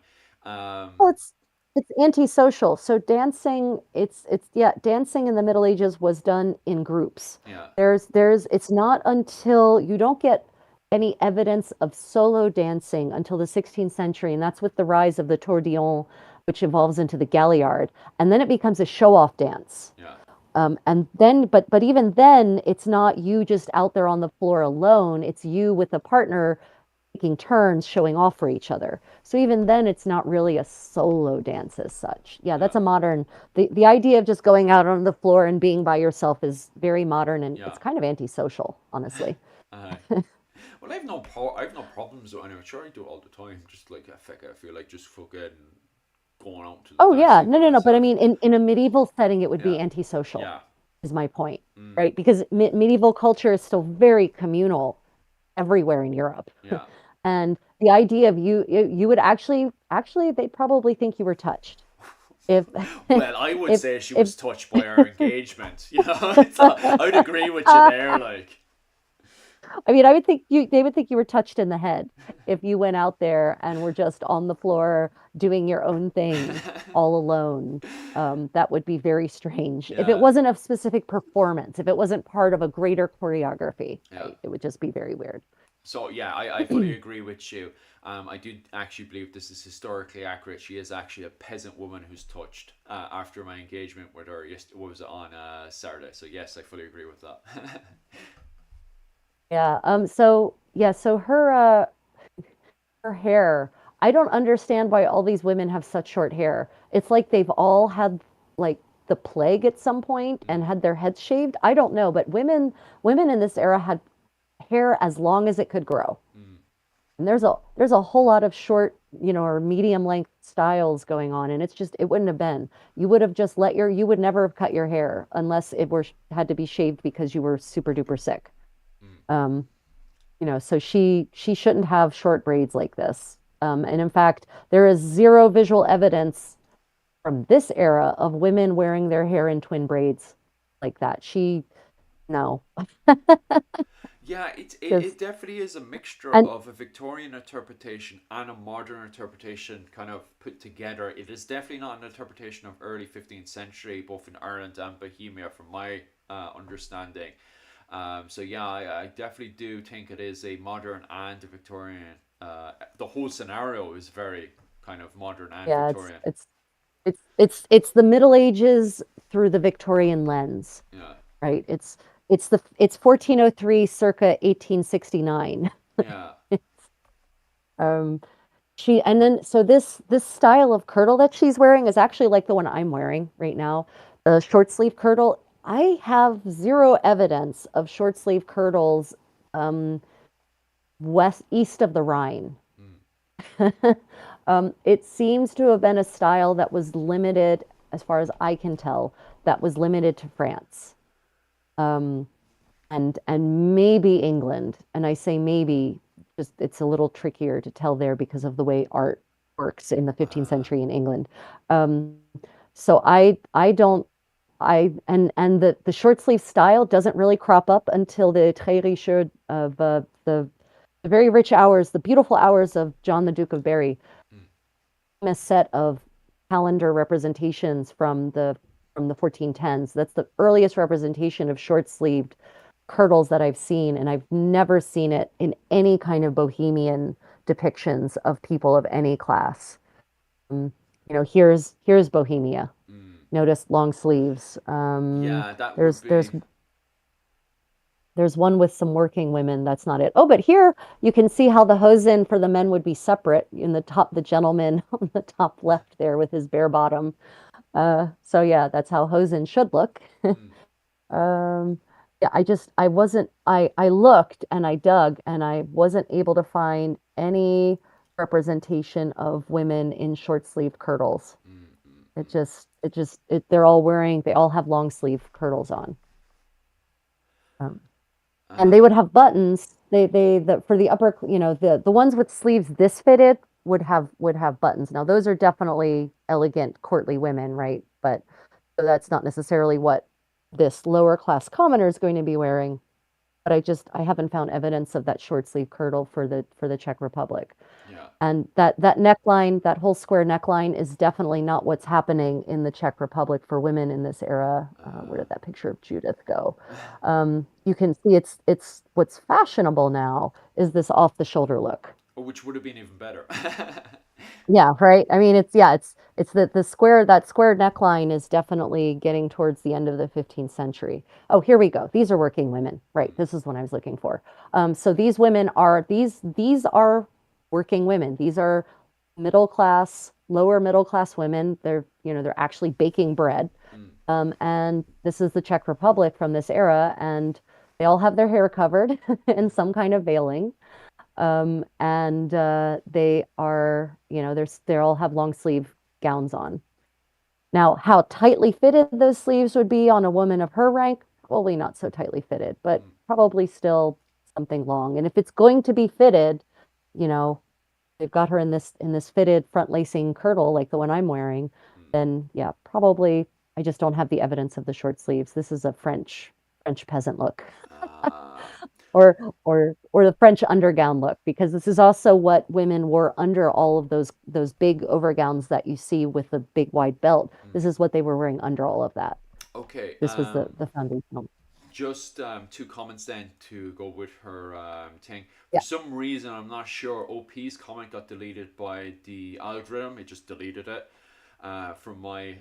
Well, it's antisocial. So dancing, it's yeah, dancing in the Middle Ages was done in groups. Yeah, It's not until you don't get any evidence of solo dancing until the 16th century, and that's with the rise of the tourbillon, which evolves into the galliard, and then it becomes a show-off dance. yeah, But even then, it's not you just out there on the floor alone. It's you with a partner taking turns showing off for each other. So even then, it's not really a solo dance as such. Yeah, yeah, that's a modern. The idea of just going out on the floor and being by yourself is very modern, and yeah. it's kind of antisocial, honestly. uh, well, I've no problems with it. Sure, I do it all the time. Just like I feel like just fucking going out to the Oh dance yeah, scene no, by no, no. But I myself. mean, in a medieval setting, it would Yeah, be antisocial, yeah, is my point, mm, right? Because medieval culture is still very communal everywhere in Europe. yeah. And the idea of you would actually they probably think you were touched if Well, I would if say she if was touched by our engagement. I'd agree with you there. Like, I mean, I would think they would think you were touched in the head if you went out there and were just on the floor doing your own thing all alone. That would be very strange. If it yeah, wasn't a specific performance, if it wasn't part of a greater choreography, yeah. right? It would just be very weird. So yeah, I fully agree with you. I do actually believe this is historically accurate. She is actually a peasant woman who's touched after my engagement with her. What was it on Saturday? So yes, I fully agree with that. Yeah. So yeah. So her hair. I don't understand why all these women have such short hair. It's like they've all had like the plague at some point and Mm, had their heads shaved. I don't know, but women in this era had hair as long as it could grow. mm, And there's a whole lot of short, or medium length styles going on, and it wouldn't have been. You would never have cut your hair unless it were had to be shaved because you were super duper sick. mm. Um, so she shouldn't have short braids like this. And in fact, there is zero visual evidence from this era of women wearing their hair in twin braids like that. No, Yeah, it because definitely is a mixture and of a Victorian interpretation and a modern interpretation kind of put together. It is definitely not an interpretation of early 15th century, both in Ireland and Bohemia, from my understanding. So yeah, I definitely do think it is a modern and a Victorian. The whole scenario is very kind of modern and yeah, Victorian. it's the Middle Ages through the Victorian lens, Yeah, right? It's 1403 circa 1869. yeah, Um, and then so this style of kirtle that she's wearing is actually like the one I'm wearing right now, the short sleeve kirtle. I have zero evidence of short sleeve kirtles um, east of the Rhine. mm, It seems to have been a style that was limited, as far as I can tell, that was limited to France. Um, and maybe England. And I say maybe, just it's a little trickier to tell there because of the way art works in the 15th uh, century in England. Um, so I don't and the short sleeve style doesn't really crop up until the très riche of the very rich hours, the beautiful hours of John the Duke of Berry, mm, a set of calendar representations from the 1410s. That's the earliest representation of short-sleeved kirtles that I've seen, and I've never seen it in any kind of bohemian depictions of people of any class. Um, here's Bohemia. mm. Notice long sleeves. Yeah, that would There's be. There's one with some working women. That's not it. Oh, but here you can see how the hosen for the men would be separate in the top, the gentleman on the top left there with his bare bottom. So yeah, that's how hosen should look. Mm, Um, yeah, I wasn't, I looked and I dug and I wasn't able to find any representation of women in short sleeve kirtles. mm, mm, They're all wearing, they all have long sleeve kirtles on. Um, and they mm. would have buttons. For the upper, the ones with sleeves this fitted would have buttons. Now those are definitely elegant, courtly women, right? But so that's not necessarily what this lower class commoner is going to be wearing. But I haven't found evidence of that short sleeve kirtle for the Czech Republic. Yeah. And that neckline, that whole square neckline is definitely not what's happening in the Czech Republic for women in this era. Where did that picture of Judith go? You can see it's what's fashionable now is this off the shoulder look. Which would have been even better. Yeah, right. I mean, it's the square that square neckline is definitely getting towards the end of the 15th century. Oh, here we go. These are working women. Right. This is what I was looking for. So these women are these are working women. These are middle class, lower middle class women. They're actually baking bread. Mm, And this is the Czech Republic from this era, and they all have their hair covered in some kind of veiling. And they are, they all have long sleeve gowns on. Now, how tightly fitted those sleeves would be on a woman of her rank, probably not so tightly fitted, but mm, probably still something long. And if it's going to be fitted, you know, they've got her in this fitted front lacing kirtle like the one I'm wearing, mm. then yeah, probably I just don't have the evidence of the short sleeves. This is a French peasant look. Uh, Or the French undergown look, because this is also what women wore under all of those big overgowns that you see with the big wide belt. mm. This is what they were wearing under all of that. Okay. This was the foundational. Just two comments then to go with her thing. For Yeah. some reason, I'm not sure. OP's comment got deleted by the algorithm. It just deleted it from my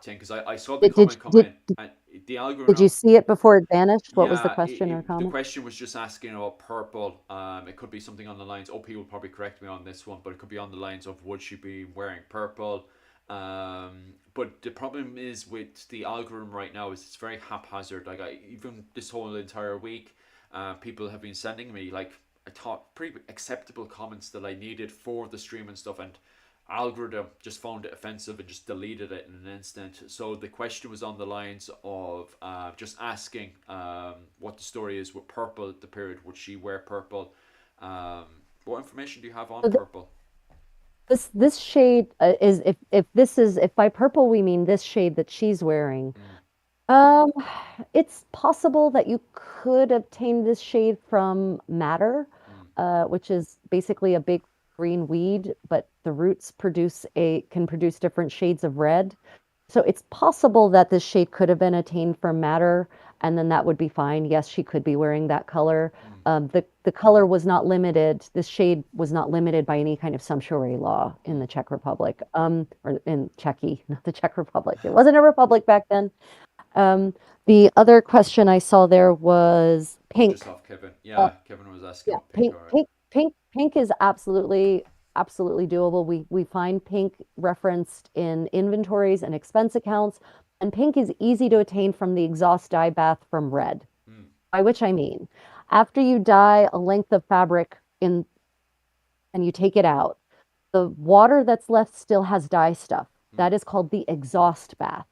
thing because I saw the Did did comment come did in and the did you algorithm. see it before it vanished? What was the Yeah, question or the comment? question was just asking about purple. It could be something on the lines. OP will probably correct me on this one, but it could be on the lines of would she be wearing purple? But the problem is with the algorithm right now is it's very haphazard. Like even this whole entire week, people have been sending me like I thought pretty acceptable comments that I needed for the stream and stuff, and algorithm just found it offensive and just deleted it in an instant. So the question was on the lines of just asking what the story is with purple at the period. Would she wear purple? Um, what information do you have on So purple? this shade is if by purple we mean this shade that she's wearing. Mm, Um, it's possible that you could obtain this shade from madder, mm, which is basically a big green weed, but the roots can produce different shades of red. So it's possible that this shade could have been attained from madder, and then that would be fine. Yes, she could be wearing that color. mm, The color was not limited. This shade was not limited by any kind of sumptuary law in mm. the Czech Republic, or in Czechy, not the Czech Republic. It wasn't a republic back then. Um, the other question I saw there was Just pink. off Kevin. Uh, Yeah, Kevin was asking yeah, about pink. All right. pink is absolutely doable. We find pink referenced in inventories and expense accounts, and pink is easy to attain from the exhaust dye bath from red. Mm, By which I mean, after you dye a length of fabric in and you take it out, the water that's left still has dye stuff. mm, That is called the exhaust bath.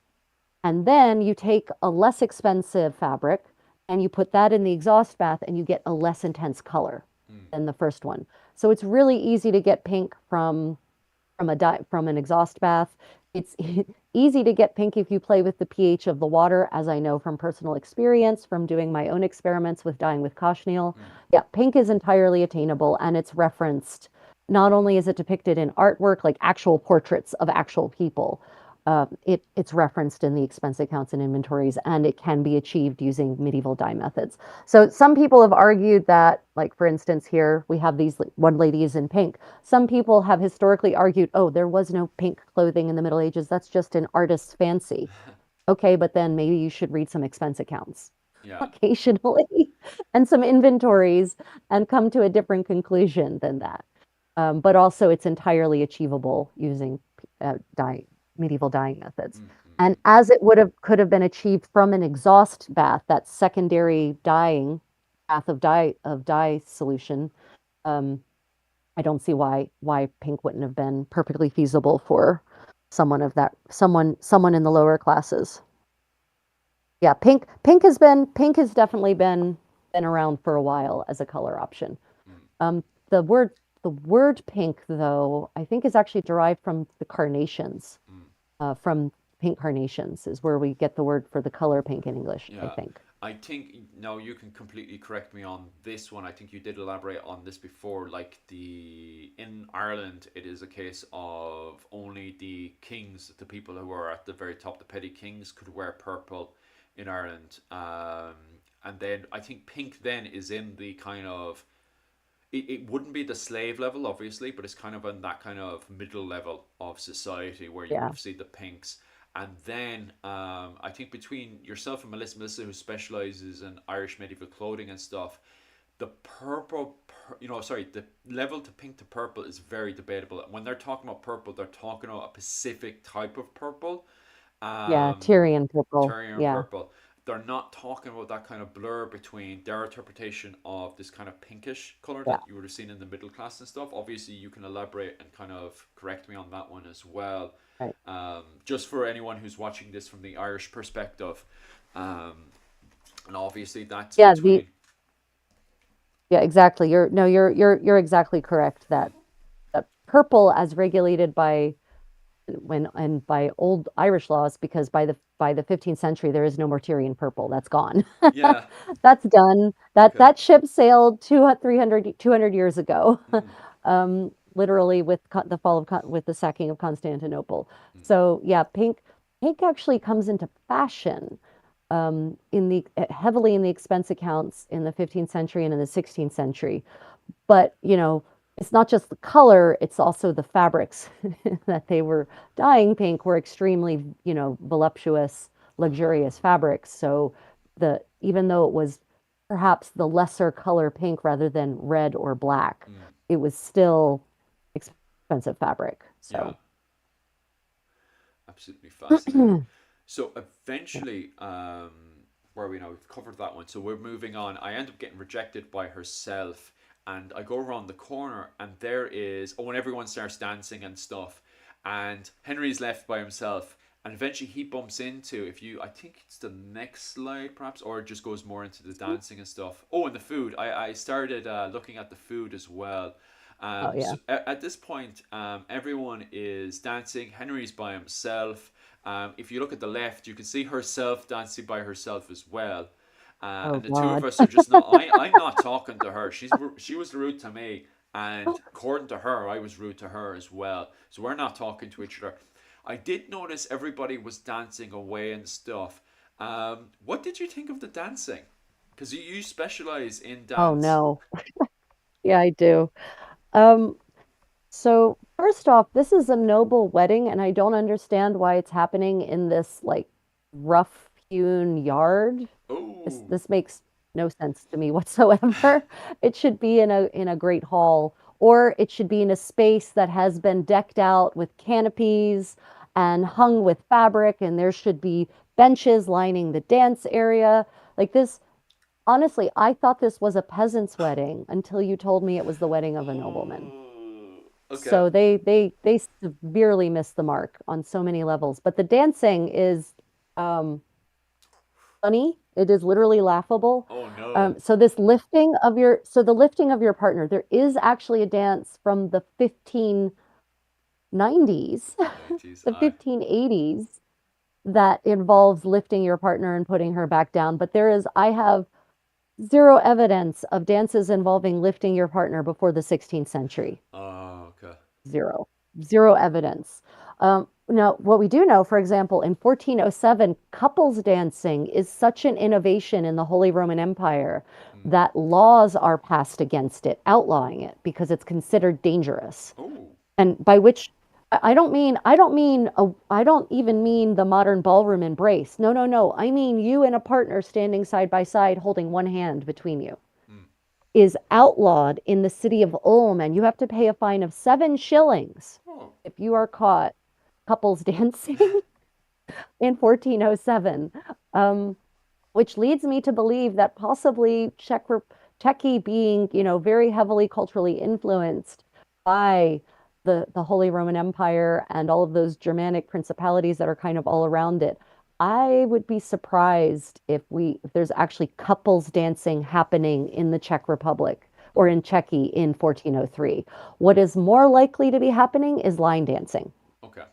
And then you take a less expensive fabric and you put that in the exhaust bath and you get a less intense color mm, than the first one. So it's really easy to get pink from an exhaust bath. It's easy to get pink if you play with the pH of the water, as I know from personal experience from doing my own experiments with dyeing with cochineal. mm, Yeah, pink is entirely attainable and it's referenced. Not only is it depicted in artwork, like actual portraits of actual people, it's referenced in the expense accounts and inventories, and it can be achieved using medieval dye methods. So some people have argued that, like for instance, here we have these one lady is in pink. Some people have historically argued, oh, there was no pink clothing in the Middle Ages. That's just an artist's fancy. Okay, but then maybe you should read some expense accounts. Yeah. occasionally and some inventories and come to a different conclusion than that. But also, it's entirely achievable using dye, medieval dyeing methods. And Mm-hmm. as it would have could have been achieved from an exhaust bath, that secondary dyeing bath of dye solution, um, I don't see why pink wouldn't have been perfectly feasible for someone in the lower classes. Yeah, pink has definitely been around for a while as a color option. Mm. Um, the word the word pink, though, I think is actually derived from the carnations. Mm. From pink carnations is where we get the word for the color pink in English, I Yeah, think. I think now you can completely correct me on this one. I think you did elaborate on this before. Like the in Ireland, it is a case of only the kings, the people who are at the very top, the petty kings, could wear purple in Ireland. And then I think pink then is in the kind of it wouldn't be the slave level, obviously, but it's kind of in that kind of middle level of society where you would Yeah, have seen the pinks. And then I think between yourself and Melissa, who specializes in Irish medieval clothing and stuff, the the level to pink to purple is very debatable. When they're talking about purple, they're talking about a specific type of purple. yeah, Um, Tyrian purple. Terrier Yeah, purple. They're not talking about that kind of blur between their interpretation of this kind of pinkish color yeah, that you would have seen in the middle class and stuff. Obviously, you can elaborate and kind of correct me on that one as well. right. Just for anyone who's watching this from the Irish perspective, um, and obviously that's Yeah, the between. yeah, exactly. You're exactly correct Mm, that purple as regulated by when and by old Irish laws, because by the 15th century there is no more Tyrian purple. That's gone. yeah. That's done. Okay. That ship sailed 200, 300, 200 years ago. Mm, Literally with the fall of with the sacking of Constantinople. mm, So yeah, pink actually comes into fashion in the heavily in the expense accounts in the 15th century and in the 16th century. But, it's not just the color, it's also the fabrics that they were dyeing pink were extremely, voluptuous, luxurious uh, fabrics. So the even though it was perhaps the lesser color pink rather than red or black, mm, it was still expensive fabric. yeah. So Absolutely fascinating. So yeah. eventually, where we now we've covered that one. So we're moving on. I end up getting rejected by herself, and I go around the corner, and there is when everyone starts dancing and stuff, and Henry's left by himself, and eventually he bumps into if you I think it's the next slide perhaps, or it just goes more into the dancing and stuff. Oh, and the food. I started looking at the food as well. Oh yeah. So at this point, everyone is dancing. Henry's by himself. If you look at the left, you can see herself dancing by herself as well. Oh And the two of God. us are just not. I'm not talking to her. She was rude to me, and according to her, I was rude to her as well. So we're not talking to each other. I did notice everybody was dancing away and stuff. What did you think of the dancing? Because you specialize in Oh dance. no. Yeah, I do. Um, So, first off, this is a noble wedding, and I don't understand why it's happening in this like rough-hewn yard. This Oh, this makes no sense to me whatsoever. It should be in a great hall, or it should be in a space that has been decked out with canopies and hung with fabric, and there should be benches lining the dance area. Like this, honestly, I thought this was a peasant's wedding until you told me it was the wedding of a nobleman. oh, okay. So they severely missed the mark on so many levels. But the dancing is um, funny. It is literally laughable. Oh no. So the lifting of your partner, there is actually a dance from the 1590s, 90s, the aye. 1580s that involves lifting your partner and putting her back down. But I have zero evidence of dances involving lifting your partner before the 16th century. Oh, okay. Zero. Zero evidence. Now, what we do know, for example, in 1407, couples dancing is such an innovation in the Holy Roman Empire Mm. that laws are passed against it, outlawing it because it's considered dangerous. Oh, And by which I don't even mean the modern ballroom embrace. No, no, no. I mean you and a partner standing side by side holding one hand between you Mm. is outlawed in the city of Ulm, and you have to pay a fine of 7 shillings Oh. if you are caught couples dancing in 1407. Um, which leads me to believe that possibly Czechia being, very heavily culturally influenced by the Holy Roman Empire and all of those Germanic principalities that are kind of all around it. I would be surprised if there's actually couples dancing happening in the Czech Republic or Mm. in Czechia in 1403. What is more likely to be happening is line dancing. Okay.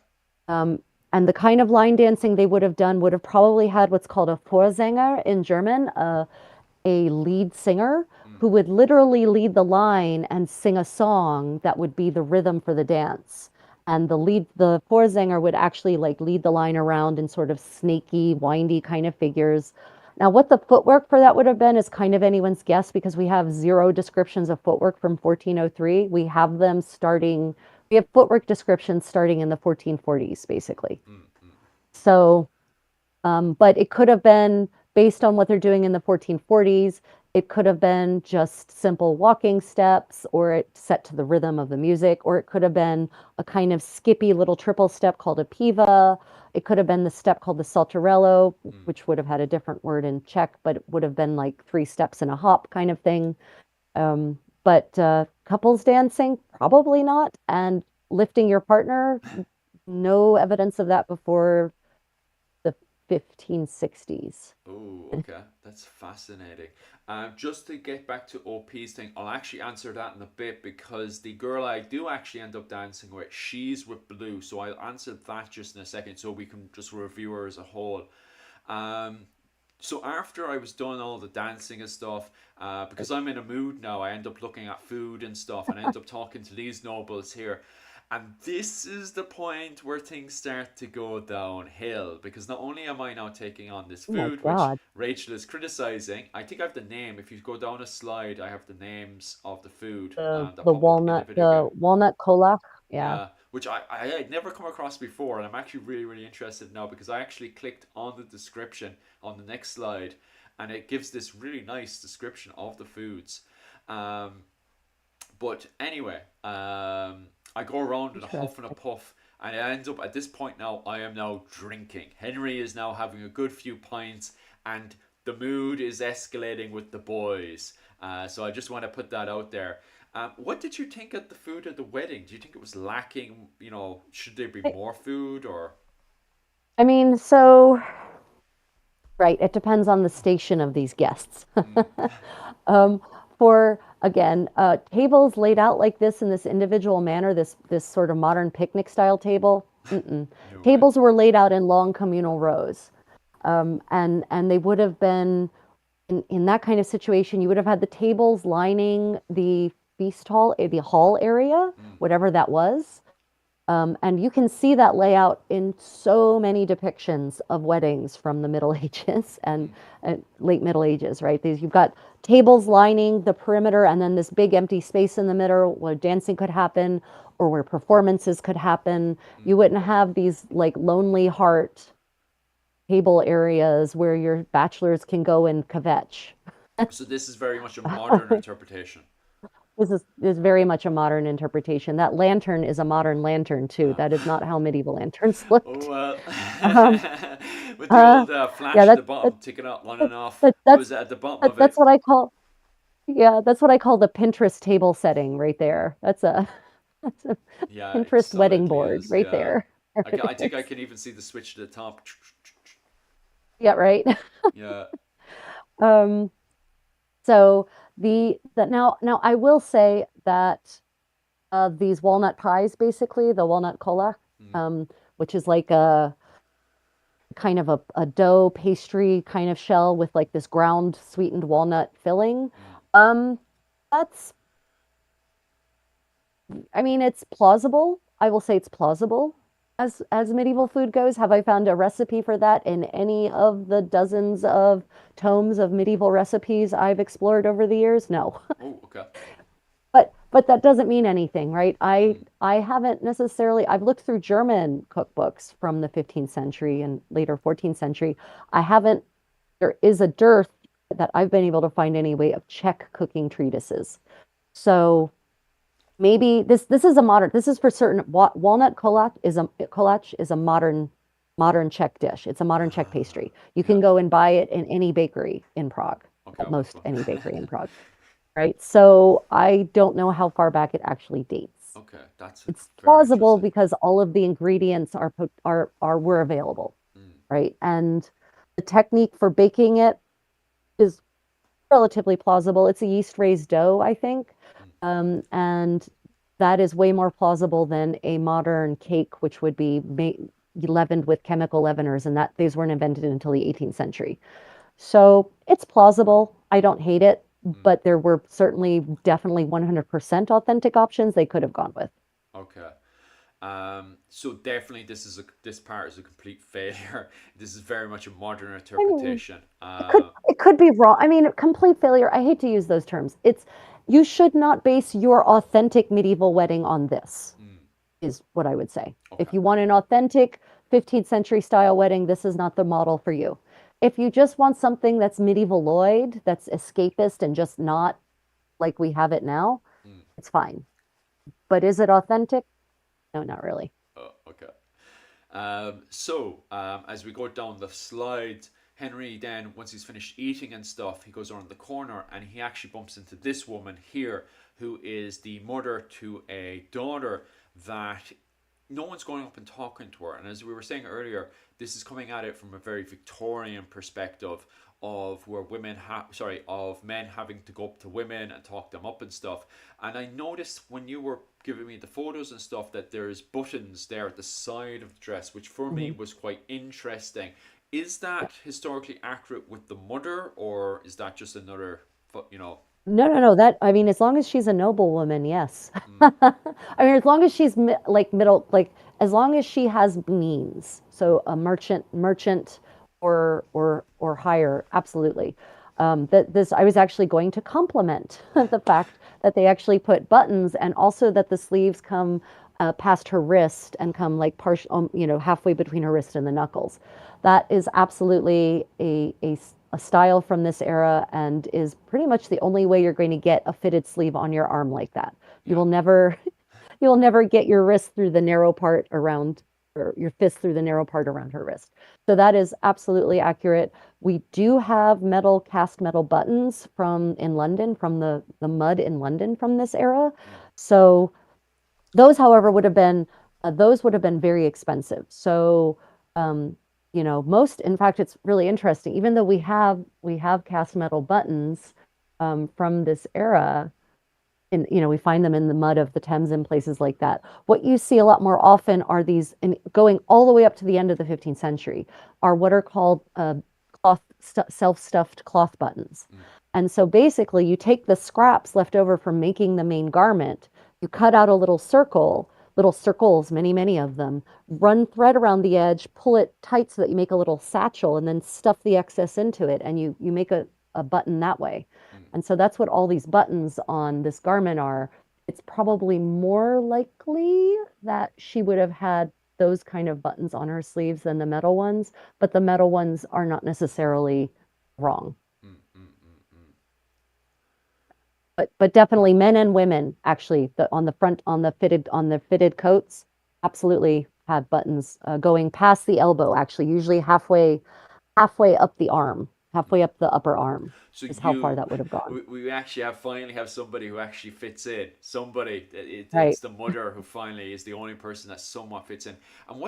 Um, and the kind of line dancing they would have done would have probably had what's called a Vorsänger in German, a lead singer Mm. who would literally lead the line and sing a song that would be the rhythm for the dance. And the Vorsänger would actually like lead the line around in sort of snaky, windy kind of figures. Now, what the footwork for that would have been is kind of anyone's guess because we have zero descriptions of footwork from 1403. We have footwork descriptions starting in the 1440s, basically. Mm. Mm. So but it could have been based on what they're doing in the 1440s. It could have been just simple walking steps or it set to the rhythm of the music, or it could have been a kind of skippy little triple step called a piva. It could have been the step called the saltarello, Mm. which would have had a different word in Czech, but it would have been like 3 steps and a hop kind of thing. But couples dancing, probably not. And lifting your partner, no evidence of that before the 1560s. Oh, okay. That's fascinating. Just to get back to OP's thing, I'll actually answer that in a bit because the girl I do actually end up dancing with, she's with Blue. So I'll answer that just in a second so we can just review her as a whole. Um, so after I was done all the dancing and stuff, because I'm in a mood now, I end up looking at food and stuff, and I end up talking to these nobles here. And this is the point where things start to go downhill because not only am I now taking on this Oh my food, which God. Rachel is criticizing, I think I have the name. If you go down a slide, I have the names of the food that pop up in the video game. The walnut kolach. Yeah. Yeah, which I had never come across before, and I'm actually really, really interested now because I actually clicked on the description on the next slide, and it gives this really nice description of the foods. Um, but anyway, I go around in a huff and a Interesting. puff, and it ends up at this point now. I am now drinking. Henry is now having a good few pints, and the mood is escalating with the boys. So I just want to put that out there. What did you think of the food at the wedding? Do you think it was lacking? Should there be I more food or? I mean, so, right, it depends on the station of these guests. Mm. Um, for again, tables laid out like this in this individual manner, this sort of modern picnic style table. Mm-mm. No way. Tables were laid out in long communal rows, and they would have been in that kind of situation. You would have had the tables lining the feast hall, the hall area, Mm. whatever that was. And you can see that layout in so many depictions of weddings from the Middle Ages Mm. and late Middle Ages, right? You've got tables lining the perimeter and then this big empty space in the middle where dancing could happen or where performances could happen. Mm. You wouldn't have these like lonely heart table areas where your bachelors can go and kvetch. So this is very much a modern interpretation. This is very much a modern interpretation. That lantern is a modern lantern too. Uh, That is not how medieval lanterns oh looked. well, Um, with the uh, old yeah, flash at the bottom, ticking up on and off. What that's was it at the bottom of that's it? what I call that's what I call the Pinterest table setting right there. That's a Yeah, it Pinterest wedding solidly board is. right Yeah, there. There I it think I is. can even see the switch to the top. Yeah, right. Yeah. Um, so now I will say that these walnut pies, basically the walnut kola, Mm. um, which is like a kind of a dough pastry kind of shell with like this ground sweetened walnut filling. Mm. Um, that's, I mean, it's plausible. I will say it's plausible as medieval food goes. Have I found a recipe for that in any of the dozens of tomes of medieval recipes I've explored over the years? No. Oh, okay. But but that doesn't mean anything, right? I Mm, I haven't necessarily I've looked through German cookbooks from the 15th century and later 14th century. I haven't There is a dearth that I've been able to find anyway of Czech cooking treatises. So maybe this is a modern this is for certain walnut kolach is a modern Czech dish. It's a modern Czech ah, pastry. You yeah. can go and buy it in any bakery in Prague, Okay, I'll look almost for any 'em. bakery in Prague, right? So I don't know how far back it actually dates. Okay, that's It's very plausible interesting. because all of the ingredients are were available, Mm, right? And the technique for baking it is relatively plausible. It's a yeast raised dough, I think. mm, And that is way more plausible than a modern cake, which would be leavened with chemical leaveners, and that these weren't invented until the 18th century. So it's plausible. I don't hate it, mm. but there were certainly definitely 100% authentic options they could have gone with. Okay. So definitely this part is a complete failure. This is very much a modern I mean, interpretation. it could be wrong. I mean, complete failure. I hate to use those terms. It's You should not base your authentic medieval wedding on this, Mm, is what I would say. okay. If you want an authentic 15th century style wedding, this is not the model for you. If you just want something that's medieval Lloyd, that's escapist and just not like we have it now, Mm, it's fine. But is it authentic? No, not really. oh, okay. As we go down the slide, Henry then, once he's finished eating and stuff, he goes around the corner and he actually bumps into this woman here, who is the mother to a daughter that no one's going up and talking to her. And as we were saying earlier, this is coming at it from a very Victorian perspective of where of men having to go up to women and talk them up and stuff. And I noticed when you were giving me the photos and stuff that there's buttons there at the side of the dress, which for me Mhm. was quite interesting. Is Yeah. that historically accurate with the mother, or is that just another, you know? No, no, no. I mean, as long as she's a noblewoman, yes. Mm, I mean, as long as she's like middle, like as long as she has means. mm, So a merchant, or higher, absolutely. That this, I was actually going to compliment the fact that they actually put buttons, and also that the sleeves come past her wrist and come like partial, halfway between her wrist and the knuckles. That is absolutely a style from this era, and is pretty much the only way you're going to get a fitted sleeve on your arm like that. You yeah. will never you'll never get your wrist through the narrow part around, or your fist through the narrow part around her wrist. So that is absolutely accurate. We do have cast metal buttons from in London, from the mud in London from this era. Mm, So those, however, would have been very expensive. So, um, in fact, it's really interesting. Even though we have cast metal buttons from this era, and we find them in the mud of the Thames and places like that. What you see a lot more often are these, and going all the way up to the end of the 15th century, are what are called self-stuffed cloth buttons. mm, And so basically, you take the scraps left over from making the main garment, you cut out a little circle, little circles, many, many of them, run thread around the edge, pull it tight so that you make a little satchel, and then stuff the excess into it, and you make a button that way. mm. And so that's what all these buttons on this garment are. It's probably more likely that she would have had those kind of buttons on her sleeves than the metal ones, but the metal ones are not necessarily wrong. Mm, mm, mm, mm. But definitely men and women, actually, on the front, on the fitted coats, absolutely had buttons going past the elbow, actually, usually halfway up the arm, halfway up the upper arm So is how far that would have gone. we actually finally have somebody who actually fits in. Somebody, Right. it's the mother who finally is the only person that somewhat fits in. And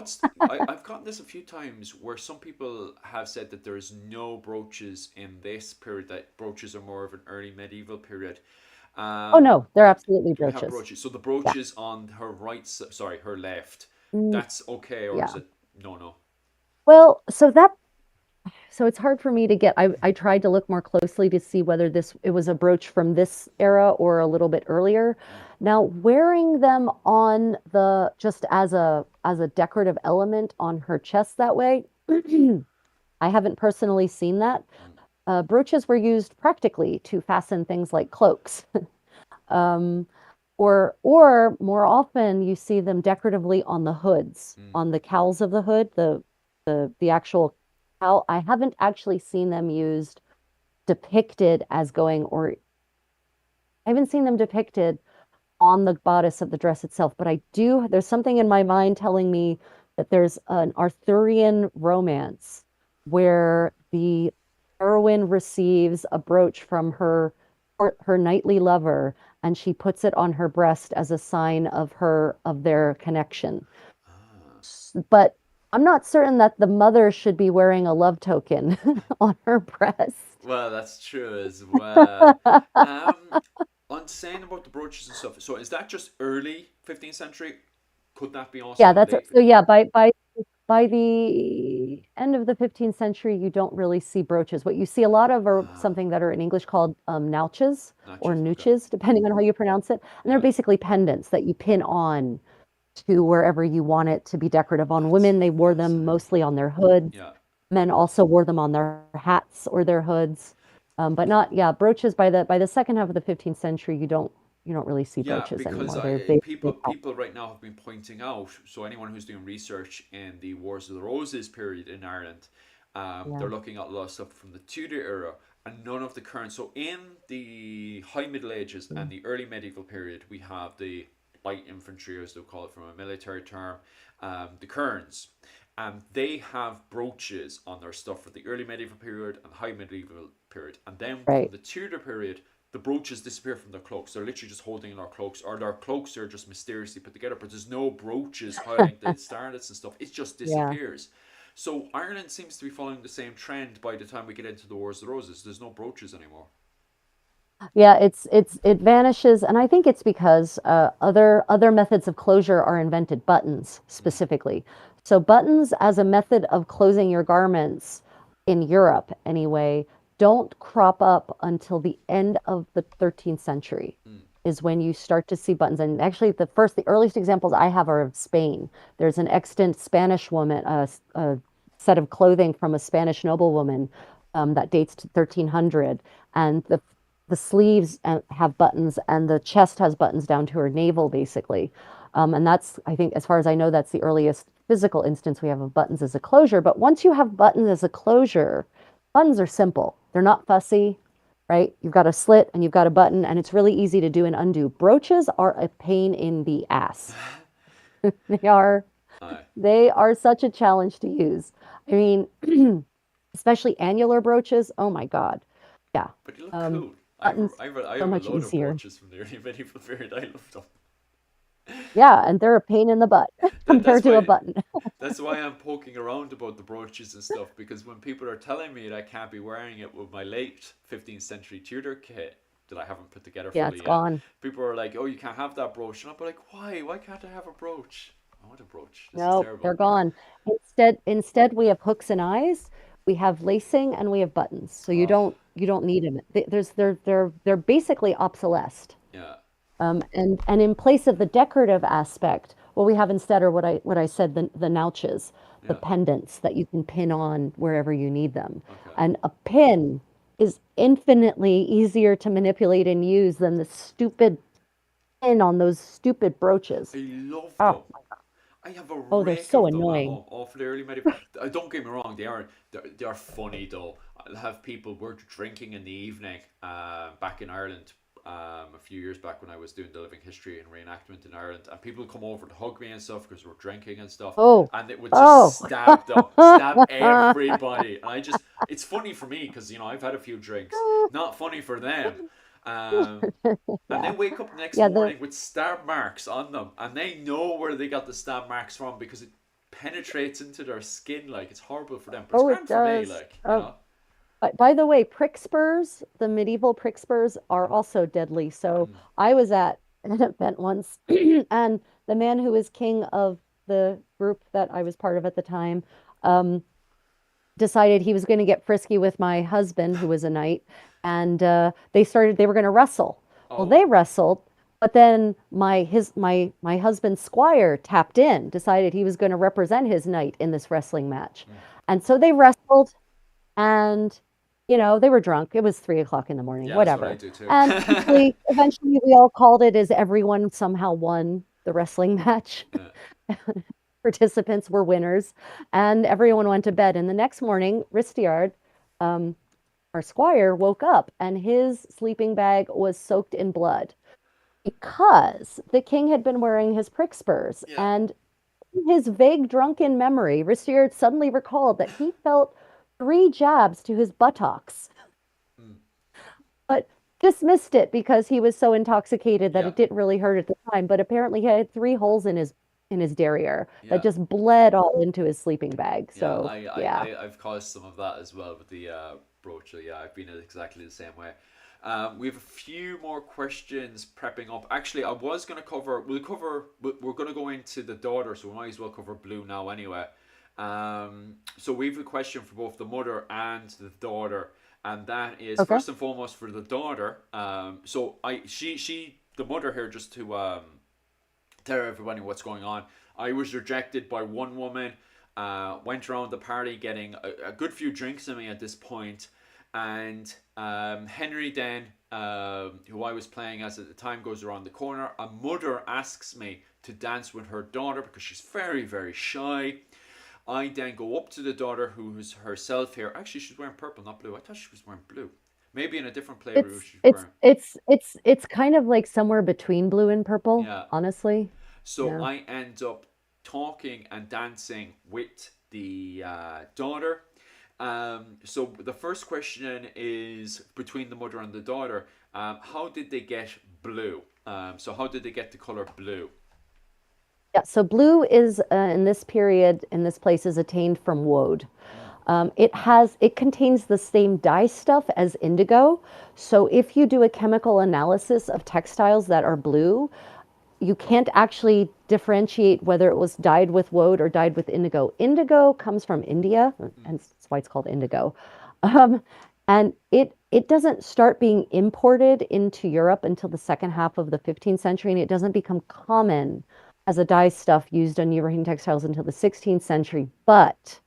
I've gotten this a few times where some people have said that there's no brooches in this period, that brooches are more of an early medieval period. Oh Um, no, they're absolutely we have brooches. brooches. So the Yeah. brooches on her sorry, her left, Mm, that's okay, or is yeah. it no, no? Well, so it's hard for me to get. I tried to look more closely to see whether this it was a brooch from this era or a little bit earlier. Mm, Now, wearing them on the just as a decorative element on her chest that way, I haven't personally seen that. mm, Brooches were used practically to fasten things like cloaks. Um, Or more often you see them decoratively on the hoods, Mm. on the cowls of the hood, the actual cowl. I haven't actually seen them used depicted as going, or I haven't seen them depicted on the bodice of the dress itself, but there's something in my mind telling me that there's an Arthurian romance where the heroine receives a brooch from her knightly lover, and she puts it on her breast as a sign of their connection. Ah. But I'm not certain that the mother should be wearing a love token on her breast. Well, that's true as well. Um, on saying about the brooches and stuff, so is that just early 15th century? Could that be Yeah, also that's late? so yeah, by the end of the 15th century, you don't really see brooches. What you see a lot of are Ah, something that are in English called nouches or notches. Okay. nooches, depending on how you pronounce it. And they're Yeah, basically pendants that you pin on to wherever you want it to be decorative. On that's women, they wore them fascinating. mostly on their hoods. Yeah. Men also wore them on their hats or their hoods. But not, yeah, brooches by the second half of the 15th century, you don't really see Yeah, brooches because anymore. They people right now have been pointing out. So anyone who's doing research in the Wars of the Roses period in Ireland, yeah, they're looking at a lot of stuff from the Tudor era and none of the current. So in the High Middle Ages and the early medieval period, we have the light infantry, as they call it from a military term, the kerns. They have brooches on their stuff for the early medieval period and high medieval period. And then from right. the Tudor period, the brooches disappear from their cloaks. They're literally just holding in their cloaks, or their cloaks are just mysteriously put together, but there's no brooches highlighting the starlets and stuff. It just Yeah. disappears. So Ireland seems to be following the same trend by the time we get into the Wars of the Roses. There's no brooches anymore. Yeah, it vanishes, and I think it's because other methods of closure are invented, buttons Mm, specifically. So buttons as a method of closing your garments in Europe anyway don't crop up until the end of the 13th century mm, is when you start to see buttons. And actually the earliest examples I have are of Spain. There's an extant Spanish woman, a set of clothing from a Spanish noblewoman that dates to 1300, and the sleeves have buttons and the chest has buttons down to her navel, basically. And that's, I think, as far as I know, that's the earliest physical instance we have of buttons as a closure. But once you have buttons as a closure, buttons are simple. They're not fussy, right? You've got a slit and you've got a button, and it's really easy to do and undo. Brooches are a pain in the ass. They are aye. they are such a challenge to use. I mean, especially annular brooches. Oh my God. Yeah. But they look Um, cool. buttons I so have a much load of easier. brooches from the early medieval period. I love them. Yeah, and they're a pain in the butt That's compared to a why button. That's why I'm poking around about the brooches and stuff because when people are telling me that I can't be wearing it with my late 15th century Tudor kit that I haven't put together Yeah, it's fully yet, gone. people are like, "Oh, you can't have that brooch," and I'm like, "Why? Why can't I have a brooch? I want a brooch. This is No, they're terrible." gone. Instead we have hooks and eyes, we have lacing, and we have buttons. So Oh, you don't need them. They're basically obsolesced. yeah, And in place of the decorative aspect, what we have instead are what I said, the nouches, the yeah, pendants that you can pin on wherever you need them. okay. And a pin is infinitely easier to manipulate and use than the stupid pin on those stupid brooches. I love Oh, them. I have a oh, they're rake so of them at annoying. home. All for the early medieval. Don't get me wrong, they are funny though. I'll have people were drinking in the evening. Back in Ireland, a few years back when I was doing the living history and reenactment in Ireland, and people would come over to hug me and stuff because we're drinking and stuff, Oh, and it would just oh. stab them, stab everybody. And I just, it's funny for me because I've had a few drinks. Not funny for them. Um, and Yeah. then wake up the next Yeah, the morning with stab marks on them, and they know where they got the stab marks from because it penetrates into their skin. Like it's horrible for them, but it's oh, it grand for me. does. Like By the way, prick spurs, the medieval prick spurs are also deadly. So Mm. I was at an event once, and the man who was king of the group that I was part of at the time, um, decided he was going to get frisky with my husband, who was a knight, and they were going to wrestle. Well, Oh, they wrestled, but then my husband's squire tapped in, decided he was going to represent his knight in this wrestling match, mm. and so they wrestled, and They were drunk. It was 3 o'clock in the morning, Yeah, that's what I whatever. do too. And eventually we all called it as everyone somehow won the wrestling match. Yeah. Participants were winners, and everyone went to bed. And the next morning, Ristiard, um, our squire, woke up and his sleeping bag was soaked in blood because the king had been wearing his prick spurs. Yeah. And in his vague drunken memory, Ristiard suddenly recalled that he felt 3 jabs to his buttocks, Mm. but dismissed it because he was so intoxicated that Yeah. it didn't really hurt at the time. But apparently, he had 3 holes in his derriere that Yeah. just bled all into his sleeping bag. Yeah, So yeah. I've caused some of that as well with the brooch. Yeah, I've been exactly the same way. We have a few more questions prepping up. Actually, I was going to cover, we're going to go into the daughter, so we might as well cover blue now anyway. So we have a question for both the mother and the daughter, and that is Okay. first and foremost for the daughter. The mother here, just to tell everybody what's going on. I was rejected by one woman. Went around the party getting a good few drinks in me at this point, and Henry then, who I was playing as at the time, goes around the corner. A mother asks me to dance with her daughter because she's very very shy. I then go up to the daughter, who's herself here. Actually, she's wearing purple, not blue. I thought she was wearing blue. Maybe in a different flavor It's she's it's wearing. it's it's it's kind of like somewhere between blue and purple, Yeah. honestly. So Yeah. I end up talking and dancing with the daughter. So the first question is between the mother and the daughter. How did they get blue? So how did they get the color blue? Yeah, so blue is in this period, in this place, is attained from woad. Mm, It contains the same dye stuff as indigo. So if you do a chemical analysis of textiles that are blue, you can't actually differentiate whether it was dyed with woad or dyed with indigo. Indigo comes from India, mm, and that's why it's called indigo. Um, and it doesn't start being imported into Europe until the second half of the 15th century, and it doesn't become common as a dye stuff used on European textiles until the 16th century. But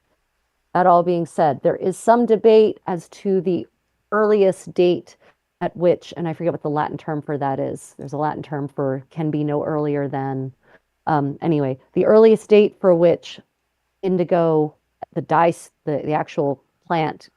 that all being said, there is some debate as to the earliest date at which, and I forget what the Latin term for that is. There's a Latin term for can be no earlier than. Anyway, the earliest date for which indigo, the dye, the actual plant,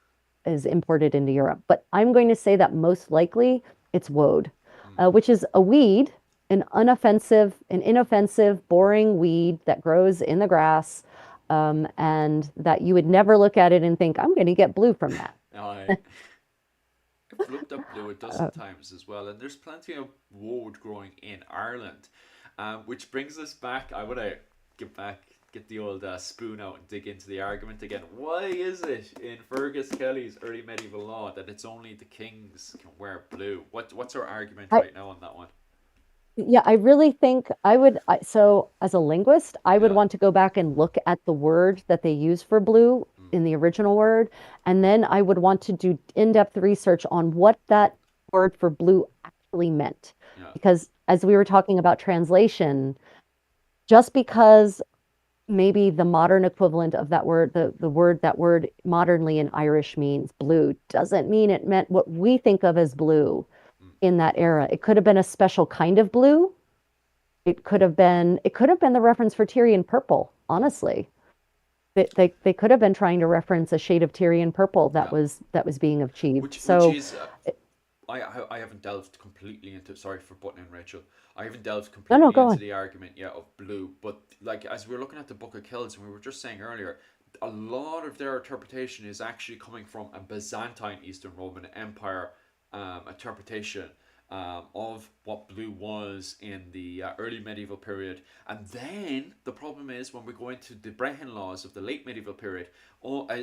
is imported into Europe. But I'm going to say that most likely it's woad, mm. which is a weed, an inoffensive, boring weed that grows in the grass, and that you would never look at it and think, I'm going to get blue from that. I I've looked up blue a dozen Uh, times as well, and there's plenty of woad growing in Ireland, which brings us back. I want to get back, get the old spoon out and dig into the argument again. Why is it in Fergus Kelly's early medieval law that it's only the kings can wear blue? What's our argument I, right now on that one? Yeah, I really think so as a linguist, I would Yeah. want to go back and look at the word that they use for blue Mm, in the original word. And then I would want to do in-depth research on what that word for blue actually meant. yeah. Because as we were talking about translation, just because maybe the modern equivalent of that word, that word modernly in Irish means blue, doesn't mean it meant what we think of as blue Mm, in that era. It could have been a special kind of blue. It could have been the reference for Tyrian purple, mm, honestly. They could have been trying to reference a shade of Tyrian purple yeah. that was being achieved. Which So, is I haven't delved completely into. Sorry for butting in, Rachel. I haven't delved no, no, completely go into on. the argument yet of blue, but like as we were looking at the Book of Kells, and we were just saying earlier, a lot of their interpretation is actually coming from a Byzantine Eastern Roman Empire interpretation of what blue was in the early medieval period. And then the problem is when we go into the Brehon laws of the late medieval period,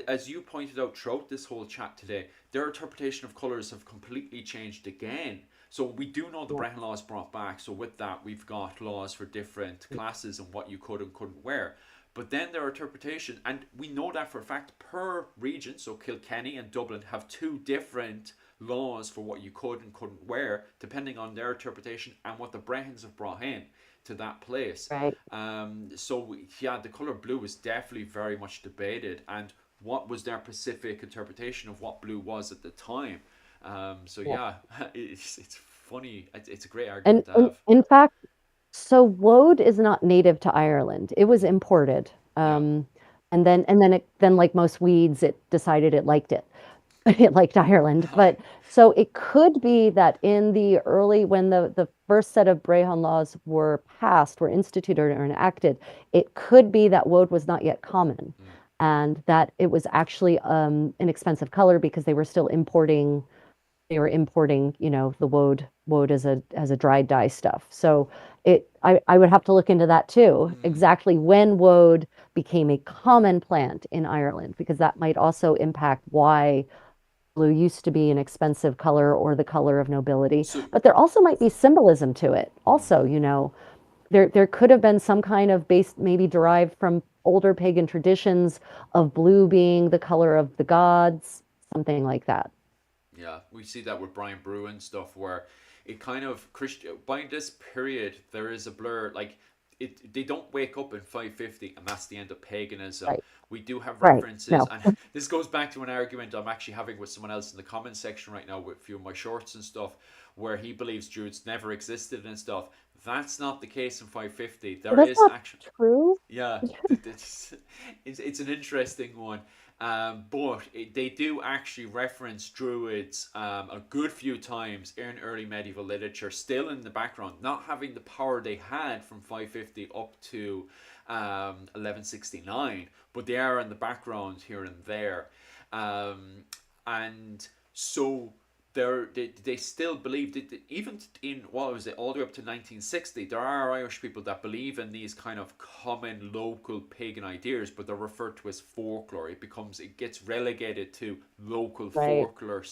as you pointed out throughout this whole chat today, their interpretation of colours have completely changed again. So we do know the Yeah. Brehon laws brought back. So with that, we've got laws for different classes and what you could and couldn't wear. But then their interpretation, and we know that for a fact per region, so Kilkenny and Dublin have two different laws for what you could and couldn't wear, depending on their interpretation and what the Brehons have brought in to that place. Right. So yeah, the color blue is definitely very much debated, and what was their specific interpretation of what blue was at the time. So Yeah. yeah, it's funny. It's a great And, argument to and have. in fact, so woad is not native to Ireland. It was imported. Yeah. Then like most weeds, it decided it liked it. It liked Ireland. But so it could be that in the early, when the first set of Brehon laws were passed, were instituted or enacted, it could be that woad was not yet common, Mm. and that it was actually an expensive color because they were importing, the woad as a dried dye stuff. So I would have to look into that too, Mm. exactly when woad became a common plant in Ireland, because that might also impact why blue used to be an expensive color or the color of nobility. So But there also might be symbolism to it. mm. Also, there could have been some kind of base, maybe derived from older pagan traditions of blue being the color of the gods, something like that. Yeah, we see that with Brian Bruin stuff where it kind of Christian by this period there is a blur like it they don't wake up in 550 and that's the end of paganism. Right. We do have Right. references No. and this goes back to an argument I'm actually having with someone else in the comment section right now with a few of my shorts and stuff where he believes Druids never existed and stuff. That's not the case in 550. Well, There that's is not actually true. yeah, it's an interesting one. But they do actually reference druids a good few times in early medieval literature, still in the background, not having the power they had from 550 up to 1169, but they are in the background here and there. Um, and so they still believe that even in what was it all the way up to 1960 there are Irish people that believe in these kind of common local pagan ideas but they're referred to as folklore. It gets relegated to local Right. folklore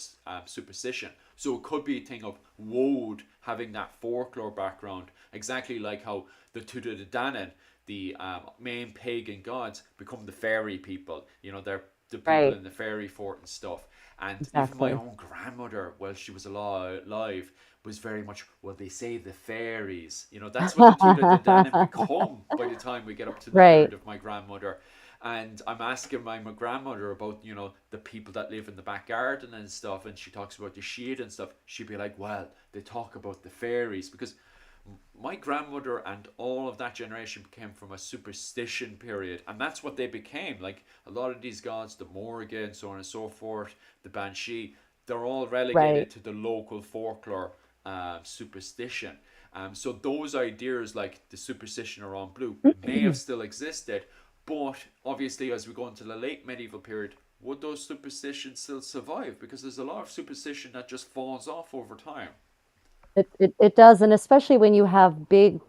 superstition, so it could be a thing of woad having that folklore background, exactly like how the Tuatha De Danann, the main pagan gods, become the fairy people. They're the people Right. in the fairy fort and stuff. And even my Exactly. own grandmother, while she was alive, was very much, well, they say the fairies. That's what the Tuatha De Danann become by the time we get up to the Right. period of my grandmother. And I'm asking my grandmother about, the people that live in the back garden and stuff. And she talks about the shade and stuff. She'd be like, well, they talk about the fairies. Because my grandmother and all of that generation came from a superstition period, and that's what they became. Like a lot of these gods, the Morrigan, so on and so forth, the Banshee, they're all Right. relegated to the local folklore superstition. So those ideas, like the superstition around blue, may have still existed, but obviously, as we go into the late medieval period, would those superstitions still survive? Because there's a lot of superstition that just falls off over time. It does, and especially when you have big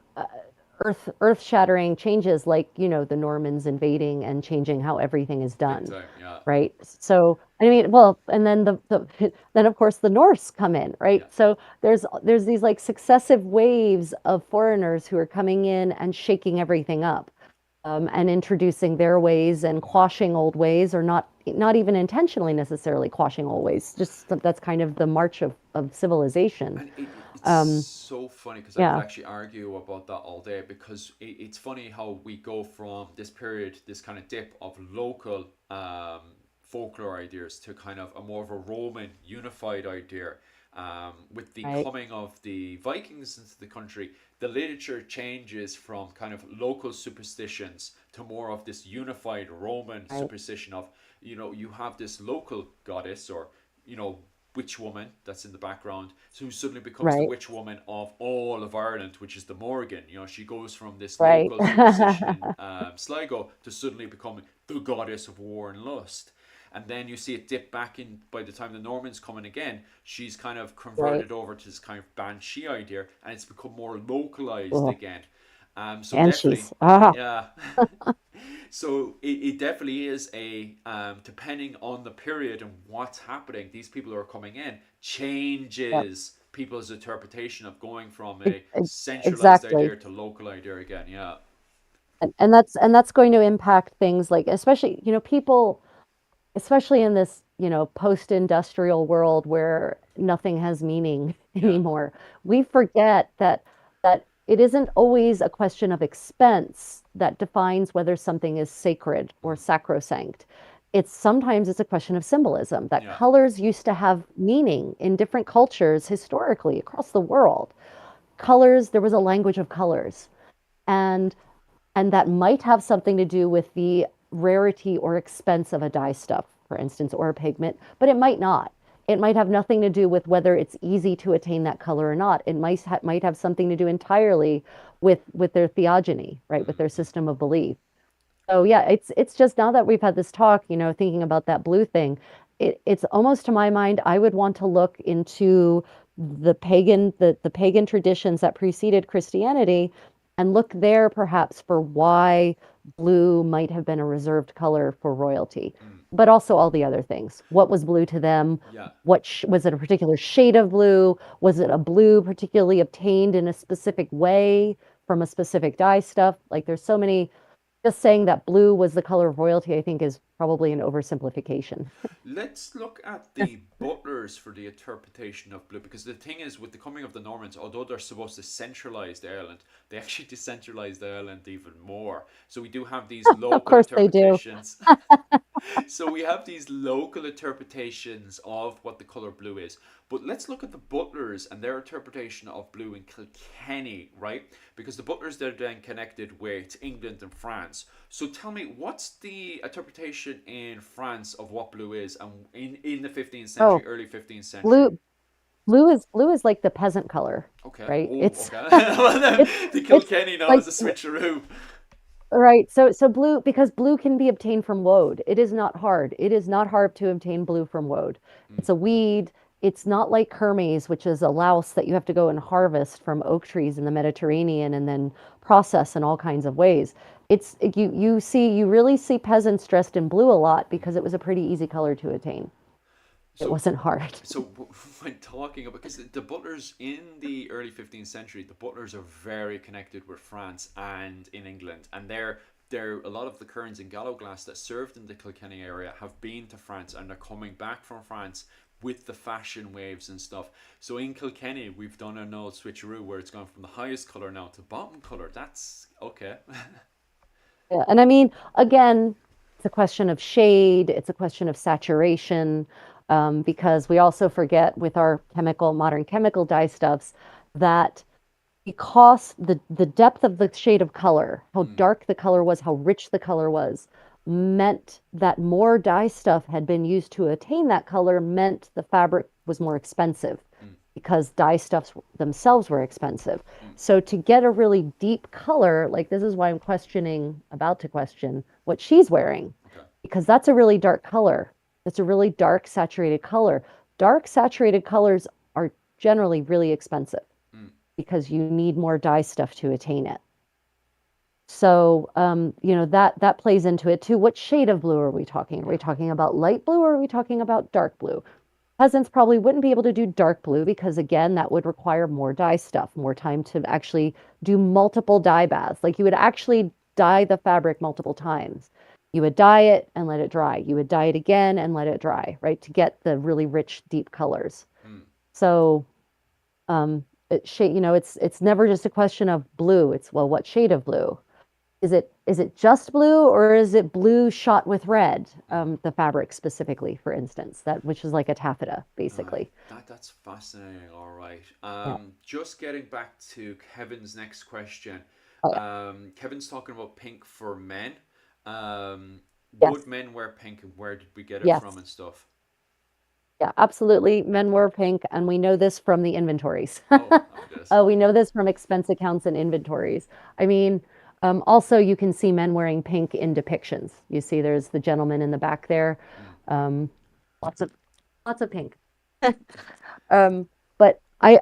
earth-shattering changes like, the Normans invading and changing how everything is Big done, time, yeah, right? So, I mean, well, and then then of course the Norse come in, yeah. right? So there's these like successive waves of foreigners who are coming in and shaking everything up, and introducing their ways and Mm. quashing old ways, or not even intentionally necessarily quashing old ways. Just that's kind of the march of civilization. And it's Um, so funny because I could yeah. actually argue about that all day because it's funny how we go from this period, this kind of dip of local folklore ideas to kind of a more of a Roman unified idea. With the Right. coming of the Vikings into the country, the literature changes from kind of local superstitions to more of this unified Roman Right. superstition of, you have this local goddess or, you know, witch woman that's in the background, who suddenly becomes the Right. witch woman of all of Ireland, which is the Morrigan. She goes from this Right. local superstition in Sligo to suddenly becoming the goddess of war and lust. And then you see it dip back in by the time the Normans come in again. She's kind of Right. converted over to this kind of banshee idea, and it's become more localized Oh, again. So definitely, banshees. Ah, yeah. So it definitely is depending on the period and what's happening, these people who are coming in yep. changes people's interpretation of going from E- a e- centralized Exactly. idea to local idea again. Yeah. And that's going to impact things like, especially, people, especially in this, post-industrial world where nothing has meaning Yeah. anymore. We forget that it isn't always a question of expense that defines whether something is sacred or Mm. sacrosanct. it's sometimes it's a question of symbolism that Yeah. colors used to have meaning in different cultures historically across the world. Colors, there was a language of colors. And and that might have something to do with the rarity or expense of a dye stuff, for instance, or a pigment, but it might not. It might have nothing to do with whether it's easy to attain that color or not. It might have something to do entirely with their theogony, right, with their Mm-hmm. system of belief. So yeah, it's just now that we've had this talk, thinking about that blue thing, it's almost to my mind, I would want to look into the pagan traditions that preceded Christianity and look there perhaps for why blue might have been a reserved color for royalty, Mm. but also all the other things. What was blue to them? Yeah. Was it a particular shade of blue? Was it a blue particularly obtained in a specific way from a specific dye stuff? Like there's so many just saying that blue was the color of royalty, I think, is probably an oversimplification. Let's look at the butlers for the interpretation of blue, because the thing is, with the coming of the Normans, although they're supposed to centralize the island, they actually decentralize the island even more. So we do have these Of local course they do. interpretations. So we have these local interpretations of what the color blue is. But let's look at the butlers and their interpretation of blue in Kilkenny, right? Because the butlers, they're then connected with England and France. So tell me, what's the interpretation in France of what blue is, and in the 15th century, Oh, early 15th century? blue blue is like the peasant color, Okay. right? Oh, It's okay. Well, then it's the it's Kilkenny now like is a switcheroo. right. So blue, because blue can be obtained from woad. It is not hard. It is not hard to obtain blue from woad. Mm, It's a weed. It's not like Kermes, which is a louse that you have to go and harvest from oak trees in the Mediterranean and then process in all kinds of ways. You really see peasants dressed in blue a lot mm. because it was a pretty easy color to attain. It So wasn't hard. so when talking about, because the butlers in the early 15th century, the butlers are very connected with France and in England, and they're a lot of the kerns in Gallowglass that served in the Kilkenny area have been to France, and they're coming back from France with the fashion waves and stuff. So in Kilkenny, we've done an old switcheroo where it's gone from the highest color now to bottom color. That's okay. Yeah, and I mean, again, it's a question of shade, it's a question of saturation, because we also forget with our modern chemical dye stuffs that because the depth of the shade of color, how Mm, dark the color was, how rich the color was, meant that more dye stuff had been used to attain that color, meant the fabric was more expensive mm, because dye stuffs themselves were expensive. mm. So to get a really deep color, like this is why I'm about to question what she's wearing, Okay. because that's a really dark color. It's a really dark saturated color. Dark saturated colors are generally really expensive Mm, because you need more dye stuff to attain it. So, that plays into it too. What shade of blue are we talking? Are we yeah. talking about light blue or are we talking about dark blue? Peasants probably wouldn't be able to do dark blue because, again, that would require more dye stuff, more time to actually do multiple dye baths. Like you would actually dye the fabric multiple times. You would dye it and let it dry. You would dye it again and let it dry, right, to get the really rich, deep colors. Mm. So, it's never just a question of blue. It's, well, what shade of blue? Is it just blue or is it blue shot with red? Mm. The fabric specifically, for instance, that which is like a taffeta, Right. basically. That's fascinating. All right. Yeah. Just getting back to Kevin's next question. Oh, yeah. Kevin's talking about pink for men. Um, would Yes. men wear pink, and where did we get it from Yes. and stuff? Yeah, absolutely. Men wear pink, and we know this from the inventories. Oh, happy days. We know this from expense accounts and inventories. I mean, also you can see men wearing pink in depictions. You see, there's the gentleman in the back there. Mm, Um, lots of lots of pink. But I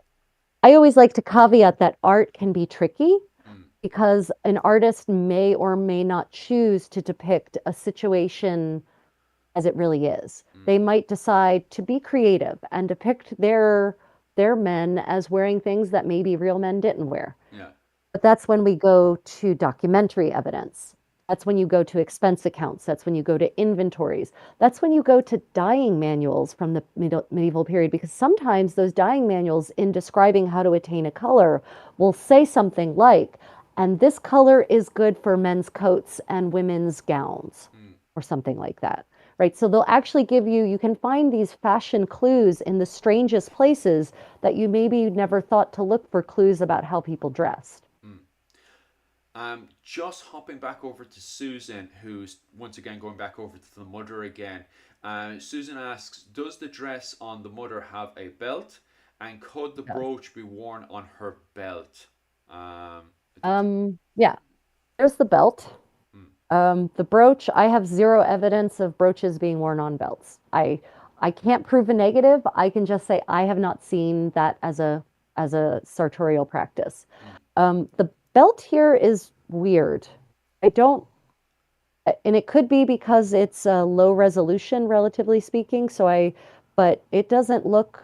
always like to caveat that art can be tricky mm, because an artist may or may not choose to depict a situation as it really is. mm, They might decide to be creative and depict their men as wearing things that maybe real men didn't wear. yeah. But that's when we go to documentary evidence. That's when you go to expense accounts. That's when you go to inventories. That's when you go to dyeing manuals from the medieval period, because sometimes those dyeing manuals, in describing how to attain a color, will say something like, and this color is good for men's coats and women's gowns, Mm, or something like that, right? So they'll actually give you, you can find these fashion clues in the strangest places that you maybe never thought to look for clues about how people dressed. Mm. Just hopping back over to Susan, who's once again going back over to the mother again. Susan asks, does the dress on the mother have a belt? And could the Yes. brooch be worn on her belt? I don't think. Yeah, there's the belt. Mm, The brooch, I have zero evidence of brooches being worn on belts. I can't prove a negative. I can just say I have not seen that as a sartorial practice. mm, The belt here is weird. I don't, and it could be because it's low resolution, relatively speaking. But it doesn't look,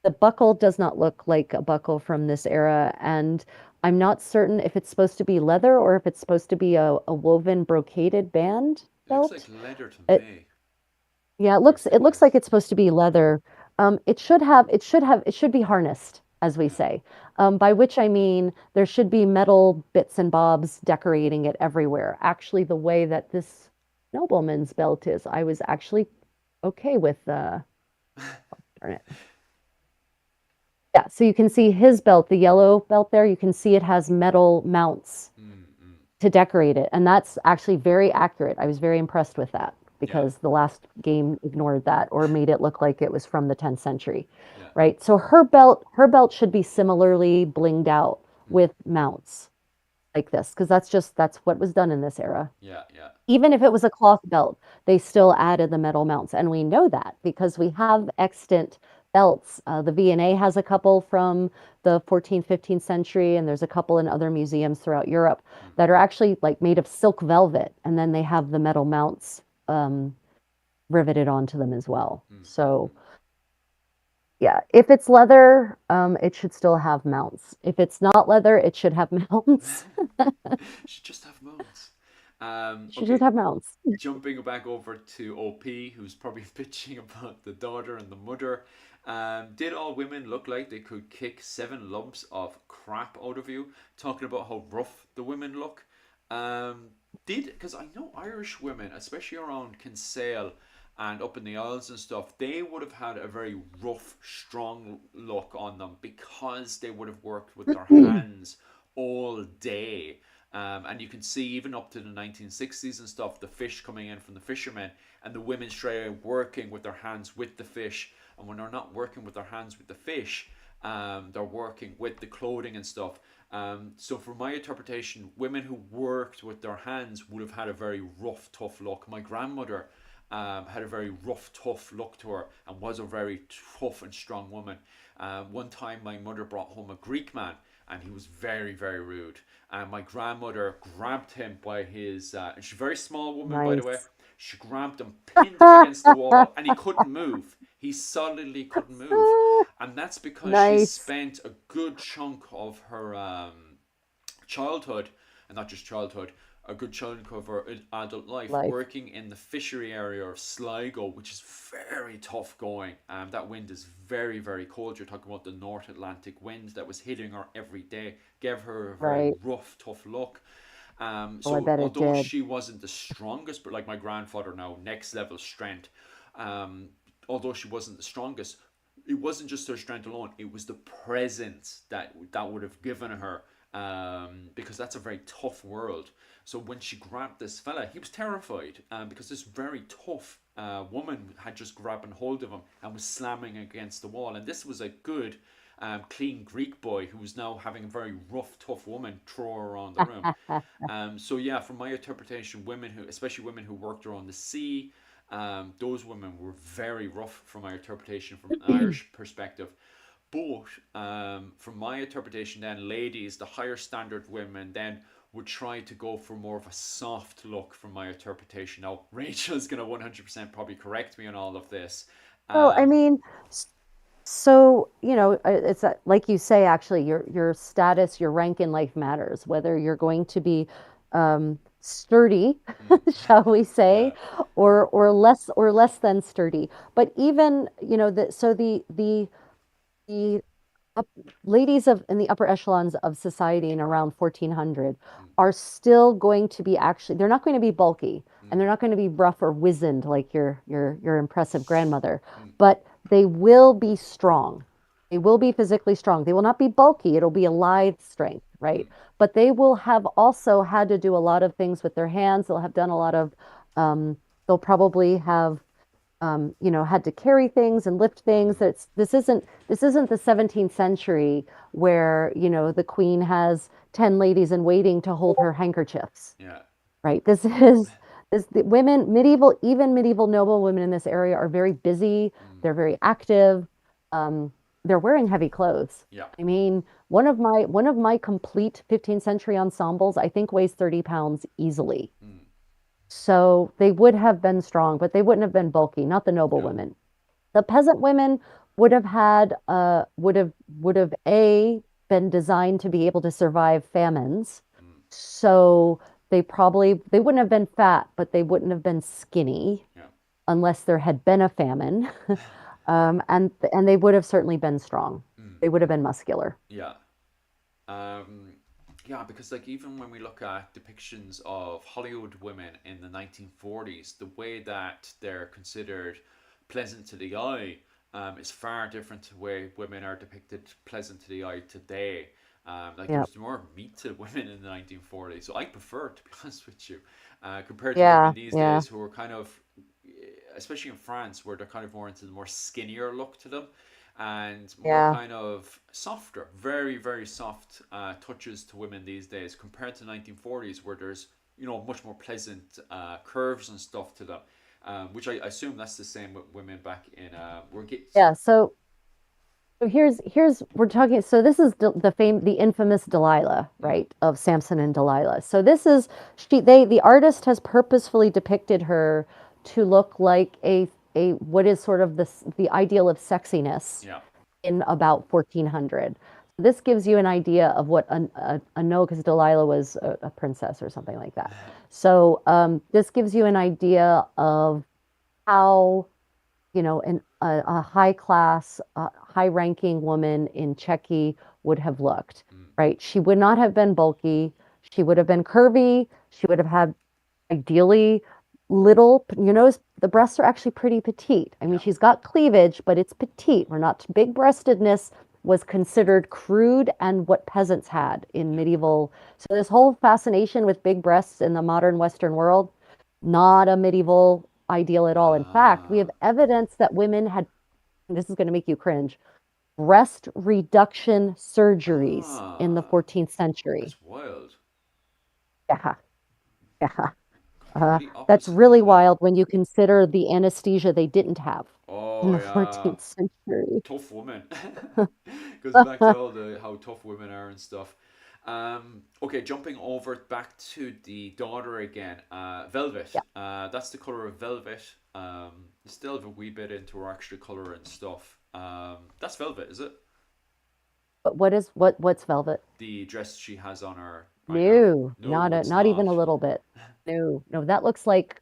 the buckle does not look like a buckle from this era. And I'm not certain if it's supposed to be leather or if it's supposed to be a woven brocaded band it looks like belt. leather to It, me. yeah, I would say it looks yes. like it's supposed to be leather. It should be harnessed, as we Yeah. say. By which I mean there should be metal bits and bobs decorating it everywhere. Actually, the way that this nobleman's belt is, I was actually okay with darn it. Yeah, so you can see his belt, the yellow belt there, you can see it has metal mounts Mm, mm. to decorate it. And that's actually very accurate. I was very impressed with that Yeah. because the last game ignored that or made it look like it was from the 10th century, Yeah. right? So her belt should be similarly blinged out Mm, with mounts like this because that's what was done in this era. yeah. Yeah. Even if it was a cloth belt, they still added the metal mounts. And we know that because we have extant belts. The V&A has a couple from the 14th, 15th century, and there's a couple in other museums throughout Europe Mm, that are actually like made of silk velvet. And then they have the metal mounts riveted onto them as well. mm, So, mm, yeah, if it's leather, it should still have mounts. If it's not leather, it should have mounts. should just have mounts. Should just Okay, have mounts. jumping back over to OP, who's probably bitching about the daughter and the mother. Did all women look like they could kick 7 lumps of crap out of you? Talking about how rough the women look. Um, because I know Irish women, especially around Kinsale and up in the Isles and stuff, they would have had a very rough, strong look on them because they would have worked with their hands all day. And you can see even up to the 1960s and stuff, the fish coming in from the fishermen and the women straight away working with their hands with the fish. And when they're not working with their hands with the fish, they're working with the clothing and stuff. So, from my interpretation, women who worked with their hands would have had a very rough, tough look. My grandmother had a very rough, tough look to her and was a very tough and strong woman. One time, my mother brought home a Greek man and he was very, very rude. And my grandmother grabbed him by his, and she's a very small woman, by the way. Nice. She grabbed him, pinned him against the wall, and he couldn't move. He solidly couldn't move. And that's because she Nice. spent a good chunk of her childhood, and not just childhood, a good chunk of her adult life Life. working in the fishery area of Sligo, which is very tough going. That wind is very, very cold. You're talking about the North Atlantic wind that was hitting her every day, gave her a very Right. rough, tough look. Oh, I So bet it although did. she wasn't the strongest, but like my grandfather now, next level strength. Um, Although she wasn't the strongest, it wasn't just her strength alone. It was the presence that would have given her, because that's a very tough world. So when she grabbed this fella, he was terrified, because this very tough woman had just grabbed and hold of him and was slamming against the wall. And this was a good, clean Greek boy who was now having a very rough, tough woman throw her around the room. So yeah, from my interpretation, women who, especially women who worked around the sea, those women were very rough from my interpretation from an Irish perspective. But from my interpretation, then ladies, the higher standard women, then would try to go for more of a soft look from my interpretation. Now, Rachel's gonna 100% probably correct me on all of this. Well, I Um, mean, so, it's like you say, actually, your status, your rank in life matters, whether you're going to be sturdy, mm, shall we say, yeah, or less than sturdy. But even, the up, ladies of in the upper echelons of society in around 1400 Mm, are still going to be actually they're not going to be bulky and mm, they're not going to be rough or wizened like your impressive grandmother, mm, but they will be strong. They will be physically strong. They will not be bulky. It'll be a lithe strength, right? mm, But they will have also had to do a lot of things with their hands. They'll have done a lot of they'll probably have had to carry things and lift things. mm. This isn't the 17th century where, the queen has 10 ladies in waiting to hold her handkerchiefs, Yeah. right? This is this the women, even medieval noble women in this area are very busy, Mm, they're very active, um, they're wearing heavy clothes. yeah. I mean, one of my complete 15th century ensembles, I think weighs 30 pounds easily. Mm, So they would have been strong, but they wouldn't have been bulky, not the noble yeah. women. The peasant women would have had would have A been designed to be able to survive famines. Mm, So they wouldn't have been fat, but they wouldn't have been skinny yeah. unless there had been a famine. And they would have certainly been strong. Mm, They would have mm, been muscular. yeah. Um, yeah, because like even when we look at depictions of Hollywood women in the 1940s, the way that they're considered pleasant to the eye is far different to the way women are depicted pleasant to the eye today. Like there Yeah. was more meat to women in the 1940s, so I prefer, to be honest with you, compared to women Yeah, these yeah, days who are kind of, especially in France, where they're kind of more into the more skinnier look to them and more yeah. kind of softer, very, very soft touches to women these days compared to 1940s where there's, much more pleasant curves and stuff to them, which I assume that's the same with women back in, we're get, Yeah. So here's we're talking. So this is the infamous Delilah, mm, right, of Samson and Delilah. So this is the artist has purposefully depicted her to look like a what is sort of the ideal of sexiness yeah, in about 1400. This gives you an idea of what a no, because Delilah was a princess or something like that. So this gives you an idea of how a high class, high ranking woman in Czechia would have looked, mm, right? She would not have been bulky. She would have been curvy. She would have had ideally little, the breasts are actually pretty petite. I mean, yeah, she's got cleavage, but it's petite. We're not big breastedness was considered crude and what peasants had in yeah. medieval. So this whole fascination with big breasts in the modern Western world, not a medieval ideal at all. In fact, we Ah, have evidence that women had, this is going to make you cringe, breast reduction surgeries in the ah, 14th century. that's wild. Yeah, yeah. Completely That's opposite to really today. wild when you consider the anesthesia they didn't have in Oh the yeah, 14th century. tough woman. Goes back to all the how tough women are and stuff. Okay, jumping over back to the daughter again. Velvet. Yeah. That's the color of velvet. Still have a wee bit into her extra color and stuff. That's velvet, is it? But what's velvet? The dress she has on her right now. No, No, it's not even not. a little bit. No, no, that looks like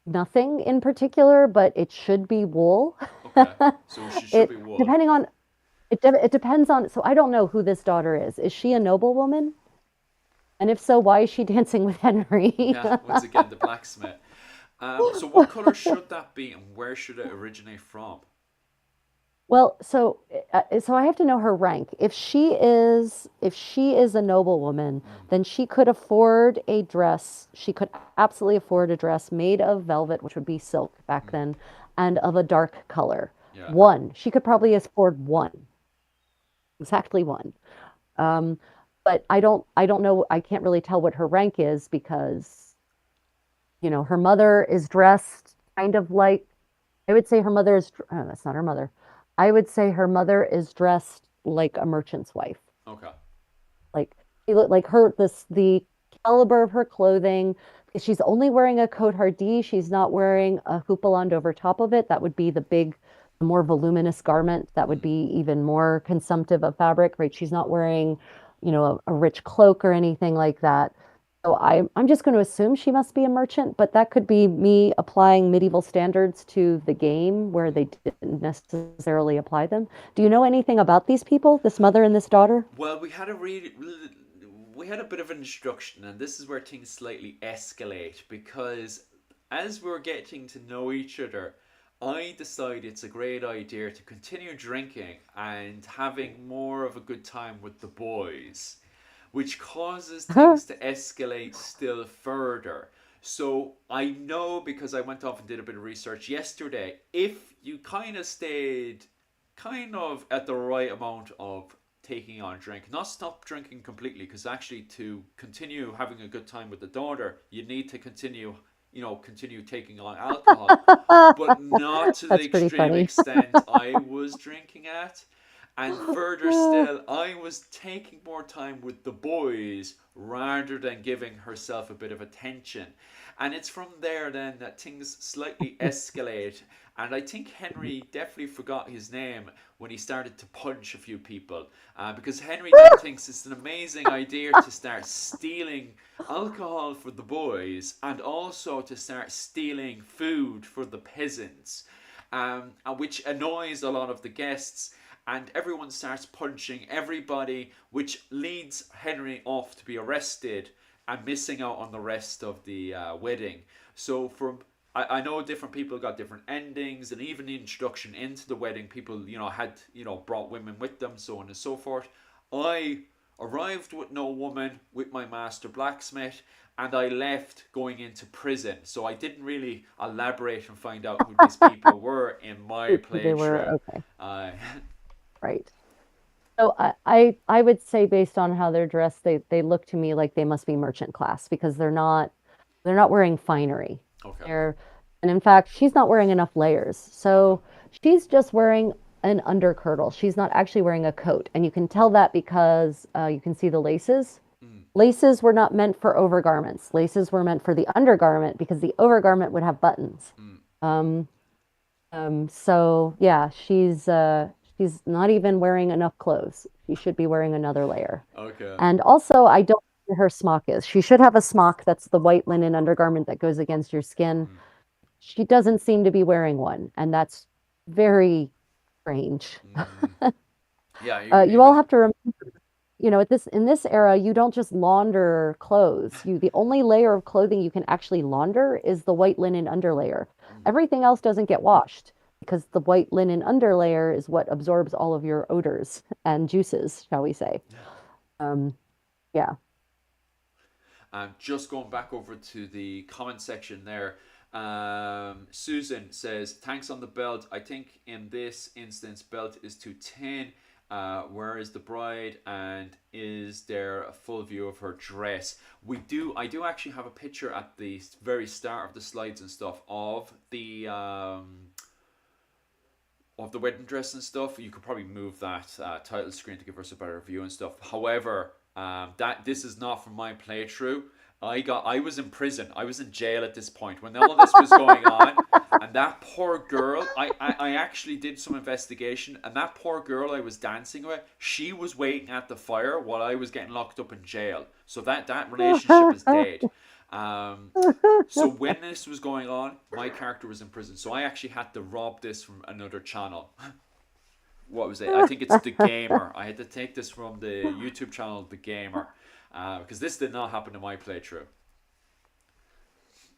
nothing in particular, but it should be wool. Okay, so she should It be wool. depending on it depends on, so I don't know who this daughter is. Is she a noblewoman? And if so, why is she dancing with Henry? Yeah, once again, the blacksmith. So what color should that be, and where should it originate from? Well, so I have to know her rank. If she is a noblewoman, Mm, then she could afford a dress. She could absolutely afford a dress made of velvet, which would be silk back mm, then, and of a dark color. yeah. One. She could probably afford one, exactly one. Um, but I don't know. I can't really tell what her rank is because, her mother is dressed kind of like, I would say her mother is, oh, that's not her mother. I would say her mother is dressed like a merchant's wife. Okay. Like she looked like the caliber of her clothing. She's only wearing a cote hardie. She's not wearing a houppelande over top of it. That would be the more voluminous garment. That would Mm, be even more consumptive of fabric, right? She's not wearing, a rich cloak or anything like that. So I'm just going to assume she must be a merchant, but that could be me applying medieval standards to the game where they didn't necessarily apply them. Do you know anything about these people, this mother and this daughter? Well, we had a bit of an introduction, and this is where things slightly escalate because as we're getting to know each other, I decide it's a great idea to continue drinking and having more of a good time with the boys, which causes things to escalate still further. So I know because I went off and did a bit of research yesterday, if you kind of stayed kind of at the right amount of taking on drink, not stop drinking completely, because actually to continue having a good time with the daughter, you need to continue taking on alcohol, but not to the That's pretty extreme funny. extent I was drinking at. And further still, I was taking more time with the boys rather than giving herself a bit of attention. And it's from there then that things slightly escalate. And I think Henry definitely forgot his name when he started to punch a few people. Because Henry then thinks it's an amazing idea to start stealing alcohol for the boys and also to start stealing food for the peasants, which annoys a lot of the guests. And everyone starts punching everybody, which leads Henry off to be arrested and missing out on the rest of the wedding. So I know different people got different endings, and even the introduction into the wedding, people had brought women with them, so on and so forth. I arrived with no woman, with my master blacksmith, and I left going into prison. So I didn't really elaborate and find out who these people were in my Who they were. playthrough. Okay, Uh, right. So I would say based on how they're dressed, they look to me like they must be merchant class because they're not wearing finery. okay. They're and in fact, she's not wearing enough layers. Okay. So she's just wearing an undergirdle. She's not actually wearing a coat. And you can tell that because you can see the laces. Mm, Laces were not meant for overgarments. Laces were meant for the undergarment because the overgarment would have buttons. mm, Um, so yeah, she's not even wearing enough clothes. She should be wearing another layer. okay. And also, I don't know what her smock is. She should have a smock that's the white linen undergarment that goes against your skin. Mm, She doesn't seem to be wearing one, and that's very strange. mm. Yeah, you You all even. have to remember, at this in this era, you don't just launder clothes. The only layer of clothing you can actually launder is the white linen underlayer. Mm, Everything else doesn't get washed because the white linen underlayer is what absorbs all of your odors and juices, shall we say. yeah. Um, yeah. Just going back over to the comment section there, Susan says, "Thanks on the belt. I think in this instance, belt is too thin. Where is the bride, and is there a full view of her dress?" I do actually have a picture at the very start of the slides and stuff of the wedding dress and stuff. You could probably move that title screen to give us a better view and stuff. However, that this is not from my playthrough. I was in prison. I was in jail at this point when all of this was going on. And that poor girl, I actually did some investigation, and that poor girl I was dancing with, she was waiting at the fire while I was getting locked up in jail. So that relationship is dead. Um, so when this was going on, my character was in prison. So I actually had to rob this from another channel. What was it? I think it's The Gamer. I had to take this from the YouTube channel The Gamer. Because this did not happen in my playthrough.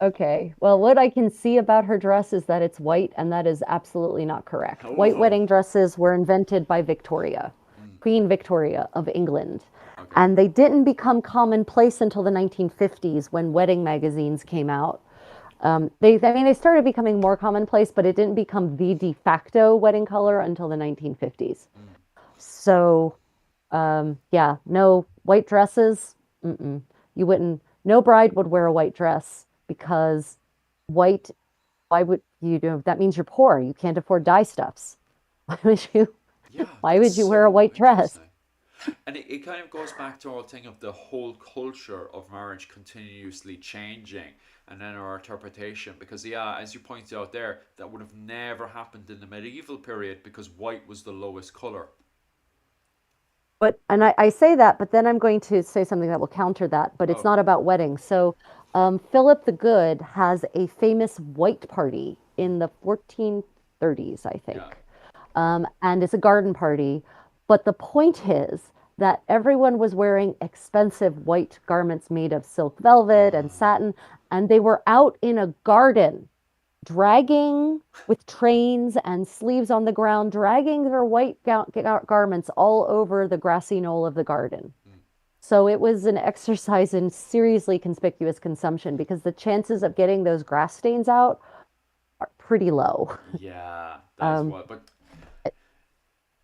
Okay. Well, what I can see about her dress is that it's white, and that is absolutely not correct. White Oh. wedding dresses were invented by Victoria, Mm, Queen Victoria of England. okay. And they didn't become commonplace until the 1950s when wedding magazines came out. I mean, they started becoming more commonplace, but it didn't become the de facto wedding color until the 1950s. Mm, So, yeah, no white dresses. You wouldn't, no bride would wear a white dress because white, why would you do that means you're poor. You can't afford dye stuffs. Why would you, yeah, why that's would you wear a so white dress? interesting. And it kind of goes back to our thing of the whole culture of marriage continuously changing and then our interpretation. Because, yeah, as you pointed out there, that would have never happened in the medieval period because white was the lowest color. But and I say that, but then I'm going to say something that will counter that, but it's Oh, not about weddings. So Philip the Good has a famous white party mm, in the 1430s, I yeah. think. And it's a garden party. But the point is that everyone was wearing expensive white garments made of silk velvet and Ah, satin, and they were out in a garden dragging with trains and sleeves on the ground, dragging their white garments all over the grassy knoll of the garden. mm, So it was an exercise in seriously conspicuous consumption because the chances of getting those grass stains out are pretty low. yeah, that is Um, what. But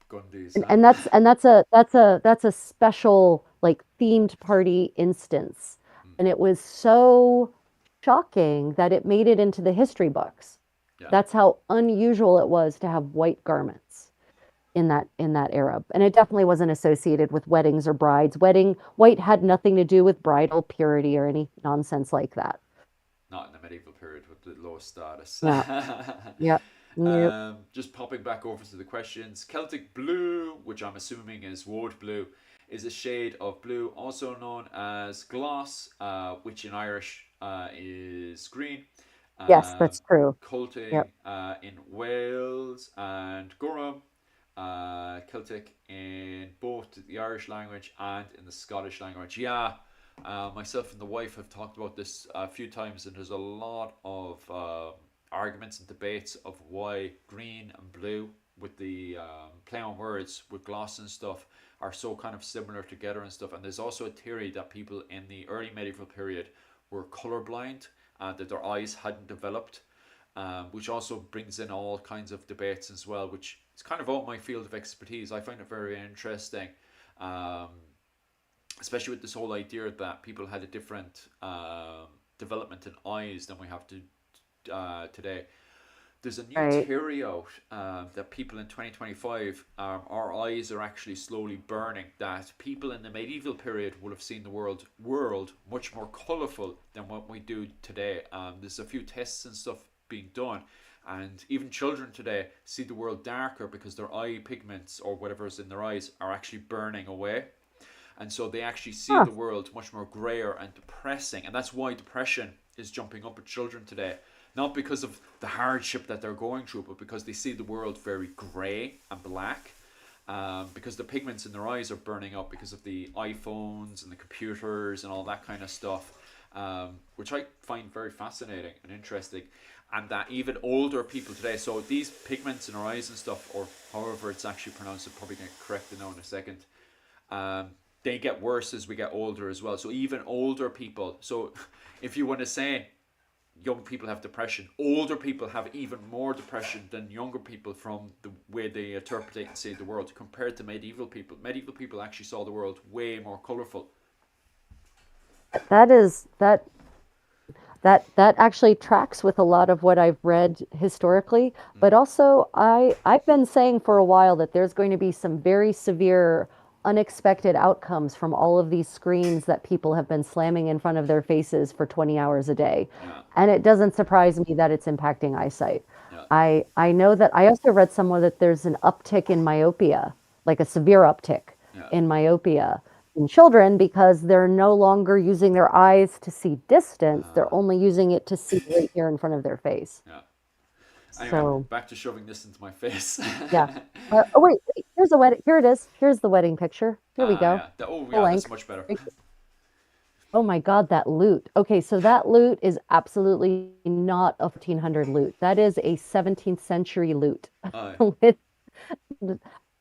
Gundy's, and, huh? and that's and that's a special like themed party instance. Mm, And it was so shocking that it made it into the history books. yeah, That's how unusual it was to have white garments in that era. And it definitely wasn't associated with weddings or brides. White had nothing to do with bridal purity or any nonsense like that. not in the medieval period with the low status. Yeah. Yeah. Nope. Just popping back over to the questions. Celtic blue, which I'm assuming is woad blue, is a shade of blue, also known as gloss, which in Irish is green. Yes, Um, that's true. Culting Yep. in Wales and Durham. Celtic in both the Irish language and in the Scottish language. Yeah, myself and the wife have talked about this a few times, and there's a lot of arguments and debates of why green and blue, with the play on words with gloss and stuff, are so kind of similar together and stuff. And there's also a theory that people in the early medieval period were colorblind, that their eyes hadn't developed, which also brings in all kinds of debates as well, which is kind of out my field of expertise. I find it very interesting, um, especially with this whole idea that people had a different development in eyes than we have to today. There's a new Right. theory out that people in 2025, our eyes are actually slowly burning. That people in the medieval period would have seen the world much more colourful than what we do today. There's a few tests and stuff being done, and even children today see the world darker because their eye pigments or whatever's in their eyes are actually burning away, and so they actually see Huh. the world much more grayer and depressing, and that's why depression is jumping up with children today. Not because of the hardship that they're going through, but because they see the world very grey and black. Because the pigments in their eyes are burning up because of the iPhones and the computers and all that kind of stuff, which I find very fascinating and interesting. And that even older people today, so these pigments in our eyes and stuff, or however it's actually pronounced, I'm probably going to correct it now in a second, um, they get worse as we get older as well. So even older people, so if you want to say young people have depression, older people have even more depression than younger people from the way they interpret and see the world compared to medieval people. Medieval people actually saw the world way more colourful. That is that actually tracks with a lot of what I've read historically, Mm, but also I've been saying for a while that there's going to be some very severe unexpected outcomes from all of these screens that people have been slamming in front of their faces for 20 hours a day. yeah, And it doesn't surprise me that it's impacting eyesight. yeah, I know that I also read somewhere that there's an uptick in myopia, like a severe uptick yeah, in myopia in children because they're no longer using their eyes to see distance. They're uh, only using it to see right here in front of their face. yeah. Anyway, So, back to shoving this into my face. yeah. Oh, wait. Here's a wedding. Here it is. Here's the wedding picture. Here we go. Yeah. Oh, Full yeah, that's length. much better. Oh my God, that lute. Okay, so that lute is absolutely not a 1400 lute. That is a 17th century lute Uh, with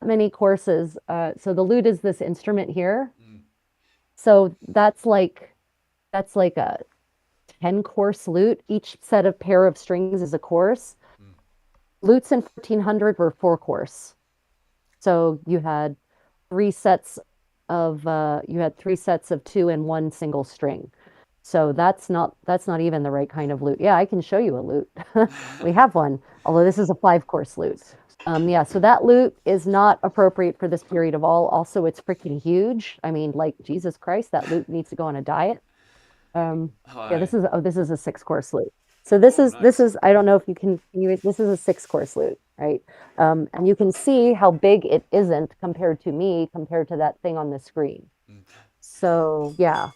many courses. So the lute is this instrument here. mm, So that's like a 10 course lute. Each set of pair of strings is a course. mm, Lutes in 1400 were four course. So three sets you had 3 sets of two and one single string. So that's not even the right kind of lute. Yeah, I can show you a lute. We have one, although this is a 5 course lute. Yeah, so that lute is not appropriate for this period of all. Also, it's freaking huge. I mean, like Jesus Christ, that lute needs to go on a diet. Yeah, this is a 6 course lute. So this Oh, is this nice. is I don't know if you can this is a 6 course lute. right? And you can see how big it isn't compared to me, compared to that thing on the screen. Mm. So yeah,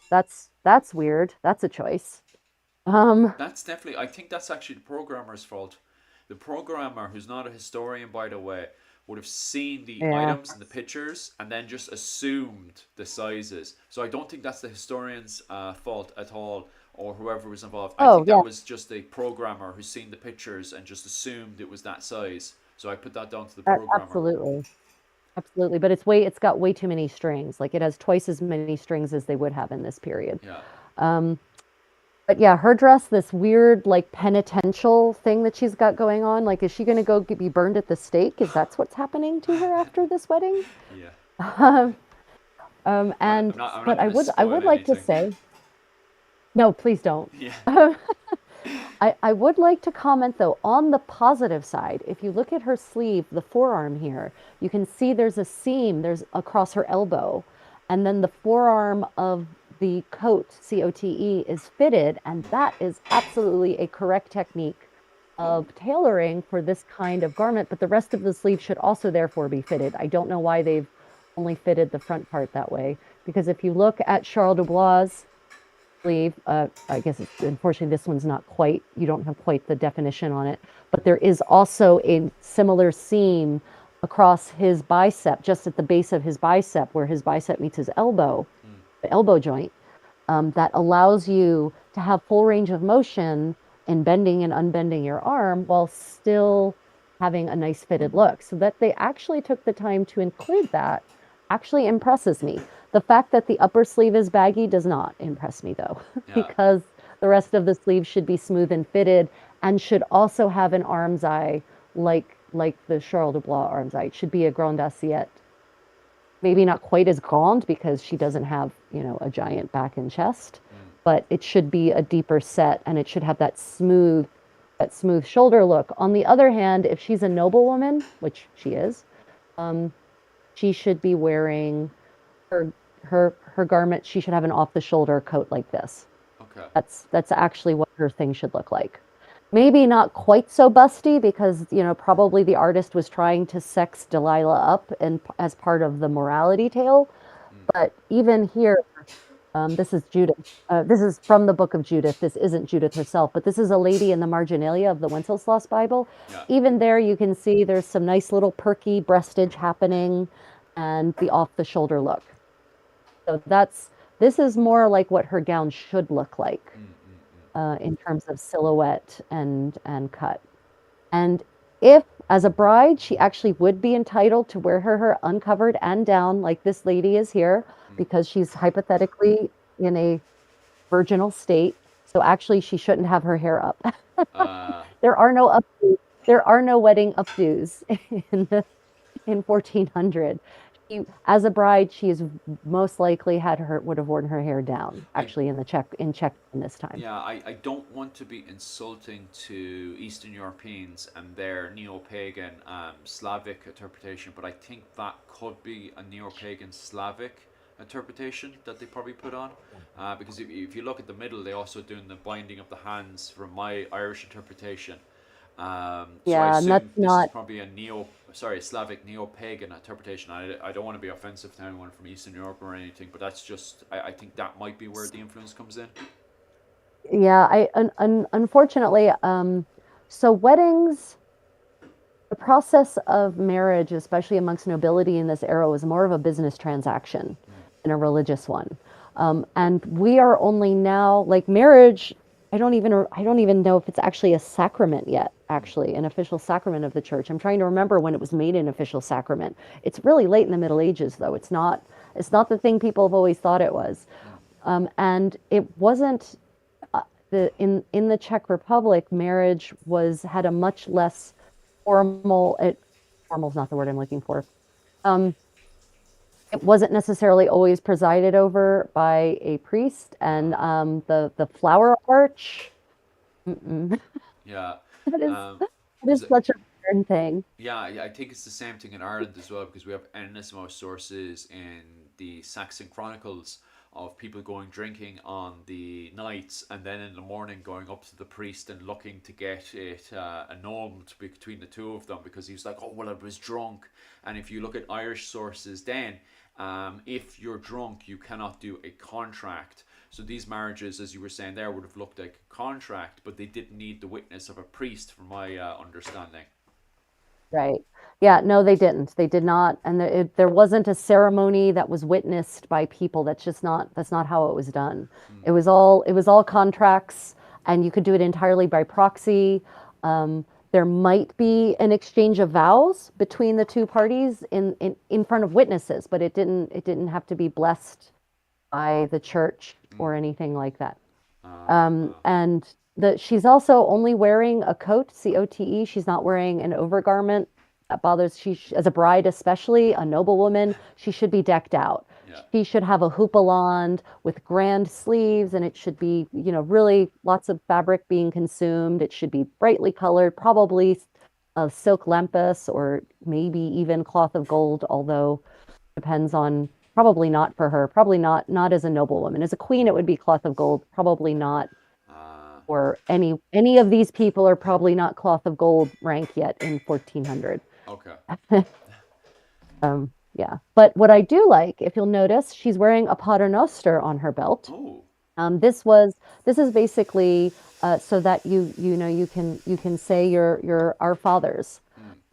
that's weird. That's a choice. Um, That's definitely, I think that's actually the programmer's fault. The programmer, who's not a historian, by the way, would have seen the yeah. items and the pictures and then just assumed the sizes. So I don't think that's the historian's fault at all, or whoever was involved. I Oh think that yeah, was just a programmer who's seen the pictures and just assumed it was that size. So I put that down to the programmer. absolutely. Absolutely. But it's got way too many strings. Like it has twice as many strings as they would have in this period. Yeah. Um, but yeah, her dress, this weird like penitential thing that she's got going on. Like, is she going to go be burned at the stake? Is that's what's happening to her after this wedding? Yeah. Um, Well, and I'm not but going to I spoil would like to anything. say, no, please don't. Yeah. I would like to comment though on the positive side. If you look at her sleeve, the forearm here, you can see there's a seam there's across her elbow, and then the forearm of the coat, COTE, is fitted, and that is absolutely a correct technique Oh, of tailoring for this kind of garment. But the rest of the sleeve should also therefore be fitted. I don't know why they've only fitted the front part that way, because if you look at Charles Dubois' sleeve. I guess unfortunately this one's not quite, you don't have quite the definition on it, but there is also a similar seam across his bicep, just at the base of his bicep, where his bicep meets his elbow, mm, the elbow joint, that allows you to have full range of motion in bending and unbending your arm while still having a nice fitted look. So that they actually took the time to include that actually impresses me. The fact that the upper sleeve is baggy does not impress me though, yeah. because the rest of the sleeve should be smooth and fitted and should also have an arm's eye like the Charles de Blois arm's eye. It should be a grand assiette, maybe not quite as grand because she doesn't have, a giant back and chest, Mm, but it should be a deeper set and it should have that smooth shoulder look. On the other hand, if she's a noblewoman, which she is, um, she should be wearing her her garment. She should have an off the shoulder coat like this. okay. That's actually what her thing should look like. Maybe not quite so busty because, probably the artist was trying to sex Delilah up and as part of the morality tale. Mm, But even here, this is Judith. This is from the book of Judith. This isn't Judith herself, but this is a lady in the marginalia of the Wenceslas Bible. yeah. Even there, you can see there's some nice little perky breastage happening and the off the shoulder look. So this is more like what her gown should look like, Mm, mm, mm. in terms of silhouette and cut. And if, as a bride, she actually would be entitled to wear her hair uncovered and down, like this lady is here, Mm. because she's hypothetically in a virginal state. So actually, she shouldn't have her hair up. Uh, There are no updos. There are no wedding updos in the in 1400. As a bride, she is most likely would have worn her hair down. I Actually, in Czech in this time. Yeah, I don't want to be insulting to Eastern Europeans and their neo-pagan Slavic interpretation, but I think that could be a neo-pagan Slavic interpretation that they probably put on. Because if you look at the middle, they also doing the binding of the hands from my Irish interpretation. So I Yeah, and assume that's this is not. probably Slavic neo-pagan interpretation. I don't want to be offensive to anyone from Eastern Europe or anything, but that's just, I think that might be where the influence comes in. Yeah, unfortunately, so weddings, the process of marriage, especially amongst nobility in this era, was more of a business transaction Mm, than a religious one. And we are only now, like marriage, I don't even know if it's actually a sacrament yet, mm, actually, an official sacrament of the church. I'm trying to remember when it was made an official sacrament. It's really late in the Middle Ages, though. It's not the thing people have always thought it was. mm. And it wasn't in the Czech Republic, marriage was had a much less formal is not the word I'm looking for. Um, it wasn't necessarily always presided over by a priest, and Uh, the flower arch, mm-mm. yeah. that is Um, that is because such a modern thing. I think it's the same thing in Ireland as well because we have endless amount of sources in the Saxon Chronicles of people going drinking on the nights and then in the morning going up to the priest and looking to get it annulled between the two of them, because he was like, oh, well, I was drunk. And if you look at Irish sources then, if you're drunk, you cannot do a contract. So these marriages, as you were saying there, would have looked like a contract, but they didn't need the witness of a priest, from my understanding. Right. Yeah, no, they didn't. They did not. And there wasn't a ceremony that was witnessed by people. That's not how it was done. Mm, It was all contracts, and you could do it entirely by proxy. There might be an exchange of vows between the two parties in front of witnesses, but it didn't have to be blessed by the church mm. or anything like that. Uh, And she's also only wearing a coat, COTE. She's not wearing an overgarment. That bothers as a bride, especially a noblewoman, she should be decked out. yeah. She should have a hoopalande with grand sleeves, and it should be, really lots of fabric being consumed. It should be brightly colored, probably a silk lempus or maybe even cloth of gold, although depends on, probably not for her, probably not as a noblewoman. As a queen, it would be cloth of gold, probably not, Uh, or any of these people are probably not cloth of gold rank yet in 1400. okay. Yeah. But what I do like, if you'll notice, she's wearing a paternoster on her belt. Oh. This is basically so that you can say your Our Fathers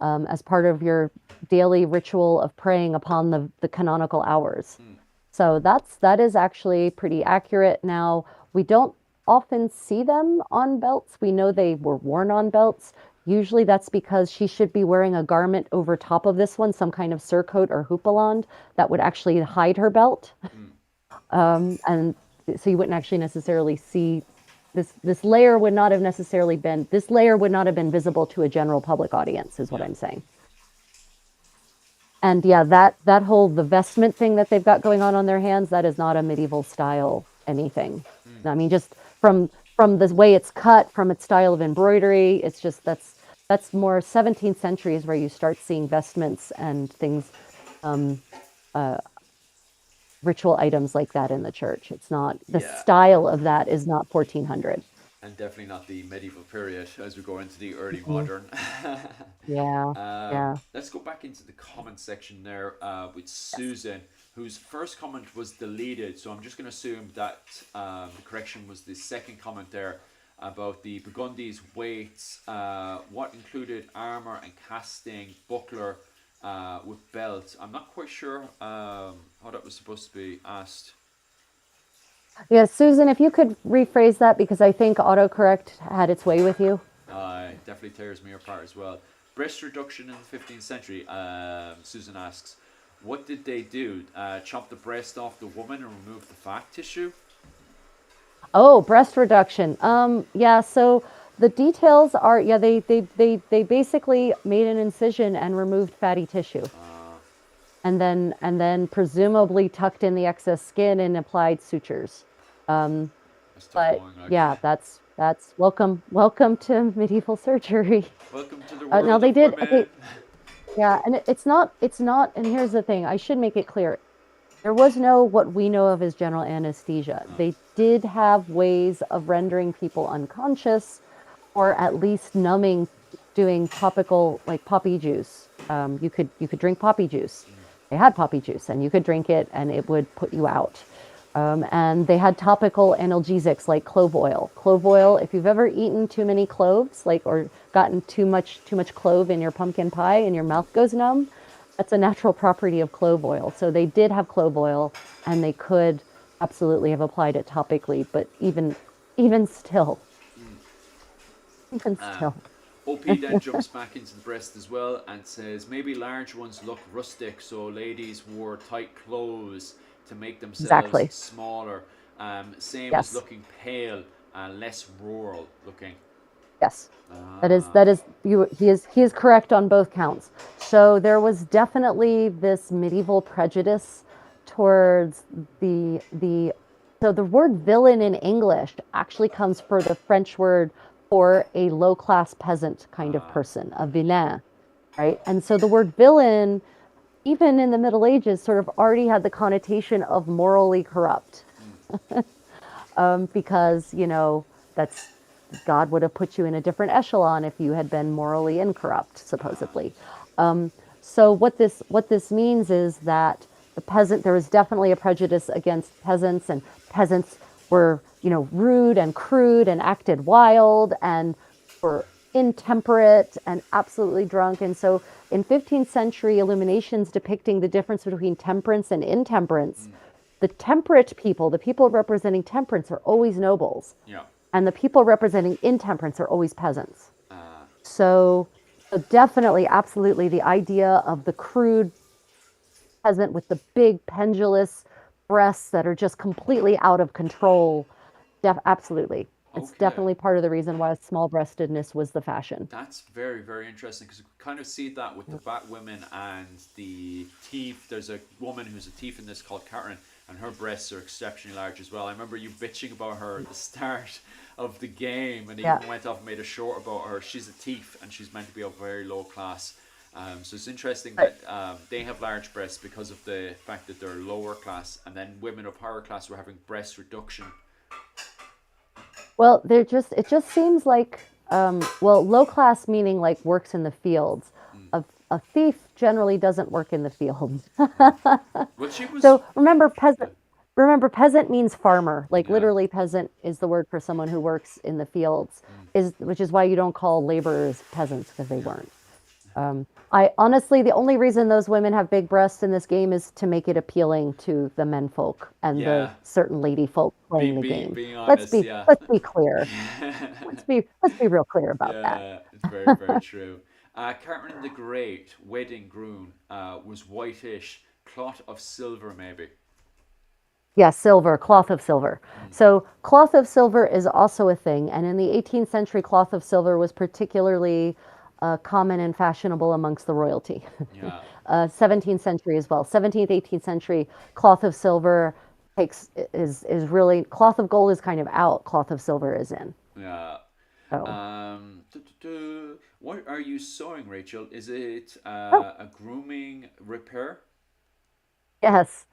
Mm, as part of your daily ritual of praying upon the canonical hours. mm, So that is actually pretty accurate. Now, we don't often see them on belts. We know they were worn on belts. Usually that's because she should be wearing a garment over top of this one, some kind of surcoat or hoopalande that would actually hide her belt. mm. And so you wouldn't actually necessarily see this layer would not have necessarily been this layer would not have been visible to a general public audience, is what Yeah. I'm saying. And yeah, that whole the vestment thing that they've got going on their hands, that is not a medieval style anything. Mm, I mean, just from the way it's cut, from its style of embroidery, it's just that's more 17th century is where you start seeing vestments and things, um, uh, ritual items like that in the church. It's not the yeah. style of that is not 1400. And definitely not the medieval period as we go into the early Mhm. modern. Yeah, yeah, Let's go back into the comment section there with yes. Susan, whose first comment was deleted. So I'm just going to assume that the correction was the second comment there about the Burgundy's weights, what included armor and casting, buckler with belt. I'm not quite sure how that was supposed to be asked. Yeah, Susan, if you could rephrase that because I think autocorrect had its way with you. Definitely tears me apart as well. Breast reduction in the 15th century, Susan asks, what did they do? Chop the breast off the woman and remove the fat tissue? Oh, breast reduction. Yeah, so the details are, yeah, they basically made an incision and removed fatty tissue. Uh, And then presumably tucked in the excess skin and applied sutures. Um, that's tough but going. Like, yeah, that's welcome to medieval surgery. welcome to the Now world they of did, women. yeah, and it's not, and here's the thing, I should make it clear. There was no what we know of as general anesthesia. Uh, They did have ways of rendering people unconscious or at least numbing, doing topical like poppy juice. You could drink poppy juice. mm, They had poppy juice and you could drink it and it would put you out. And they had topical analgesics like clove oil. Clove oil, if you've ever eaten too many cloves, like or gotten too much clove in your pumpkin pie and your mouth goes numb, that's a natural property of clove oil. So they did have clove oil and they could absolutely have applied it topically, but even still, mm. even Uh, still. OP then jumps back into the breast as well and says maybe large ones look rustic, so ladies wore tight clothes to make themselves Exactly. smaller. Same as Yes. looking pale and less rural looking. Yes. That is Ah, that is you he is correct on both counts. So there was definitely this medieval prejudice towards the so the word villain in English actually comes for the French word for a low class peasant kind of ah, person, a vilain, right? And so the word villain, even in the Middle Ages, sort of already had the connotation of morally corrupt. because, that's God would have put you in a different echelon if you had been morally incorrupt, supposedly. Um, so what this means is that there was definitely a prejudice against peasants, and peasants were, rude and crude and acted wild and were intemperate and absolutely drunk. And so in 15th century illuminations depicting the difference between temperance and intemperance, Mm. the temperate people, the people representing temperance, are always nobles, Yeah. and the people representing intemperance are always peasants. Uh, So, so definitely, absolutely, the idea of the crude peasant with the big pendulous breasts that are just completely out of control. Absolutely. It's okay. definitely part of the reason why small breastedness was the fashion. That's very, very interesting because we kind of see that with the Bat women and the thief. There's a woman who's a thief in this called Karen, and her breasts are exceptionally large as well. I remember you bitching about her at the start of the game, and Yeah. even went off and made a short about her. She's a thief, and she's meant to be of very low class. So it's interesting But that they have large breasts because of the fact that they're lower class, and then women of higher class were having breast reduction. well, it just seems like well, low class meaning like works in the fields. Mm. A thief generally doesn't work in the fields. Uh, well, she was. So remember, Yeah. peasant means farmer. Like Yeah. literally, peasant is the word for someone who works in the fields. Mm. Which is why you don't call laborers peasants, because they weren't. I honestly, the only reason those women have big breasts in this game is to make it appealing to the men folk and the Yeah. certain lady folk playing the game. Being Let's honest, be yeah. let's be clear. Let's be real clear about that. Yeah, it's very, very true. Catherine the Great, wedding groom, was whitish, cloth of silver, maybe. Yeah, silver, cloth of silver. Mm. So cloth of silver is also a thing, and in the 18th century, cloth of silver was particularly common and fashionable amongst the royalty. Yeah, 17th century as well. 17th, 18th century, cloth of silver is really, cloth of gold is kind of out. Cloth of silver is in. yeah. So What are you sewing, Rachel? Is it oh, a grooming repair? yes,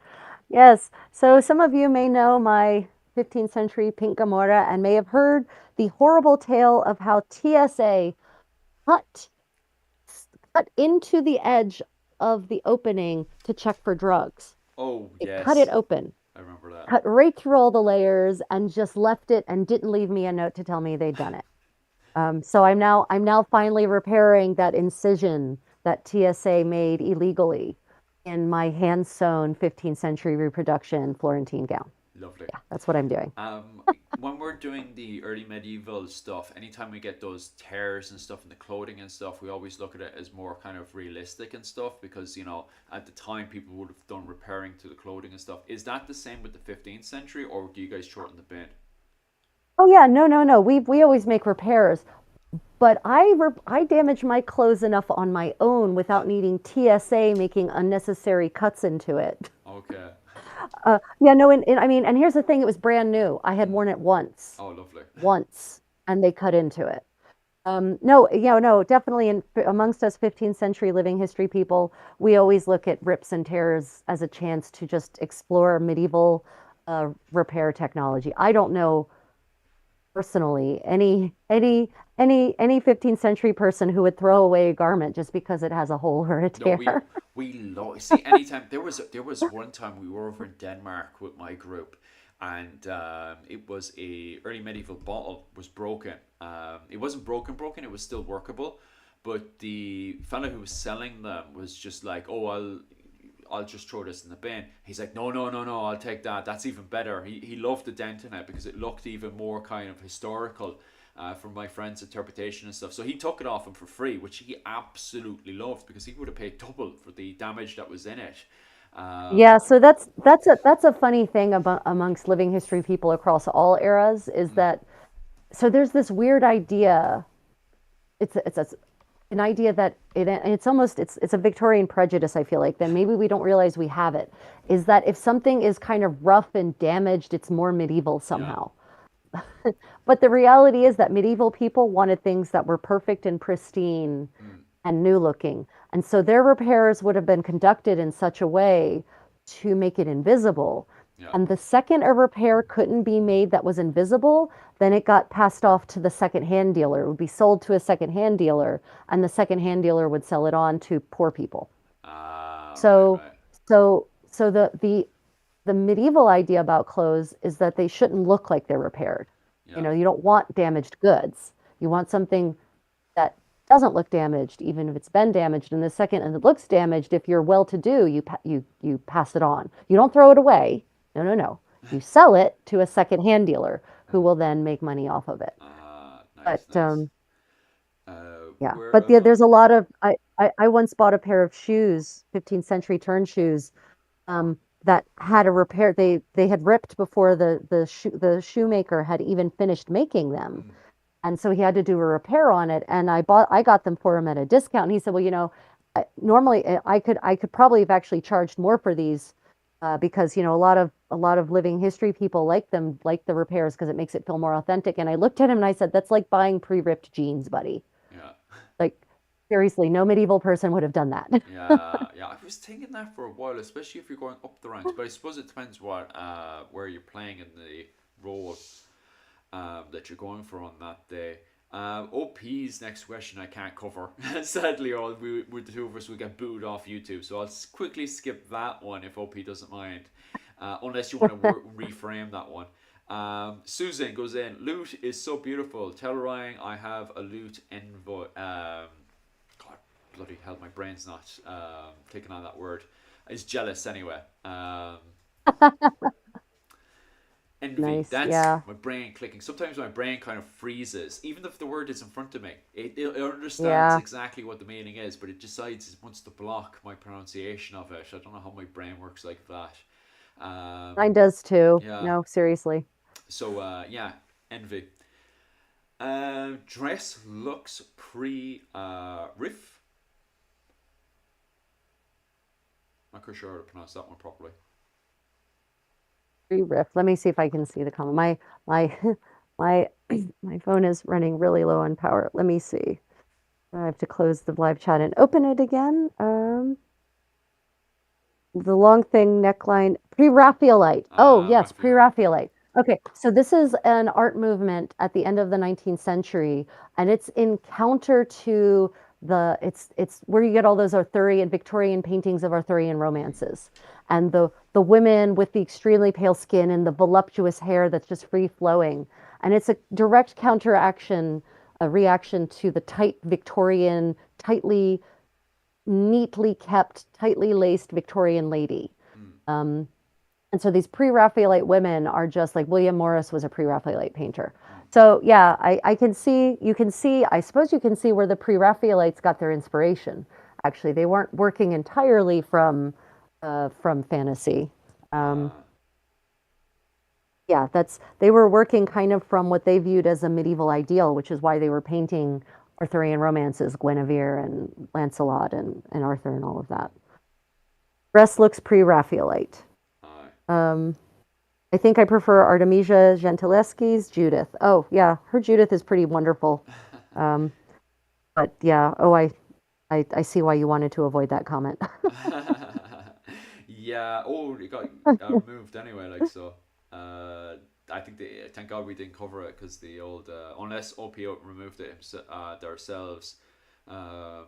yes. So some of you may know my 15th century pink Gamora and may have heard the horrible tale of how TSA cut cut into the edge of the opening to check for drugs. Oh, It cut it yes, open, I remember that. cut right through all the layers, and just left it and didn't leave me a note to tell me they'd done it. So I'm now finally repairing that incision that TSA made illegally in my hand sewn 15th century reproduction Florentine gown. Lovely. Yeah, that's what I'm doing. Um, when we're doing the early medieval stuff, anytime we get those tears and stuff in the clothing and stuff, we always look at it as more kind of realistic and stuff because, at the time people would have done repairing to the clothing and stuff. Is that the same with the 15th century, or do you guys shorten the bin? Oh yeah, no, no, no. We always make repairs, but I damage my clothes enough on my own without needing TSA making unnecessary cuts into it. Okay. Yeah, no, I mean, and here's the thing, it was brand new. I had Mm. worn it once, Oh, lovely. once, and they cut into it. No, no, definitely amongst us 15th century living history people, we always look at rips and tears as a chance to just explore medieval repair technology. I don't know personally any 15th century person who would throw away a garment just because it has a hole or a No, tear. we love. See, anytime there was one time we were over in Denmark with my group, and it was a early medieval bottle was broken. It wasn't broken. It was still workable, but the fellow who was selling them was just like, "Oh, I'll just throw this in the bin." He's like, "No, no, no, no, I'll take that. That's even better." He loved the dent in it because it looked even more kind of historical. From my friend's interpretation and stuff. So he took it off him for free, which he absolutely loved because he would have paid double for the damage that was in it. Yeah, Um, so that's a funny thing about amongst living history people across all eras is mm, that so there's this weird idea. It's an idea that it's almost it's a Victorian prejudice, I feel like, that maybe we don't realize we have it, is that if something is kind of rough and damaged, it's more medieval yeah. somehow. But the reality is that medieval people wanted things that were perfect and pristine Mm, and new looking. And so their repairs would have been conducted in such a way to make it invisible. Yeah. And the second a repair couldn't be made that was invisible, then it got passed off to the second-hand dealer. It would be sold to a second-hand dealer, and the second-hand dealer would sell it on to poor people. Ah, right, So, right. so the medieval idea about clothes is that they shouldn't look like they're repaired. You Yeah. know, you don't want damaged goods. You want something that doesn't look damaged, even if it's been damaged. And the second and it looks damaged, if you're well-to-do, you pass it on. You don't throw it away. No, no, no. You sell it to a second-hand dealer who will then make money off of it. Ah, But nice, nice. yeah, Where but am I? there's a lot of I once bought a pair of shoes, 15th century turn shoes, that had a repair. They had ripped before the shoemaker had even finished making them. Mm, And so he had to do a repair on it. And I got them for him at a discount. And he said, well, normally I could probably have actually charged more for these, because, a lot of living history people like them, like the repairs because it makes it feel more authentic. And I looked at him and I said, that's like buying pre-ripped jeans, buddy. yeah. Like, seriously, no medieval person would have done that. Yeah, yeah. I was thinking that for a while, especially if you're going up the ranks. But I suppose it depends what where you're playing in the role that you're going for on that day. OP's next question I can't cover. Sadly, all we the two of us will get booed off YouTube. So I'll quickly skip that one if OP doesn't mind, unless you want to reframe that one. Susan goes in. Loot is so beautiful. Tell Ryan I have a loot envoy. God, bloody hell, my brain's not clicking on that word. Is jealous anyway. Envy. Nice. That's Yeah. my brain clicking. Sometimes my brain kind of freezes, even if the word is in front of me. It understands Yeah. exactly what the meaning is, but it decides it wants to block my pronunciation of it. I don't know how my brain works like that. Mine does too. Yeah. No, seriously. So yeah, envy. Dress looks pre riff. Not quite sure how to pronounce that one properly. Free riff. Let me see if I can see the comment. My my my phone is running really low on power. Let me see. I have to close the live chat and open it again. The long thing neckline, pre-Raphaelite. Oh, yes, Raphaelite. pre-Raphaelite. Okay, so this is an art movement at the end of the 19th century, and it's in counter to it's where you get all those Arthurian Victorian paintings of Arthurian Mm, romances, and the women with the extremely pale skin and the voluptuous hair that's just free flowing, and it's a direct counteraction, a reaction to the tight Victorian, tightly neatly kept, tightly laced Victorian lady. mm, Um, and so these pre-Raphaelite women are just like William Morris was a pre-Raphaelite painter. mm. So yeah, I can see, you can see, I suppose you can see where the pre-Raphaelites got their inspiration. Actually, they weren't working entirely from fantasy. Um, Uh, yeah, they were working kind of from what they viewed as a medieval ideal, which is why they were painting Arthurian romances, Guinevere and Lancelot and Arthur and all of that. Dress looks pre-Raphaelite. uh, Um, I think I prefer Artemisia Gentileschi's Judith. Oh, yeah, her Judith is pretty wonderful. Um, but yeah, oh, I see why you wanted to avoid that comment. yeah. Oh, it got removed anyway. Like so. Uh, I think thank God we didn't cover it because the old unless OPO removed it themselves. Um,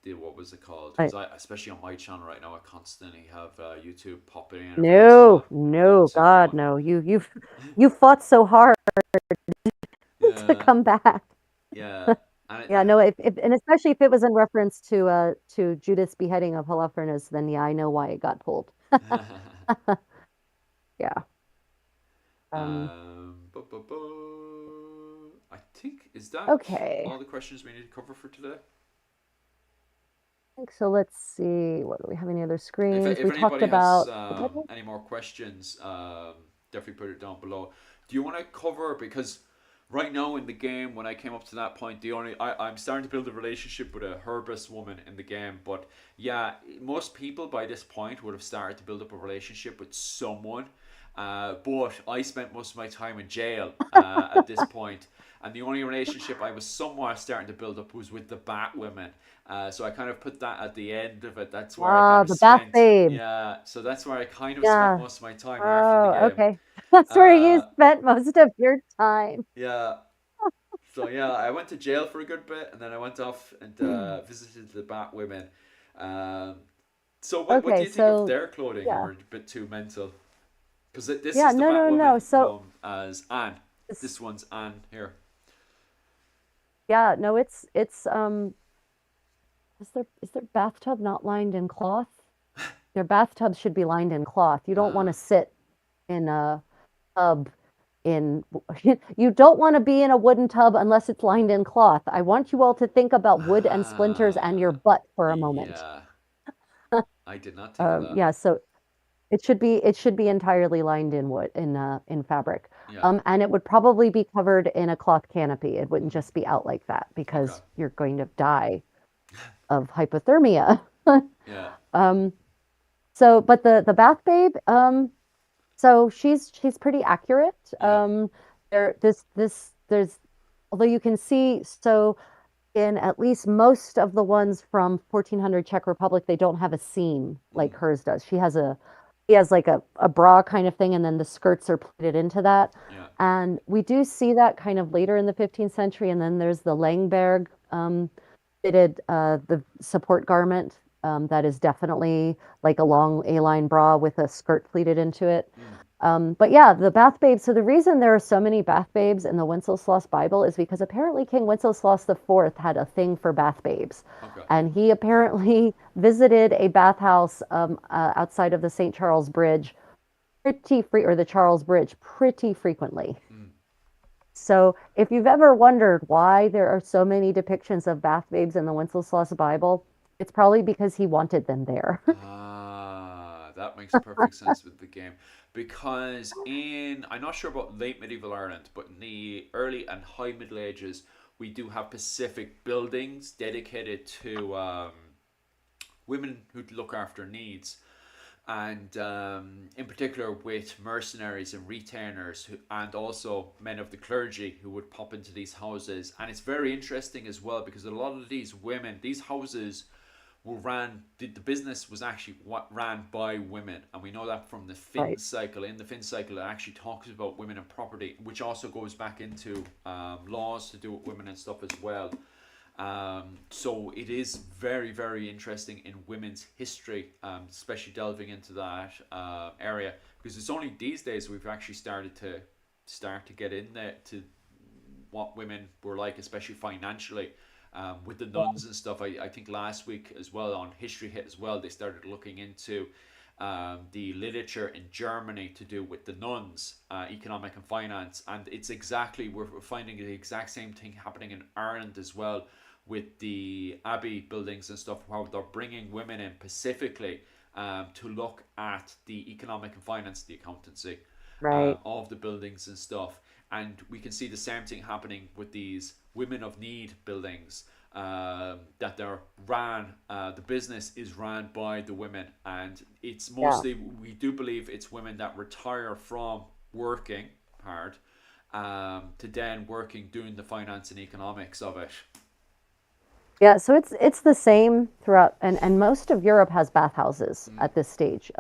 what was it called? I, Because I, especially on my channel right now, I constantly have YouTube popping in every once in a no, while. Don't no, see God, anyone. no. You fought so hard to Yeah, come back. yeah, and Yeah, no, if and especially if it was in reference to Judith's beheading of Holofernes, then yeah, I know why it got pulled. Yeah. Um, I think is that okay. all the questions we need to cover for today. So let's see. What do we have? Any other screens? If We talked anybody has about what? any more questions, definitely put it down below. Do you want to cover because right now in the game when I came up to that point, I'm starting to build a relationship with a herbalist woman in the game, but yeah, most people by this point would have started to build up a relationship with someone. But I spent most of my time in jail at this point, and the only relationship I was somewhat starting to build up was with the Bat women. So I kind of put that at the end of it. That's where I kind Ah, of the bath spent, babes. yeah. So that's where I kind of spent Yeah. most of my time after the Oh, game. okay. That's where you Uh, spent most of your time. yeah. So yeah, I went to jail for a good bit, and then I went off and visited the Bat women. Um, so what do Okay, you think of so their clothing, yeah. or a bit too mental? Because this Yeah, is the no, no, no. Batwoman So known as Anne. it's This one's Anne here. yeah, no, it's is their bathtub not lined in cloth? Their bathtub should be lined in cloth. You don't want Ah, to sit in a tub in you don't want to be in a wooden tub unless it's lined in cloth. I want you all to think about wood and splinters and your ah, butt for a moment. yeah. I did not think of that. Yeah, so it should be entirely lined in wood in fabric. Yeah. And it would probably be covered in a cloth canopy. It wouldn't Mm, just be out like that okay. because you're going to die of hypothermia. Yeah. Um, but the bath babe, so she's pretty accurate. Yeah. There's although you can see so in at least most of the ones from 1400 Czech Republic, they don't have a seam like Mm, hers does. He has like a bra kind of thing, and then the skirts are pleated into that. yeah. And we do see that kind of later in the 15th century. And then there's the Langberg fitted the support garment that is definitely like a long A-line bra with a skirt pleated into it. Mm, But yeah, the bath babes. So the reason there are so many bath babes in the Wenceslas Bible is because apparently King Wenceslas the Fourth had a thing for bath babes, okay. and he apparently visited a bathhouse outside of the St. Charles Bridge or the Charles Bridge pretty frequently. Mm. So if you've ever wondered why there are so many depictions of bath babes in the Wenceslas Bible, it's probably because he wanted them there. Ah, that makes perfect sense with the game. Because I'm not sure about late medieval Ireland, but in the early and high Middle Ages, we do have specific buildings dedicated to women who look after needs. And in particular with mercenaries and retainers and also men of the clergy who would pop into these houses. And it's very interesting as well because a lot of these women, these houses were ran, the business was actually what ran by women, and we know that from the Finn Right. cycle. In the Finn cycle, it actually talks about women and property, which also goes back into laws to do with women and stuff as well. So it is very, very interesting in women's history, especially delving into that area, because it's only these days we've actually start to get in there to what women were like, especially financially. With the nuns and stuff, I think last week as well on History Hit as well, they started looking into the literature in Germany to do with the nuns, economic and finance, and we're finding the exact same thing happening in Ireland as well with the abbey buildings and stuff, how they're bringing women in specifically to look at the economic and finance, the accountancy Right. of the buildings and stuff. And we can see the same thing happening with these women of need buildings. That the business is ran by the women, and it's Yeah. mostly, we do believe it's women that retire from working hard to then working doing the finance and economics of it. Yeah, so it's the same throughout, and most of Europe has bathhouses Mm. at this stage.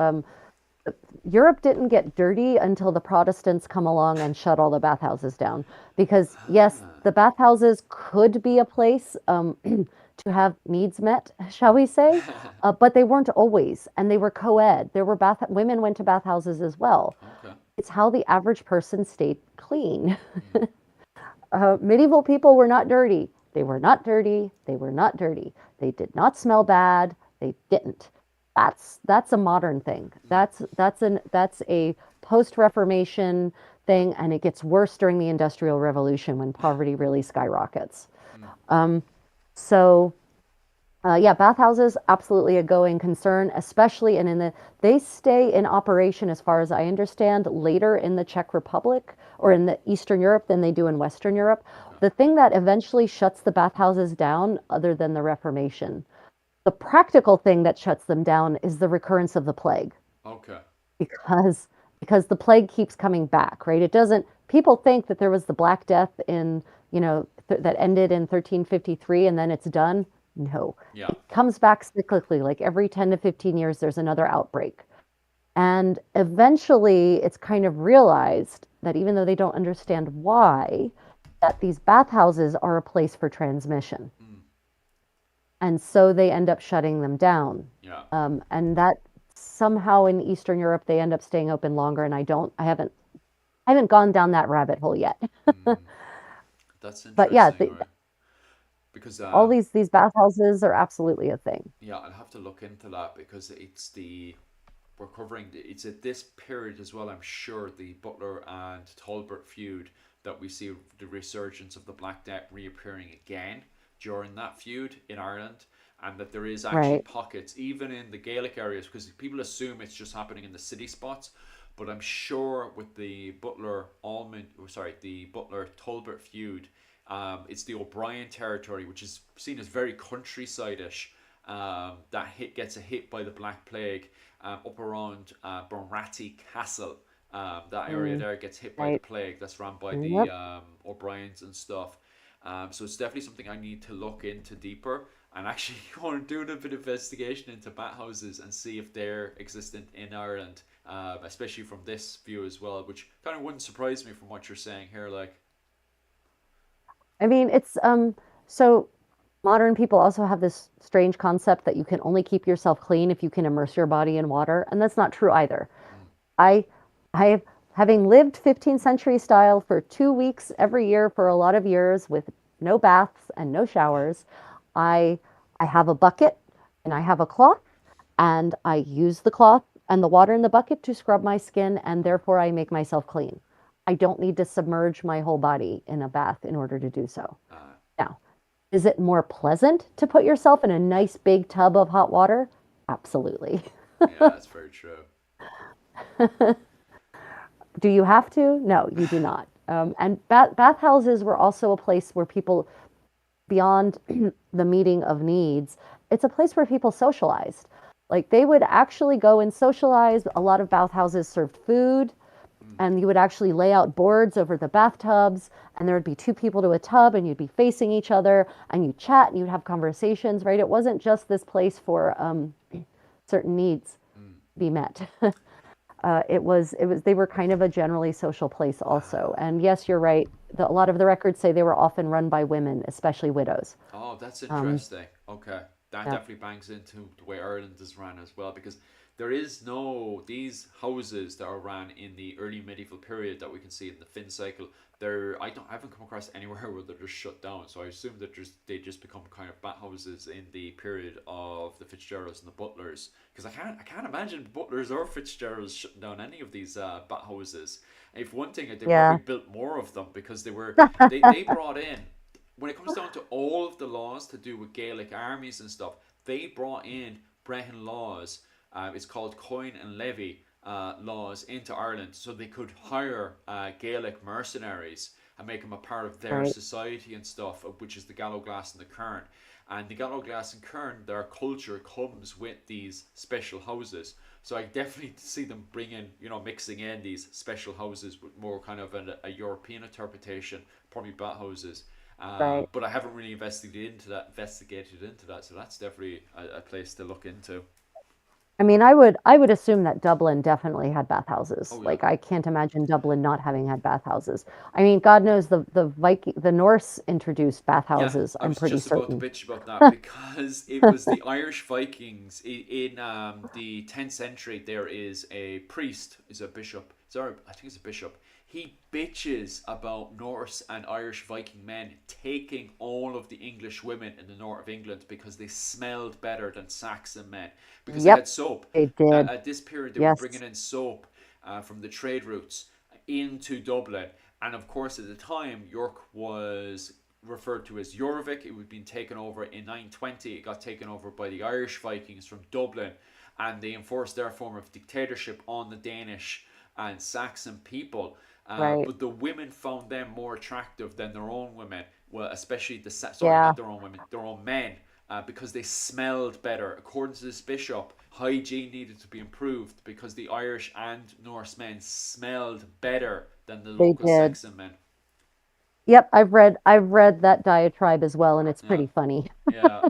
Europe didn't get dirty until the Protestants come along and shut all the bathhouses down. Because yes, Ah. the bathhouses could be a place to have needs met, shall we say, but they weren't always, and they were co-ed. There were women went to bathhouses as well. Okay. It's how the average person stayed clean. Mm. Medieval people were not dirty. They were not dirty. They were not dirty. They did not smell bad. They didn't. That's a modern thing. Mm. That's a post-Reformation thing, and it gets worse during the Industrial Revolution when poverty really skyrockets. Mm. Um, so yeah, bathhouses absolutely a going concern, especially and in they stay in operation as far as I understand later in the Czech Republic or in the Eastern Europe than they do in Western Europe. Okay. The thing that eventually shuts the bathhouses down, other than the Reformation, the practical thing that shuts them down is the recurrence of the plague Okay. because because the plague keeps coming back, right? It doesn't, people think that there was the Black Death in, that ended in 1353 and then it's done. No, Yeah. it comes back cyclically. Like every 10 to 15 years, there's another outbreak. And eventually, it's kind of realized that even though they don't understand why, that these bathhouses are a place for transmission. Mm. And so they end up shutting them down. Yeah. And that somehow in Eastern Europe, they end up staying open longer. And I haven't gone down that rabbit hole yet. Mm. That's But yeah, interesting, right? Because all these bathhouses are absolutely a thing. yeah, I'll have to look into that because we're covering it's at this period as well. I'm sure the Butler and Talbot feud that we see the resurgence of the Black Death reappearing again during that feud in Ireland, and that there is actually Right. pockets even in the Gaelic areas because people assume it's just happening in the city spots. But I'm sure with the Butler Talbot feud, it's the O'Brien territory, which is seen as very countryside-ish. That gets a hit by the Black Plague up around Bunratty Castle. That area Mm, there gets hit by the right. plague. That's run by the Yep. O'Briens and stuff. So it's definitely something I need to look into deeper and actually go and do a bit of investigation into bat houses and see if they're existent in Ireland, especially from this view as well, which kind of wouldn't surprise me from what you're saying here. Like, I mean, it's so modern people also have this strange concept that you can only keep yourself clean if you can immerse your body in water, and that's not true either. mm, I I having lived 15th century style for 2 weeks every year for a lot of years with no baths and no showers, I I have a bucket and I have a cloth and I use the cloth and the water in the bucket to scrub my skin and mm, therefore I make myself clean. I don't need to submerge my whole body in a bath in order to do so. uh, Now, is it more pleasant to put yourself in a nice big tub of hot water? Absolutely. yeah, that's very true. Do you have to? No, you do not. And bathhouses were also a place where people, beyond the meeting of needs, it's a place where people socialized. Like they would actually go and socialize. A lot of bathhouses served food, Mm, and you would actually lay out boards over the bathtubs, and there would be two people to a tub, and you'd be facing each other, and you'd chat, and you'd have conversations, right? It wasn't just this place for certain needs mm. be met. It was they were kind of a generally social place also. Wow. And yes, you're right. A lot of the records say they were often run by women, especially widows. Oh, that's Um, interesting. Okay. That yeah, definitely bangs into the way Ireland is ran as well because there is no these houses that are ran in the early medieval period that we can see in the Finn cycle. I haven't come across anywhere where they're just shut down. So I assume that they just become kind of bat houses in the period of the Fitzgeralds and the Butlers because I can't imagine the Butlers or Fitzgeralds shutting down any of these bat houses. If one thing, they probably yeah, built more of them because they brought in when it comes down to all of the laws to do with Gaelic armies and stuff, they brought in Brehon laws. It's called coin and levy laws into Ireland, so they could hire Gaelic mercenaries and make them a part of their right. society and stuff, which is the Gallowglass and the Kern. And the Gallowglass and Kern, their culture comes with these special houses. So I definitely see them bringing, mixing in these special houses with more kind of a European interpretation, probably bat houses. Right. But I haven't really investigated into that. So that's definitely a place to look into. I mean, I would assume that Dublin definitely had bathhouses. Oh yeah, Like I can't imagine Dublin not having had bathhouses. I mean, God knows the Norse introduced yeah. bathhouses, I I'm was pretty just about to certain. bitch about that because it was the Irish Vikings in the 10th century. There is a priest, is a bishop. Sorry, I think it's a bishop. He bitches about Norse and Irish Viking men taking all of the English women in the north of England because they smelled better than Saxon men because they had Yep, soap. they did. At this period, they were Yes. bringing in soap from the trade routes into Dublin. And of course, at the time, York was referred to as Jorvik. It had been taken over in 920. It got taken over by the Irish Vikings from Dublin, and they enforced their form of dictatorship on the Danish and Saxon people. Right. But the women found them more attractive than their own women. Well, especially sorry, Yeah. not their own women, their own men. because they smelled better. According to this bishop, hygiene needed to be improved because the Irish and Norsemen smelled better than the They local did. Saxon men. Yep, I've read that diatribe as well, and it's Yeah, pretty funny. yeah,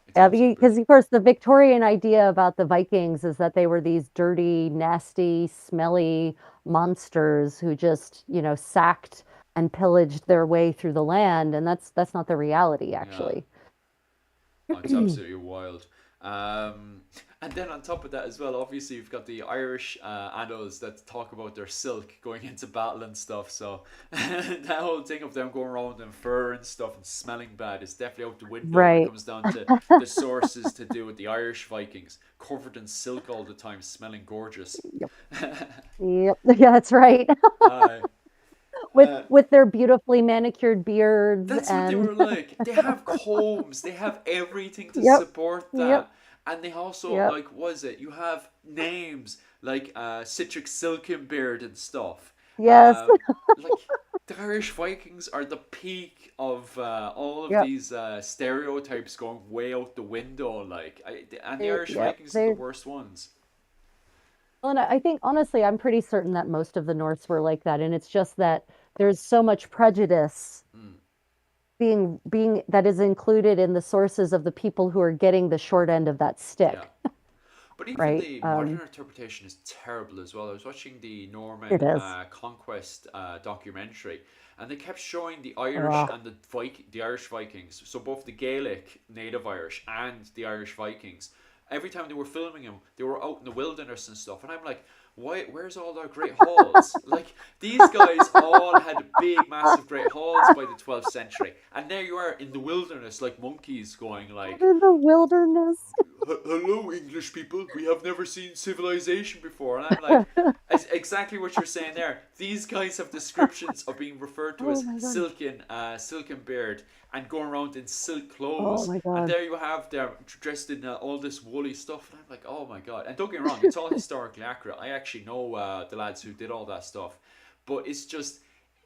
it's Yeah, absolutely because brilliant. of course the Victorian idea about the Vikings is that they were these dirty, nasty, smelly monsters who just, sacked and pillaged their way through the land, and that's not the reality, Yeah. actually. Oh, it's absolutely wild. Um, and then on top of that as well, obviously you've got the Irish annals that talk about their silk going into battle and stuff. So that whole thing of them going around in fur and stuff and smelling bad is definitely out the window when it Right. comes down to the sources to do with the Irish Vikings, covered in silk all the time, smelling gorgeous. Yep. Yep. Yeah, that's right. Aye. With Uh, with their beautifully manicured beards That's what they and were like. They have combs. They have everything to yep. support Yep. that. And they also Yep. like was it? You have names like Citric Silkenbeard and stuff. Yes. Um, like the Irish Vikings are the peak of all of Yep. these stereotypes going way out the window. And the Irish Yep. Vikings are the They worst ones. Well, and I think honestly, I'm pretty certain that most of the Norths were like that, and it's just that there's so much prejudice Mm, being that is included in the sources of the people who are getting the short end of that yeah. stick, But even right? the modern interpretation is terrible as well. I was watching the Norman It is. conquest documentary, and they kept showing the Irish Ugh, and the Irish Vikings. So both the Gaelic native Irish and the Irish Vikings. Every time they were filming them, they were out in the wilderness and stuff. And I'm like, why? Where's all their great halls? Like these guys all had big, massive, great halls by the 12th century, and there you are in the wilderness like monkeys, going out like, in the wilderness. hello, English people. We have never seen civilization before. And I'm like, it's exactly what you're saying there. These guys have descriptions of being referred to Oh as my God. silken beard, and going around in silk Oh clothes. my And God. there you have them dressed in all this woolly stuff. And I'm like, oh my God. And don't get me wrong, it's all historically accurate. I actually know the lads who did all that stuff. But it's just,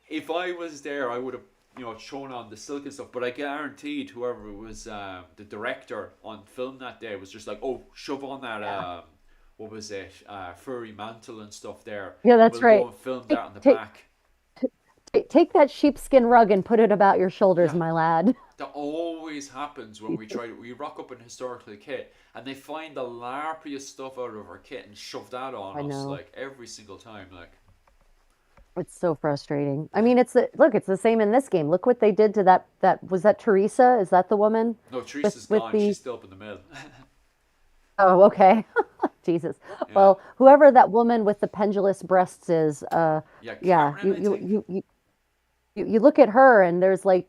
if I was there, I would have shown on the silk and stuff. But I guaranteed whoever was the director on film that day was just like, oh, shove on that Yeah. what was it, furry mantle and stuff there, Yeah, and that's we'll go right. and film that Take on the take back. take that sheepskin rug and put it about your shoulders, Yeah, my lad. that always happens when we rock up in historical kit and they find the larpiest stuff out of our kit and shove that on I us know. like every single time. Like, It's so frustrating. I mean, it's the same in this game. Look what they did to that was that Teresa? Is that the woman no, with Teresa's with gone. the She's still up in the mill. Oh, okay. Jesus. Yeah, Well, whoever that woman with the pendulous breasts is, yeah, yeah, Cameron, I think. you look at her and there's like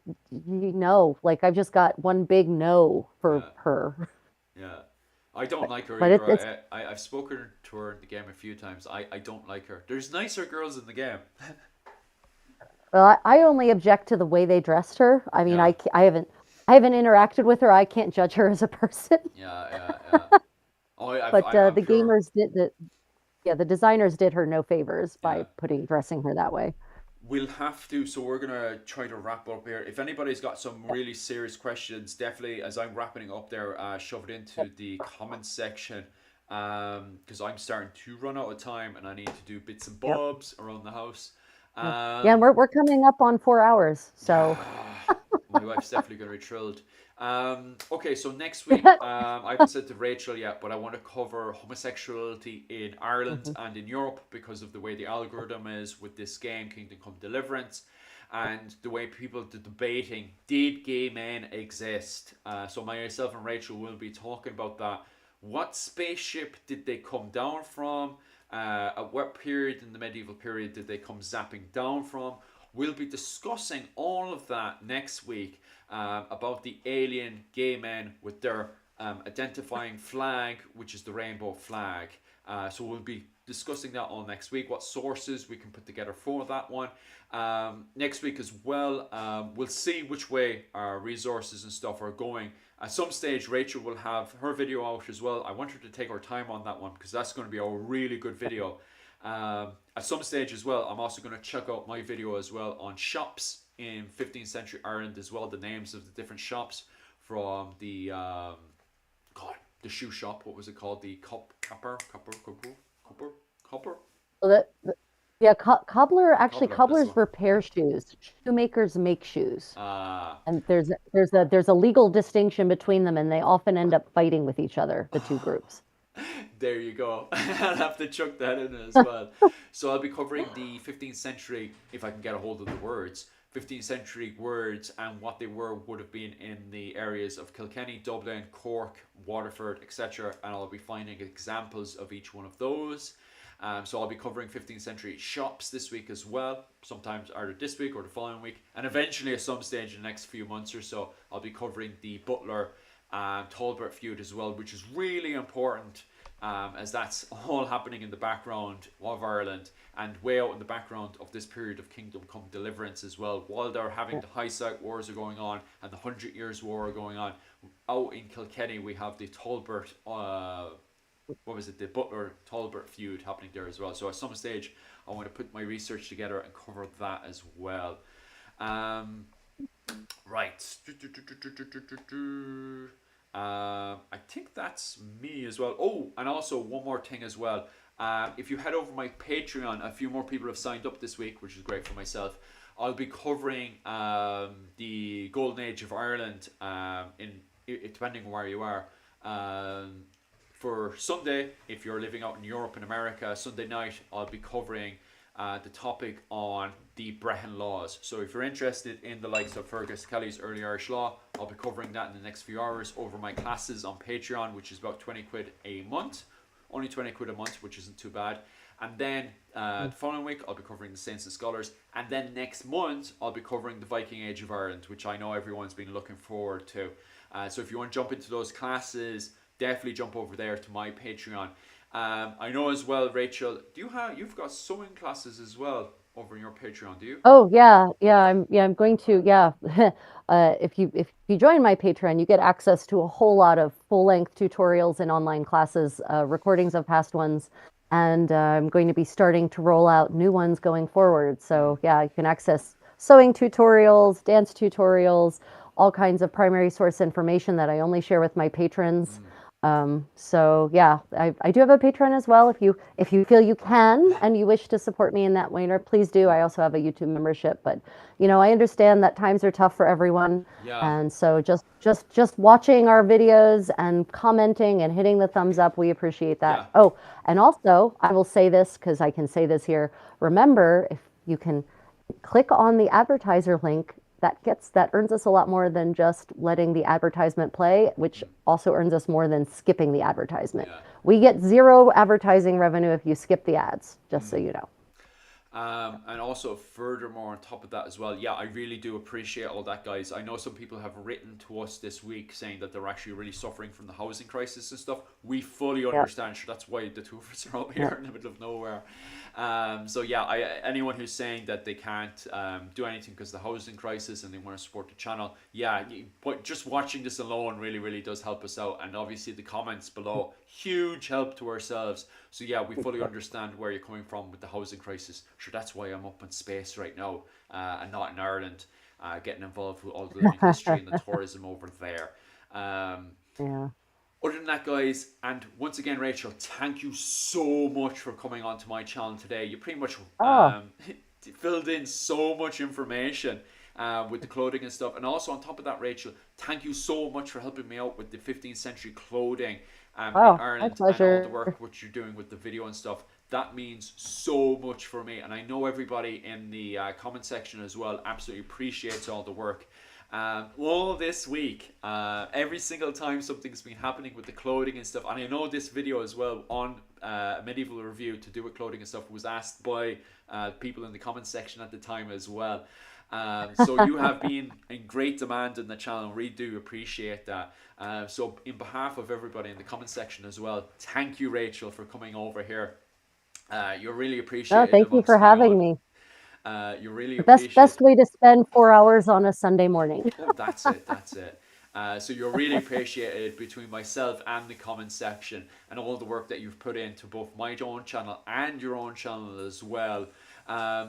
like I've just got one big no for Yeah, her. yeah. I don't like her But either. it's I've spoken to her in the game a few times. I don't like her. There's nicer girls in the game. well, I only object to the way they dressed her. I mean, Yeah, I haven't interacted with her. I can't judge her as a person. yeah, yeah, yeah. Oh, But I'm the pure. gamers did the yeah, the designers did her no favors Yeah. by putting dressing her that way. We'll have to, so we're gonna try to wrap up here. If anybody's got some Yep. really serious questions, definitely as I'm wrapping it up there, shove it into Yep. the comments section. Because I'm starting to run out of time and I need to do bits and Yep. bobs around the house. Yep. Yeah, and Um, we're coming up on 4 hours, so my wife's definitely going to be thrilled. Okay, so next week, I haven't said to Rachel yet, but I want to cover homosexuality in Ireland Mhm. and in Europe because of the way the algorithm is with this game, Kingdom Come Deliverance, and the way people are debating, did gay men exist? So myself and Rachel will be talking about that. What spaceship did they come down from? At what period in the medieval period did they come zapping down from? We'll be discussing all of that next week about the alien gay men with their identifying flag, which is the rainbow flag. So we'll be discussing that all next week, what sources we can put together for that one. Next week as well, we'll see which way our resources and stuff are going. At some stage, Rachel will have her video out as well. I want her to take her time on that one because that's going to be a really good video. At some stage as well, I'm also going to check out my video as well on shops in 15th century Ireland as well, the names of the different shops from the God, the shoe shop. What was it called? The copper So yeah, cobbler. That's the cobblers one. repair shoes. Shoemakers make shoes. Uh, And there's a legal distinction between them, and they often end up fighting with each other, the two groups. there you go. I'll have to chuck that in as well. So I'll be covering the 15th century, if I can get a hold of the words, 15th century words and what they were would have been in the areas of Kilkenny, Dublin, Cork, Waterford, etc. And I'll be finding examples of each one of those. So I'll be covering 15th century shops this week as well. Sometimes either this week or the following week, and eventually at some stage in the next few months or so, I'll be covering the Butler and Talbot feud as well, which is really important, as that's all happening in the background of Ireland and way out in the background of this period of kingdom come deliverance as well. While they're having the Highside Wars are going on and the Hundred Years' War are going on, out in Kilkenny we have the Talbot what was it, the Butler Talbot feud happening there as well. So at some stage, I want to put my research together and cover that as well. Um, right. I think that's me as well. Oh, and also one more thing as well. If you head over my Patreon, a few more people have signed up this week, which is great for myself. I'll be covering the Golden Age of Ireland depending on where you are. For Sunday, if you're living out in Europe and America, Sunday night, I'll be covering the topic on the Brehon laws. So if you're interested in the likes of Fergus Kelly's Early Irish Law, I'll be covering that in the next few hours over my classes on Patreon, which is about 20 quid a month. Only 20 quid a month, which isn't too bad. And then the following week, I'll be covering the Saints and Scholars. And then next month, I'll be covering the Viking Age of Ireland, which I know everyone's been looking forward to. So if you want to jump into those classes, definitely jump over there to my Patreon. I know as well, Rachel, you've got sewing classes as well over in your Patreon, do you? Oh I'm going to if you join my Patreon, you get access to a whole lot of full-length tutorials and online classes, recordings of past ones, and I'm going to be starting to roll out new ones going forward. So yeah, you can access sewing tutorials, dance tutorials, all kinds of primary source information that I only share with my patrons. So yeah, I do have a Patreon as well. If you feel you can and you wish to support me in that way, please do. I also have a YouTube membership, but I understand that times are tough for everyone. Yeah, And so just watching our videos and commenting and hitting the thumbs up, we appreciate that. yeah, Oh, and also I will say this because I can say this here. Remember, if you can click on the advertiser link, that earns us a lot more than just letting the advertisement play, which also earns us more than skipping the advertisement. yeah. We get zero advertising revenue if you skip the ads, just so you know. And also, furthermore, on top of that as well, yeah, I really do appreciate all that, guys. I know some people have written to us this week saying that they're actually really suffering from the housing crisis and stuff. We fully Yeah, understand. Sure, that's why the two of us are out yeah, here in the middle of nowhere. So yeah, anyone who's saying that they can't do anything because of the housing crisis and they want to support the channel, yeah, but just watching this alone really, really does help us out. And obviously, the comments below, huge help to ourselves. So yeah, we fully understand where you're coming from with the housing crisis. Sure, that's why I'm up in space right now and not in Ireland, getting involved with all the living history and the tourism over there. Um, yeah. Other than that, guys, and once again, Rachel, thank you so much for coming onto my channel today. You pretty much Oh, filled in so much information with the clothing and stuff. And also, on top of that, Rachel, thank you so much for helping me out with the 15th century clothing in my Ireland and all the pleasure. work which you're doing with the video and stuff. That means so much for me. And I know everybody in the comment section as well absolutely appreciates all the work. All this week, every single time something's been happening with the clothing and stuff, and I know this video as well on Medieval Review to do with clothing and stuff was asked by people in the comment section at the time as well. So you have been in great demand in the channel. Really do appreciate that. So in behalf of everybody in the comment section as well, thank you, Rachel, for coming over here. You're really No, appreciated thank you for amongst my having own. me. You really The best appreciate. way to spend 4 hours on a Sunday morning. Oh, that's it. That's it. So you're really appreciated between myself and the comment section and all the work that you've put into both my own channel and your own channel as well.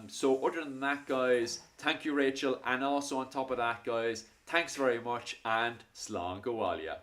So other than that, guys, thank you, Rachel, and also on top of that, guys, thanks very much and slán go bhfuilige.